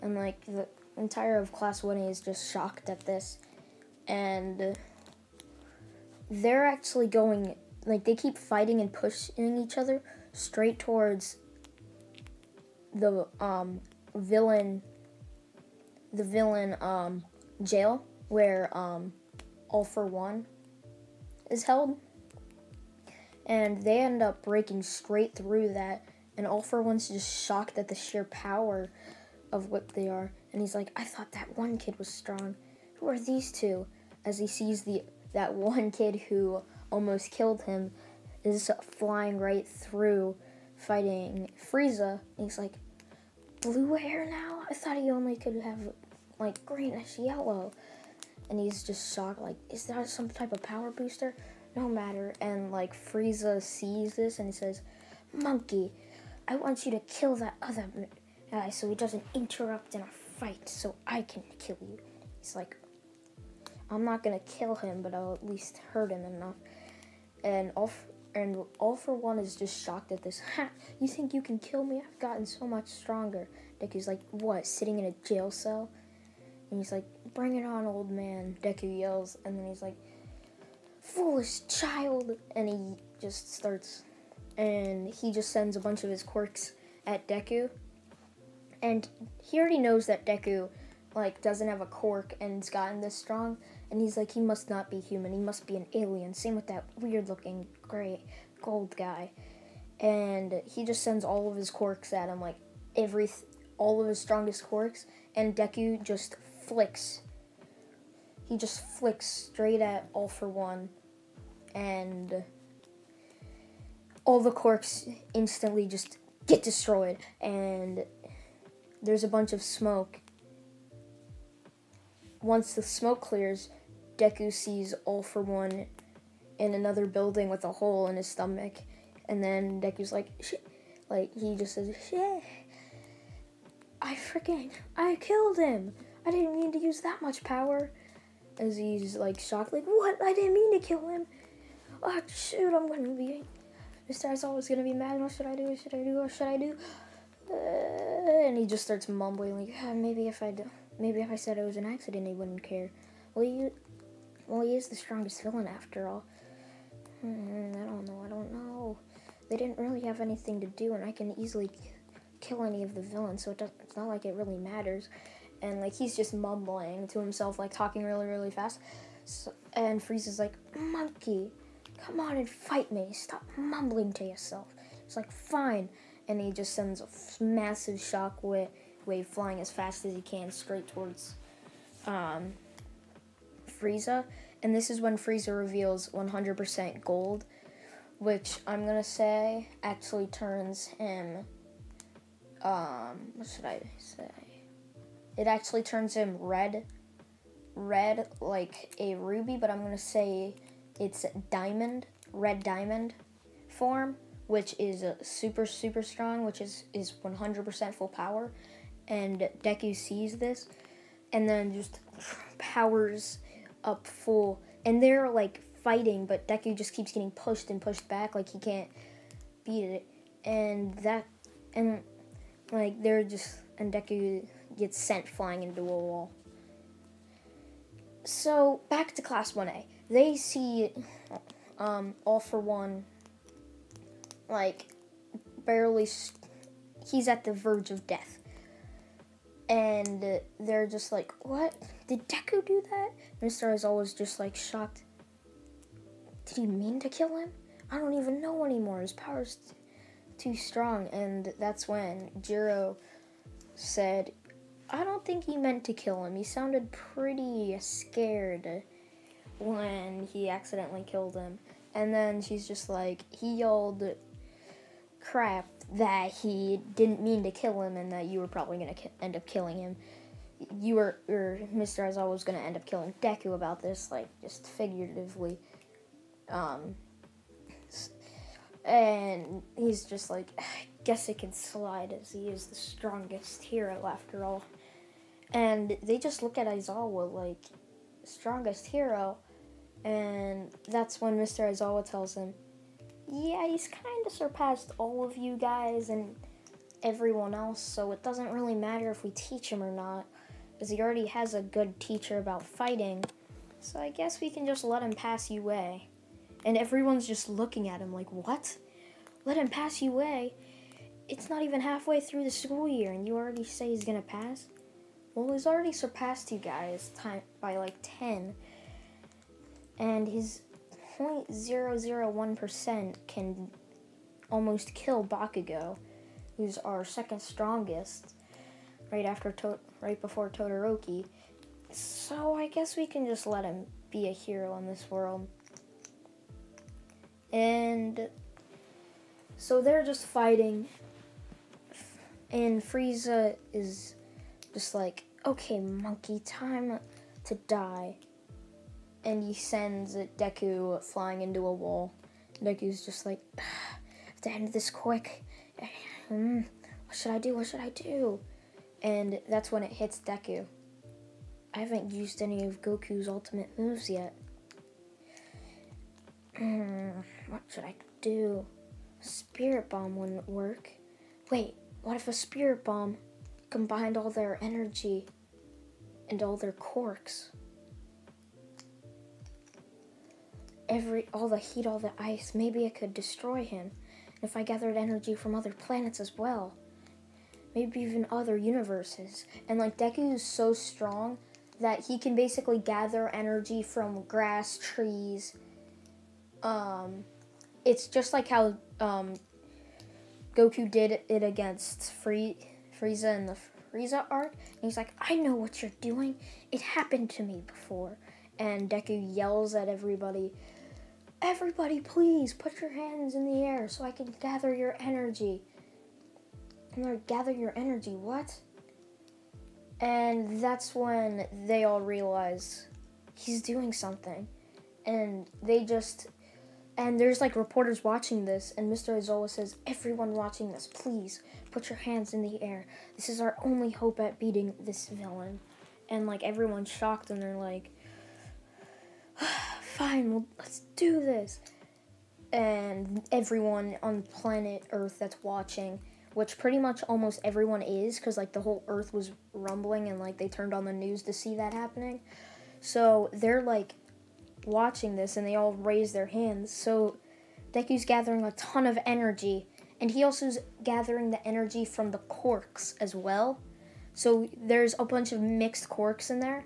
and, like, the entire of Class 1A is just shocked at this. And they're actually going, like, they keep fighting and pushing each other straight towards the villain jail where All For One is held. And they end up breaking straight through that, and All For One's just shocked at the sheer power of what they are. And he's like, "I thought that one kid was strong. Who are these two?" As he sees that one kid who almost killed him is flying right through fighting Frieza. He's like, blue hair now? I thought he only could have like greenish yellow. And he's just shocked, like, is that some type of power booster? No matter. And like Frieza sees this and he says, Monkey, I want you to kill that other guy so he doesn't interrupt in a fight so I can kill you. He's like, I'm not gonna kill him, but I'll at least hurt him enough. And all for One is just shocked at this. Ha! You think you can kill me? I've gotten so much stronger. Deku's like, what? Sitting in a jail cell? And he's like, bring it on, old man. Deku yells, and then he's like, foolish child. And he just starts, and he just sends a bunch of his quirks at Deku. And he already knows that Deku, like, doesn't have a quirk and's gotten this strong. And he's like, he must not be human. He must be an alien. Same with that weird-looking gray gold guy. And he just sends all of his quirks at him, like, all of his strongest quirks. And Deku just flicks. He just flicks straight at All for One. And all the quirks instantly just get destroyed. And there's a bunch of smoke. Once the smoke clears, Deku sees All for One in another building with a hole in his stomach. And then Deku's like, shit. Like, he just says, shit. I killed him. I didn't mean to use that much power. As he's, like, shocked, like, what? I didn't mean to kill him. Oh, shoot, I'm going to be... Mr. Aizawa's going to be mad. What should I do? What should I do? What should I do? And he just starts mumbling, like, maybe if I said it was an accident, he wouldn't care. Well, he is the strongest villain after all. I don't know. They didn't really have anything to do, and I can easily kill any of the villains, so it's not like it really matters. And, like, he's just mumbling to himself, like, talking really, really fast. And Frieza's like, Monkey, come on and fight me. Stop mumbling to yourself. It's like, fine. And he just sends a massive shock wave flying as fast as he can straight towards Frieza. And this is when Frieza reveals 100% gold, which I'm going to say actually turns him, what should I say? It actually turns him red like a ruby, but I'm going to say it's red diamond form, which is super, super strong, which is 100% full power. And Deku sees this and then just powers up full. And they're, like, fighting, but Deku just keeps getting pushed and pushed back, like he can't beat it. And Deku gets sent flying into a wall. So, back to Class 1A. They see All for One, like, barely, he's at the verge of death. And they're just like, what? Did Deku do that? Mr. Aizawa was just, like, shocked. Did he mean to kill him? I don't even know anymore. His power's too strong. And that's when Jiro said, I don't think he meant to kill him. He sounded pretty scared when he accidentally killed him. And then she's just like, he yelled crap that he didn't mean to kill him and that you were probably going to end up killing him. Mr. Aizawa was going to end up killing Deku about this, like, just figuratively. And he's just like, I guess it can slide as he is the strongest hero after all. And they just look at Aizawa like, strongest hero. And that's when Mr. Aizawa tells him, yeah, he's kind of surpassed all of you guys and everyone else, so it doesn't really matter if we teach him or not, because he already has a good teacher about fighting, so I guess we can just let him pass UA. And everyone's just looking at him like, what? Let him pass UA? It's not even halfway through the school year, and you already say he's gonna pass? Well, he's already surpassed you guys by like 10, and his 0.001% can almost kill Bakugo, who's our second strongest, right before Todoroki. So I guess we can just let him be a hero in this world. And So they're just fighting, and Frieza is just like, okay, monkey, time to die. And he sends Deku flying into a wall. Deku's just like, I have to end this quick. What should I do? What should I do? And that's when it hits Deku. I haven't used any of Goku's ultimate moves yet. What should I do? Spirit Bomb wouldn't work. Wait, what if a Spirit Bomb combined all their energy and all their quirks? All the heat, all the ice, maybe it could destroy him. If I gathered energy from other planets as well. Maybe even other universes. And like Deku is so strong that he can basically gather energy from grass, trees. It's just like how Goku did it against Frieza in the Frieza arc. And he's like, I know what you're doing. It happened to me before. And Deku yells at everybody, everybody please put your hands in the air so I can gather your energy. And they're like, gather your energy, what? And that's when they all realize he's doing something. And and there's like reporters watching this, and Mr. Aizawa says, everyone watching this, please put your hands in the air. This is our only hope at beating this villain. And like everyone's shocked, and they're like, fine, well, let's do this. And everyone on planet Earth that's watching, which pretty much almost everyone is, because like the whole Earth was rumbling and like they turned on the news to see that happening. So they're like watching this and they all raise their hands. So Deku's gathering a ton of energy, and he also is gathering the energy from the quirks as well. So there's a bunch of mixed quirks in there.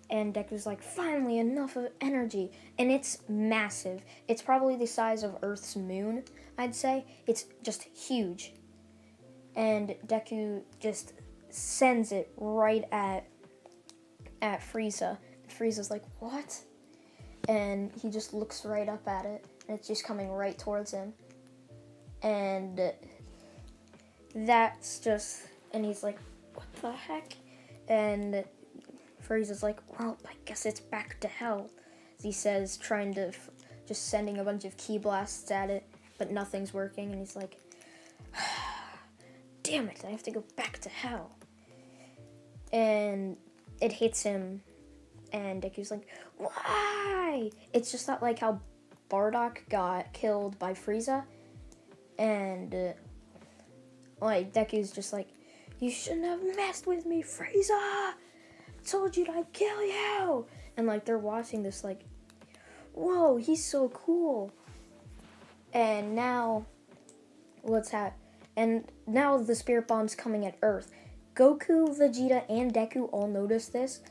And Deku's like, finally, enough of energy. And it's massive. It's probably the size of Earth's moon, I'd say. It's just huge. And Deku just sends it right at Frieza. Frieza's like, what? And he just looks right up at it, and it's just coming right towards him. And that's just, and he's like, what the heck? And Frieza's like, well, I guess it's back to hell, he says, trying to, just sending a bunch of ki blasts at it, but nothing's working, and he's like, damn it, I have to go back to hell. And it hits him, and Deku's like, why? It's just not like how Bardock got killed by Frieza, and like Deku's just like, you shouldn't have messed with me, Frieza! I told you I'd kill you! And like they're watching this like, whoa, he's so cool. And now and now the Spirit Bomb's coming at Earth. Goku, Vegeta, and Deku all notice this.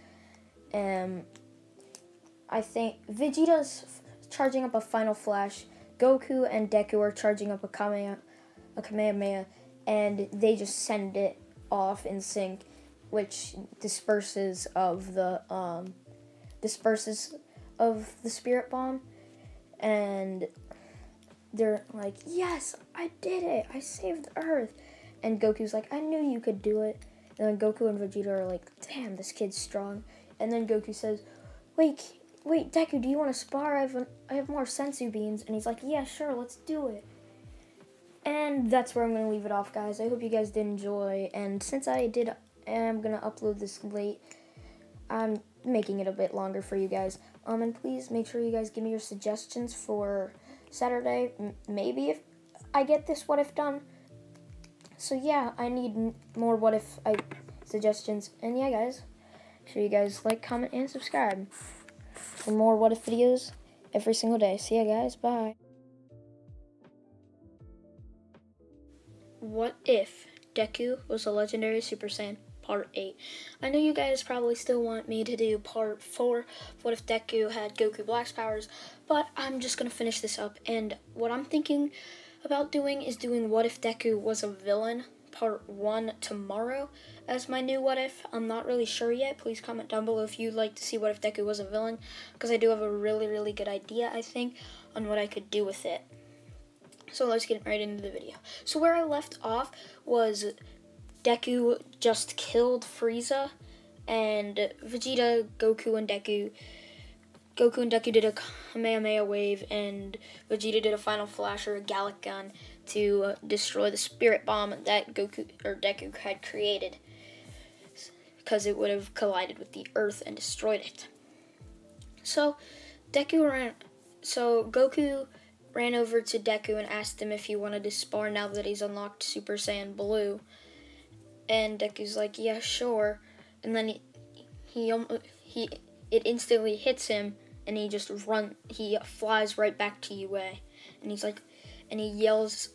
I think Vegeta's charging up a Final Flash. Goku and Deku are charging up a Kamehameha, and they just send it off in sync, which disperses of the Spirit Bomb, and they're like, yes, I did it, I saved Earth. And Goku's like, I knew you could do it. And then Goku and Vegeta are like, damn, this kid's strong. And then Goku says, wait, Deku, do you want to spar? I have more sensu beans. And he's like, yeah, sure, let's do it. And that's where I'm going to leave it off, guys. I hope you guys did enjoy. And since I am going to upload this late, I'm making it a bit longer for you guys. And please make sure you guys give me your suggestions for Saturday. Maybe if I get this what if done. So yeah, I need more what if suggestions. And yeah, guys, make sure you guys like, comment, and subscribe for more what if videos every single day. See ya, guys. Bye. What if Deku was a legendary Super Saiyan? Part 8. I know you guys probably still want me to do Part 4, what if Deku had Goku Black's powers, but I'm just going to finish this up, and what I'm thinking about doing is doing what if Deku was a villain, Part 1 tomorrow as my new what if. I'm not really sure yet. Please comment down below if you'd like to see what if Deku was a villain, because I do have a really, really good idea, I think, on what I could do with it. So let's get right into the video. So where I left off was Deku just killed Frieza, and Vegeta, Goku, and Deku did a Kamehameha wave, and Vegeta did a final flash or a Gallic gun to destroy the spirit bomb that Deku had created, because it would have collided with the Earth and destroyed it. So Goku ran over to Deku and asked him if he wanted to spar now that he's unlocked Super Saiyan Blue. And Deku's like, yeah, sure. And then it instantly hits him, and he flies right back to UA. And he's like, and he yells,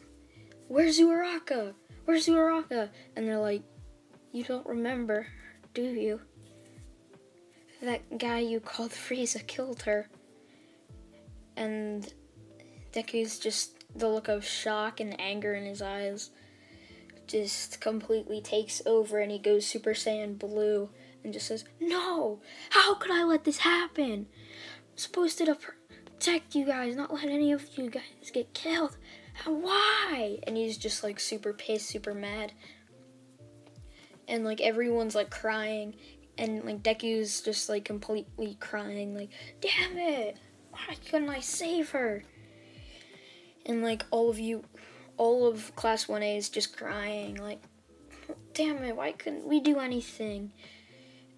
"Where's Uraraka? Where's Uraraka?" And they're like, "You don't remember, do you? That guy you called Frieza killed her." And Deku's just, the look of shock and anger in his eyes just completely takes over, and he goes Super Saiyan Blue and just says, "No! How could I let this happen? I'm supposed to protect you guys, not let any of you guys get killed. Why?" And he's just like super pissed, super mad. And like everyone's like crying, and like Deku's just like completely crying, like, "Damn it! Why couldn't I save her?" And like all of Class 1A is just crying, like, "Damn it, why couldn't we do anything?"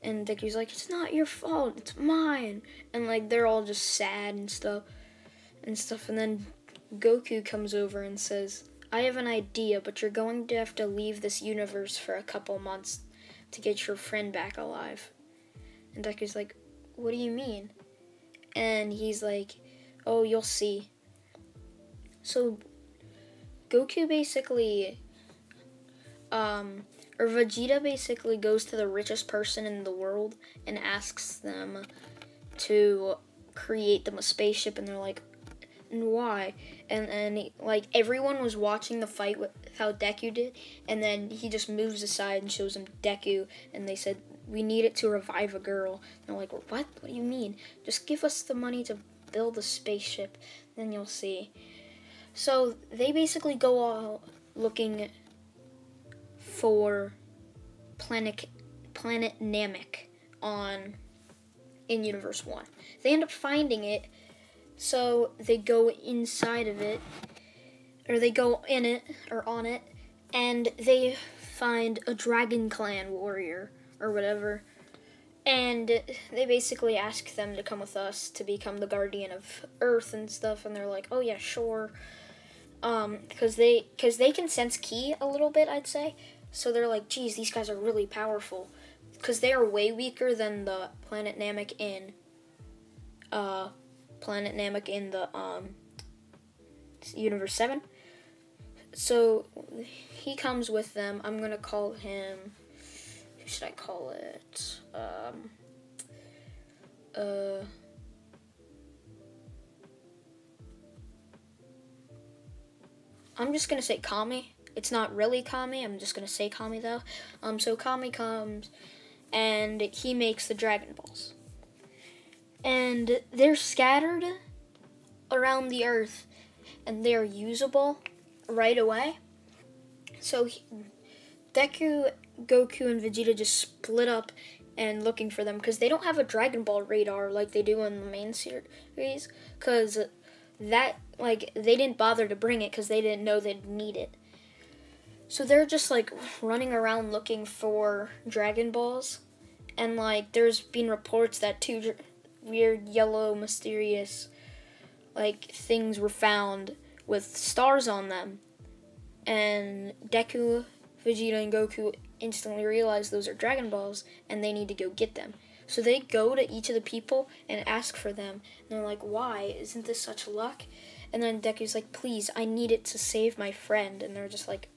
And Deku's like, "It's not your fault, it's mine." And like they're all just sad and stuff. And then Goku comes over and says, "I have an idea, but you're going to have to leave this universe for a couple months to get your friend back alive." And Deku's like, "What do you mean?" And he's like, "Oh, you'll see." So Goku basically, or Vegeta basically goes to the richest person in the world and asks them to create them a spaceship, and they're like, "And why?" And like everyone was watching the fight with how Deku did, and then he just moves aside and shows them Deku, and they said, "We need it to revive a girl." And they're like, "What? What do you mean? Just give us the money to build a spaceship, then you'll see." So they basically go all looking for planet Namek in Universe 1. They end up finding it, so they go inside of it, or they go in it, or on it, and they find a Dragon Clan warrior, or whatever, and they basically ask them to come with us to become the guardian of Earth and stuff, and they're like, "Oh yeah, sure." Because they can sense ki a little bit, I'd say. So they're like, "Geez, these guys are really powerful," because they are way weaker than the planet Namek in the Universe 7. So he comes with them. I'm gonna call him, who should I call it? I'm just gonna say Kami. It's not really Kami, I'm just gonna say Kami though. So Kami comes, and he makes the Dragon Balls. And they're scattered around the Earth, and they're usable right away. So Deku, Goku, and Vegeta just split up and looking for them, because they don't have a Dragon Ball radar like they do in the main series, because that, like, they didn't bother to bring it because they didn't know they'd need it. So they're just like running around looking for Dragon Balls, and like there's been reports that two weird yellow mysterious like things were found with stars on them, and Deku, Vegeta, and Goku instantly realize those are Dragon Balls and they need to go get them. So they go to each of the people and ask for them. And they're like, "Why? Isn't this such luck?" And then Deku's like, "Please, I need it to save my friend." And they're just like,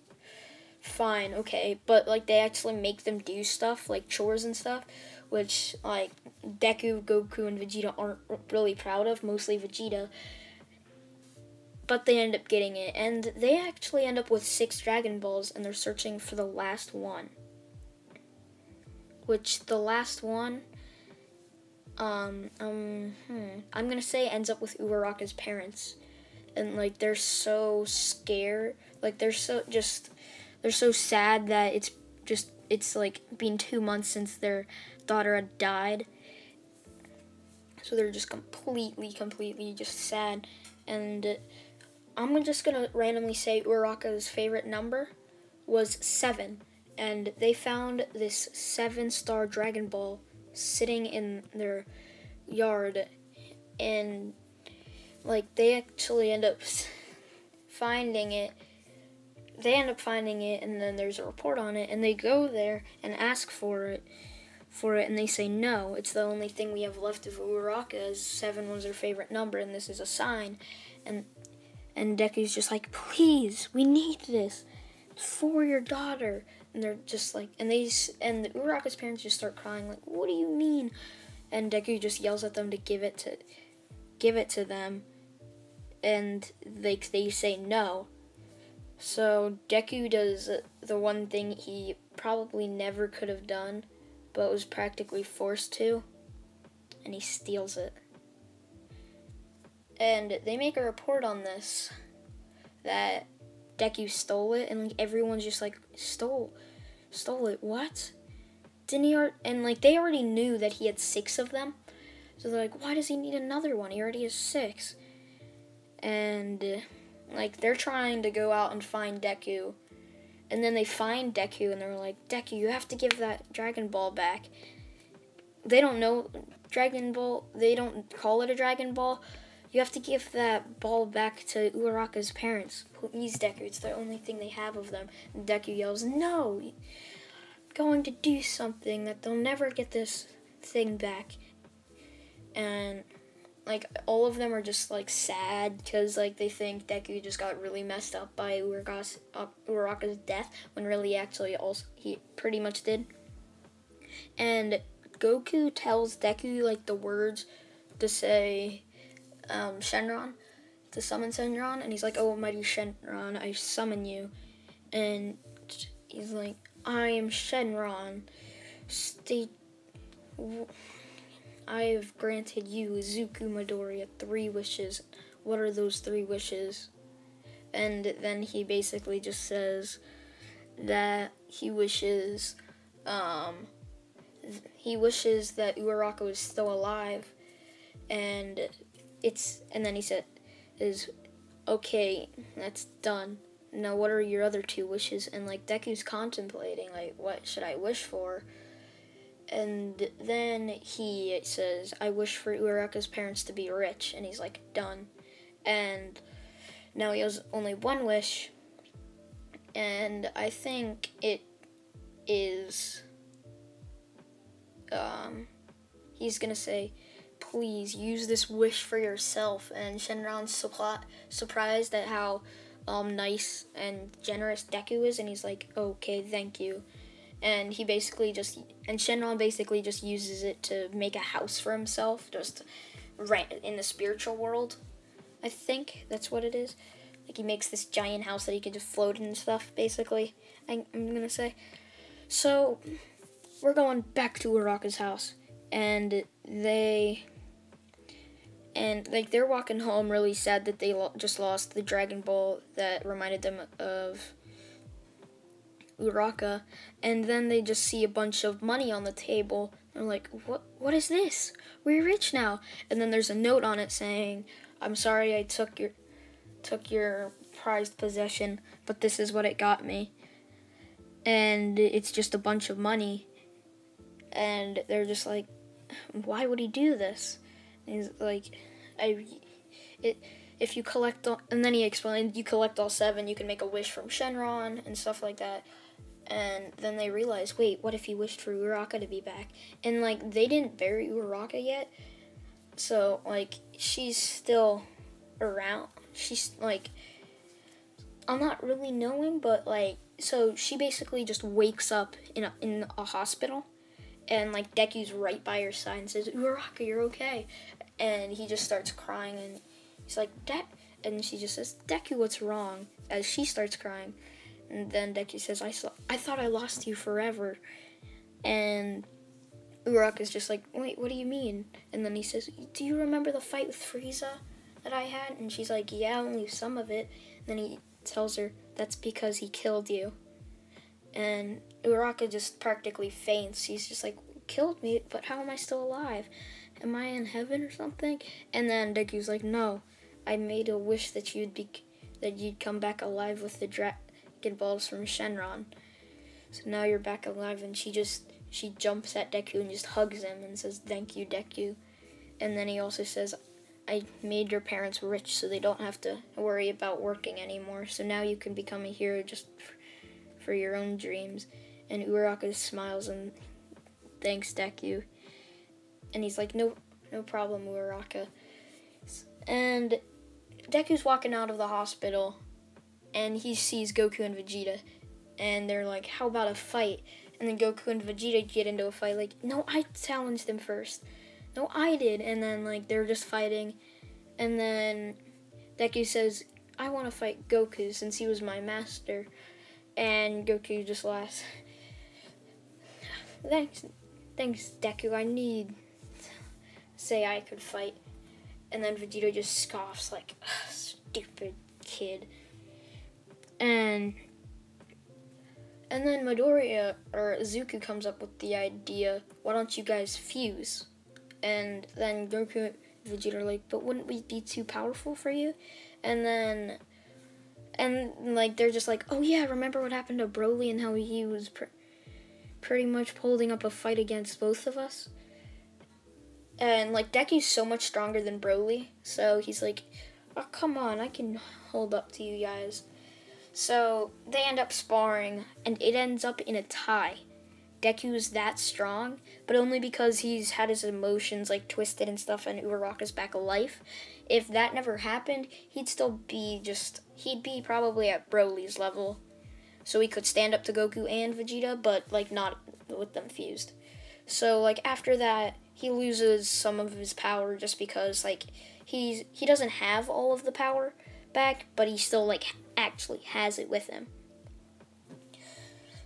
"Fine, okay." But like they actually make them do stuff like chores and stuff, which like Deku, Goku, and Vegeta aren't really proud of, mostly Vegeta. But they end up getting it, and they actually end up with 6 Dragon Balls, and they're searching for the last one. Which the last one, I'm gonna say ends up with Uraraka's parents, and like they're so scared, like they're so sad that it's like been 2 months since their daughter had died. So they're just completely just sad. And I'm just gonna randomly say Uraraka's favorite number was 7. And they found this 7-star Dragon Ball sitting in their yard. And like they actually end up finding it. And then there's a report on it, and they go there and ask for it, and they say no, it's the only thing we have left of Uraraka, as 7 was their favorite number, and this is a sign. And Deku's just like, please, we need this for your daughter. And they're just like, and Uraraka's parents just start crying, like, what do you mean? And Deku just yells at them to give it to them, and they say no. So Deku does the one thing he probably never could have done, but was practically forced to, and he steals it. And they make a report on this, that Deku stole it, and like everyone's just like, stole it, what? Didn't he? And like they already knew that he had 6 of them, so they're like, why does he need another one? He already has 6. And like they're trying to go out and find Deku, and then they find Deku, and they're like, Deku, you have to give that Dragon Ball back. They don't know Dragon Ball. They don't call it a Dragon Ball. You have to give that ball back to Uraraka's parents. Please, Deku. It's the only thing they have of them. And Deku yells, no, I'm going to do something that they'll never get this thing back. And like all of them are just like sad because like they think Deku just got really messed up by Uraraka's death, when really actually also he pretty much did. And Goku tells Deku like the words to say Shenron, to summon Shenron, and he's like, oh mighty Shenron, I summon you. And he's like, I am Shenron, I have granted you, Izuku Midoriya, 3 wishes. What are those 3 wishes? And then he basically just says that he wishes that Uraraka was still alive. And then he said, okay, that's done. Now what are your other 2 wishes? And like Deku's contemplating, like, what should I wish for? And then he says, I wish for Uraraka's parents to be rich. And he's like, done. And now he has only 1 wish. And I think it is, he's going to say, please use this wish for yourself. And Shenron's surprised at how nice and generous Deku is. And he's like, okay, thank you. And Shenron basically just uses it to make a house for himself, just right in the spiritual world. I think that's what it is. Like he makes this giant house that he can just float in and stuff, basically, I'm gonna say. So, we're going back to Uraraka's house, and they're walking home really sad that they just lost the Dragon Ball that reminded them of Uraraka, and then they just see a bunch of money on the table. They're like, what is this? We're rich now. And then there's a note on it saying, I'm sorry I took your prized possession, but this is what it got me. And it's just a bunch of money. And they're just like, why would he do this? And he's like, if you collect all, and then he explained, you collect all 7, you can make a wish from Shenron and stuff like that. And then they realize, wait, what if he wished for Uraraka to be back? And like they didn't bury Uraraka yet, so like she's still around. She's like, I'm not really knowing, but like, so she basically just wakes up in a hospital, and like Deku's right by her side and says, Uraraka, you're okay. And he just starts crying, and he's like, and she just says, Deku, what's wrong? As she starts crying. And then Deku says, I thought I lost you forever. And Uraraka's just like, wait, what do you mean? And then he says, do you remember the fight with Frieza? that I had? And she's like, yeah, only some of it. And then he tells her, that's because he killed you. And Uraraka just practically faints. He's just like, killed me, but how am I still alive? Am I in heaven or something? And then Deku's like, no, I made a wish that you'd come back alive with the Dragon Balls from Shenron. So now you're back alive. And she jumps at Deku and just hugs him and says, thank you, Deku. And then he also says, I made your parents rich so they don't have to worry about working anymore. So now you can become a hero just for your own dreams. And Uraraka smiles and thanks Deku. And he's like, no problem, Uraraka. And Deku's walking out of the hospital, and he sees Goku and Vegeta. And they're like, how about a fight? And then Goku and Vegeta get into a fight, like, no, I challenged him first. No, I did. And then, like, they're just fighting. And then Deku says, I want to fight Goku since he was my master. And Goku just laughs. Thanks, Deku. I need to say I could fight. And then Vegeta just scoffs like, stupid kid. And then Midoriya or Zuko comes up with the idea, why don't you guys fuse? And then Goku and Vegeta are like, but wouldn't we be too powerful for you? And like they're just like, oh yeah, remember what happened to Broly and how he was pretty much holding up a fight against both of us? And like Deku's so much stronger than Broly, so he's like, oh come on, I can hold up to you guys. So they end up sparring, and it ends up in a tie. Deku's that strong, but only because he's had his emotions like twisted and stuff, and Uraraka's back alive. If that never happened, he'd be probably at Broly's level. So he could stand up to Goku and Vegeta, but like not with them fused. So like after that, he loses some of his power just because like he doesn't have all of the power back, but he still like actually has it with him.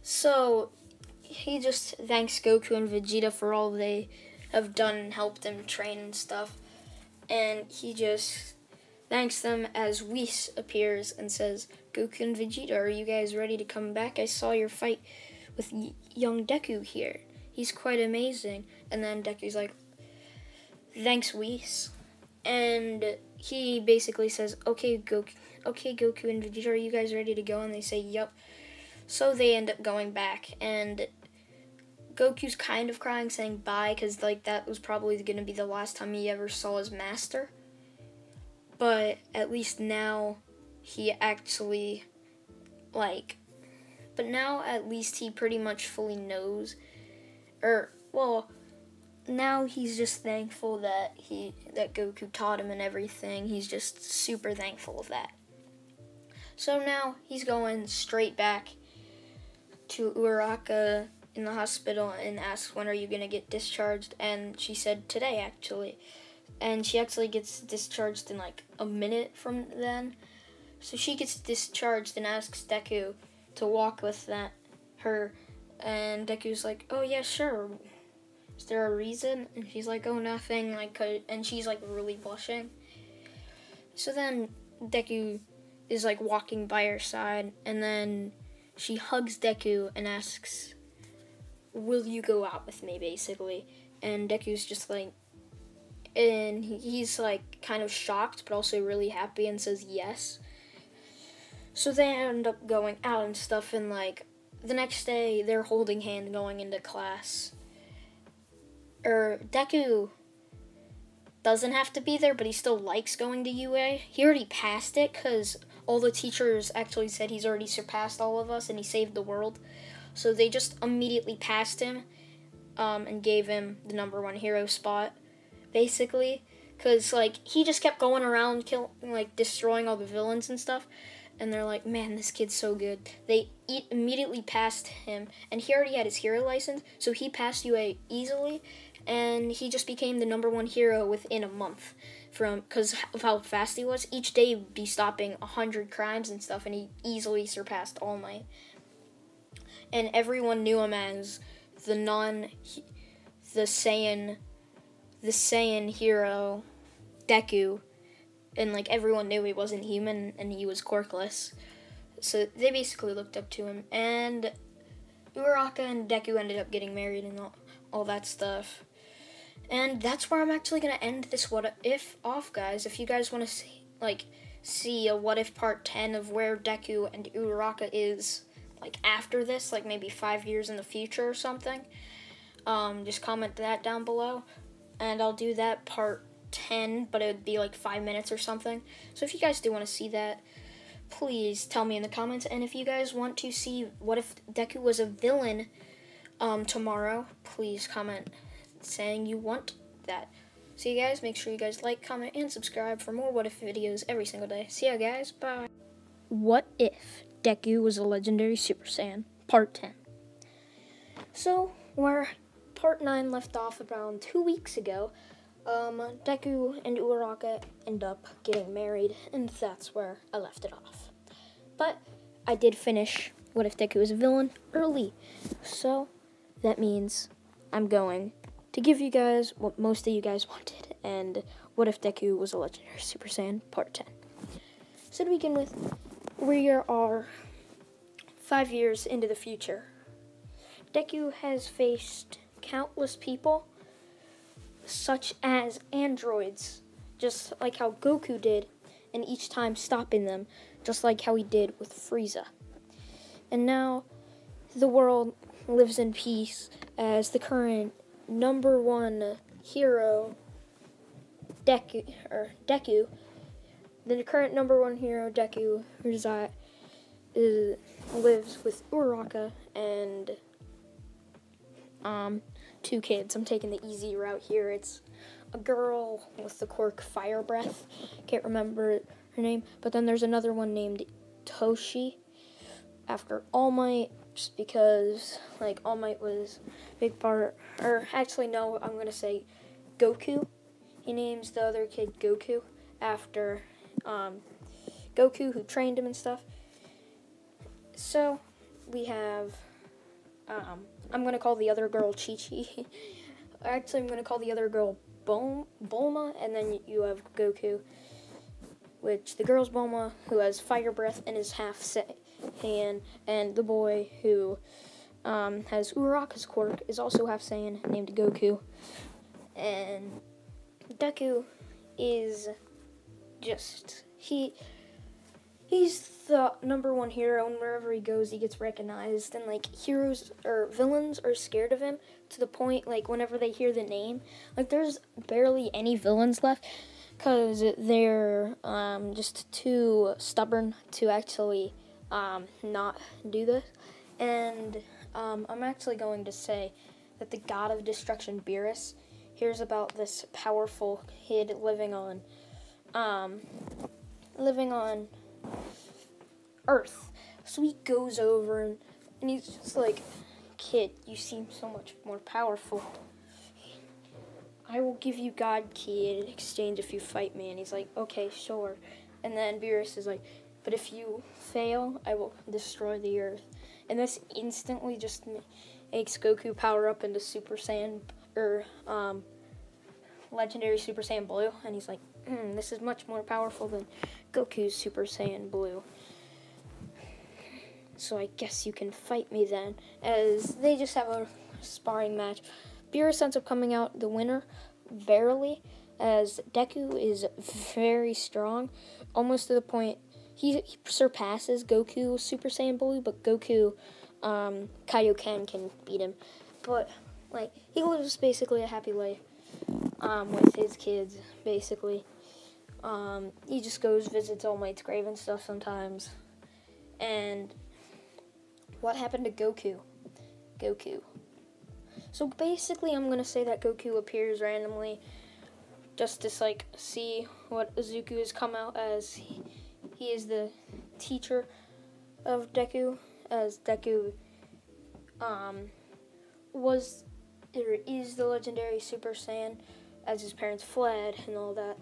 So he just thanks Goku and Vegeta for all they have done and helped him train and stuff. And he just thanks them as Whis appears and says, Goku and Vegeta, are you guys ready to come back? I saw your fight with young Deku here. He's quite amazing. And then Deku's like, thanks, Whis. And he basically says, okay, Goku and Vegeta, are you guys ready to go? And they say, yep. So they end up going back, and Goku's kind of crying, saying bye, because like that was probably going to be the last time he ever saw his master. But at least now he actually, but now at least he pretty much fully knows, now he's just thankful that Goku taught him and everything. He's just super thankful of that. So now he's going straight back to Uraraka in the hospital and asks, when are you going to get discharged? And she said today, actually. And she actually gets discharged in like a minute from then. So she gets discharged and asks Deku to walk with her. And Deku's like, oh yeah, sure. Is there a reason? And she's like, oh, nothing. And she's like really blushing. So then Deku is like walking by her side, and then she hugs Deku and asks, will you go out with me, basically? And Deku's just like, and he's like kind of shocked but also really happy and says yes. So they end up going out and stuff, and like the next day they're holding hands going into class. Deku doesn't have to be there, but he still likes going to UA. He already passed it because all the teachers actually said he's already surpassed all of us and he saved the world. So they just immediately passed him and gave him the #1 hero spot, basically. Because like he just kept going around destroying all the villains and stuff. And they're like, man, this kid's so good. They immediately passed him, and he already had his hero license, so he passed UA easily. And he just became the #1 hero within a month because of how fast he was. Each day he'd be stopping 100 crimes and stuff, and he easily surpassed All Might. And everyone knew him as the Saiyan hero, Deku. and like everyone knew he wasn't human and he was quirkless. So they basically looked up to him, and Uraraka and Deku ended up getting married and all that stuff. And that's where I'm actually gonna end this what if off, guys. If you guys want to see a what if part 10 of where Deku and Uraraka is like after this, like maybe 5 years in the future or something, just comment that down below, and I'll do that part 10, but it would be like 5 minutes or something. So if you guys do want to see that, please tell me in the comments. And if you guys want to see what if Deku was a villain tomorrow, please comment saying you want that. So you guys, make sure you guys like, comment, and subscribe for more what if videos every single day. See ya, guys. Bye. What if Deku was a legendary Super Saiyan? Part 10. So, where part 9 left off around 2 weeks ago, Deku and Uraraka end up getting married, and that's where I left it off. But I did finish What If Deku Was a Villain early, so that means I'm going to give you guys what most of you guys wanted, and What If Deku Was a Legendary Super Saiyan Part 10. So to begin with, we are 5 years into the future. Deku has faced countless people, such as androids, just like how Goku did, and each time stopping them, just like how he did with Frieza. And now the world lives in peace as the current #1 hero, Deku, the current #1 hero, Deku, lives with Uraraka and 2 kids. I'm taking the easy route here. It's a girl with the quirk Fire Breath. Can't remember her name. But then there's another one named Toshi, after All Might, just because like All Might was a big part. Or actually, no, I'm gonna say Goku. He names the other kid Goku after Goku, who trained him and stuff. So we have I'm going to call the other girl Chi-Chi. Actually, I'm going to call the other girl Bulma, and then you have Goku, which the girl's Bulma, who has Fire Breath and is half Saiyan, and the boy who has Uraraka's quirk is also half Saiyan, named Goku. And Deku is just, he's the #1 hero, and wherever he goes, he gets recognized. And like heroes or villains are scared of him to the point, like whenever they hear the name, like there's barely any villains left because they're just too stubborn to actually not do this. And I'm actually going to say that the god of destruction, Beerus, hears about this powerful kid living on Earth. So he goes over and he's just like, kid, you seem so much more powerful. I will give you God Key in exchange if you fight me. And he's like, okay, sure. And then Beerus is like, but if you fail, I will destroy the Earth. And this instantly just makes Goku power up into Super Saiyan, or Legendary Super Saiyan Blue. And he's like, this is much more powerful than Goku's Super Saiyan Blue. So I guess you can fight me then. As they just have a sparring match. Beerus ends up coming out the winner, barely, as Deku is very strong, almost to the point he surpasses Goku Super Saiyan Blue, but Goku Kaioken can beat him. But like he lives basically a happy life with his kids, basically. He just goes, visits All Might's grave and stuff sometimes. And what happened to Goku? So basically, I'm going to say that Goku appears randomly just to, like, see what Izuku has come out as. He is the teacher of Deku, as Deku is the legendary Super Saiyan, as his parents fled and all that.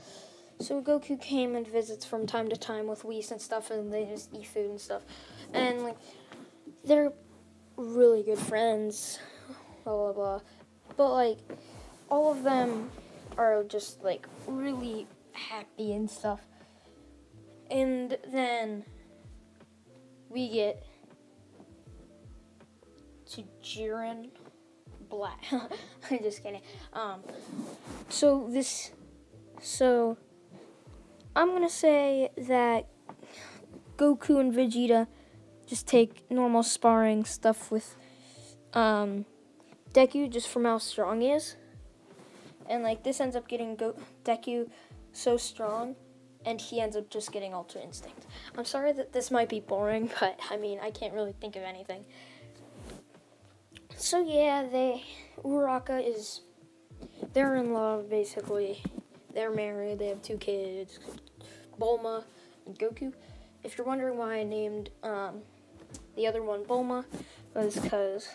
So Goku came and visits from time to time with Whis and stuff, and they just eat food and stuff. And, like, they're really good friends, blah, blah, blah. But, like, all of them are just, like, really happy and stuff. And then we get to Jiren Black. I'm just kidding. So I'm gonna say that Goku and Vegeta just take normal sparring stuff with Deku just from how strong he is. And like this ends up getting Deku so strong, and he ends up just getting Ultra Instinct. I'm sorry that this might be boring, but I mean, I can't really think of anything. So yeah, they're in love basically. They're married, they have 2 kids, Bulma and Goku. If you're wondering why I named the other one Bulma, was because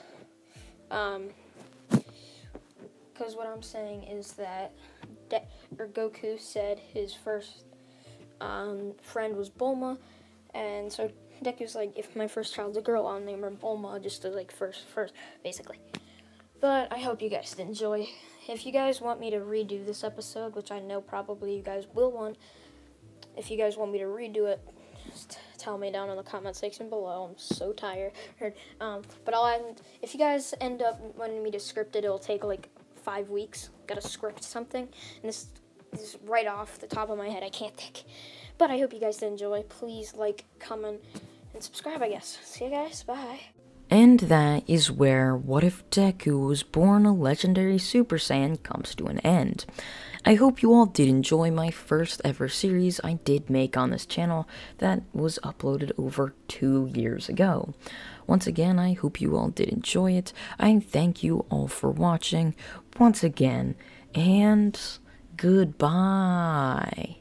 what I'm saying is that Goku said his first friend was Bulma, and so Deku's like, if my first child's a girl, I'll name her Bulma, just to like first, basically. But I hope you guys did enjoy. If you guys want me to redo this episode, which I know probably you guys will want, if you guys want me to redo it, just tell me down in the comment section below. I'm so tired. But if you guys end up wanting me to script it, it'll take like 5 weeks. Gotta script something, and this is right off the top of my head. I can't think. But I hope you guys did enjoy. Please like, comment, and subscribe, I guess. See you guys. Bye. And that is where What If Deku Was Born a Legendary Super Saiyan comes to an end. I hope you all did enjoy my first ever series I did make on this channel that was uploaded over 2 years ago. Once again, I hope you all did enjoy it. I thank you all for watching once again, and goodbye.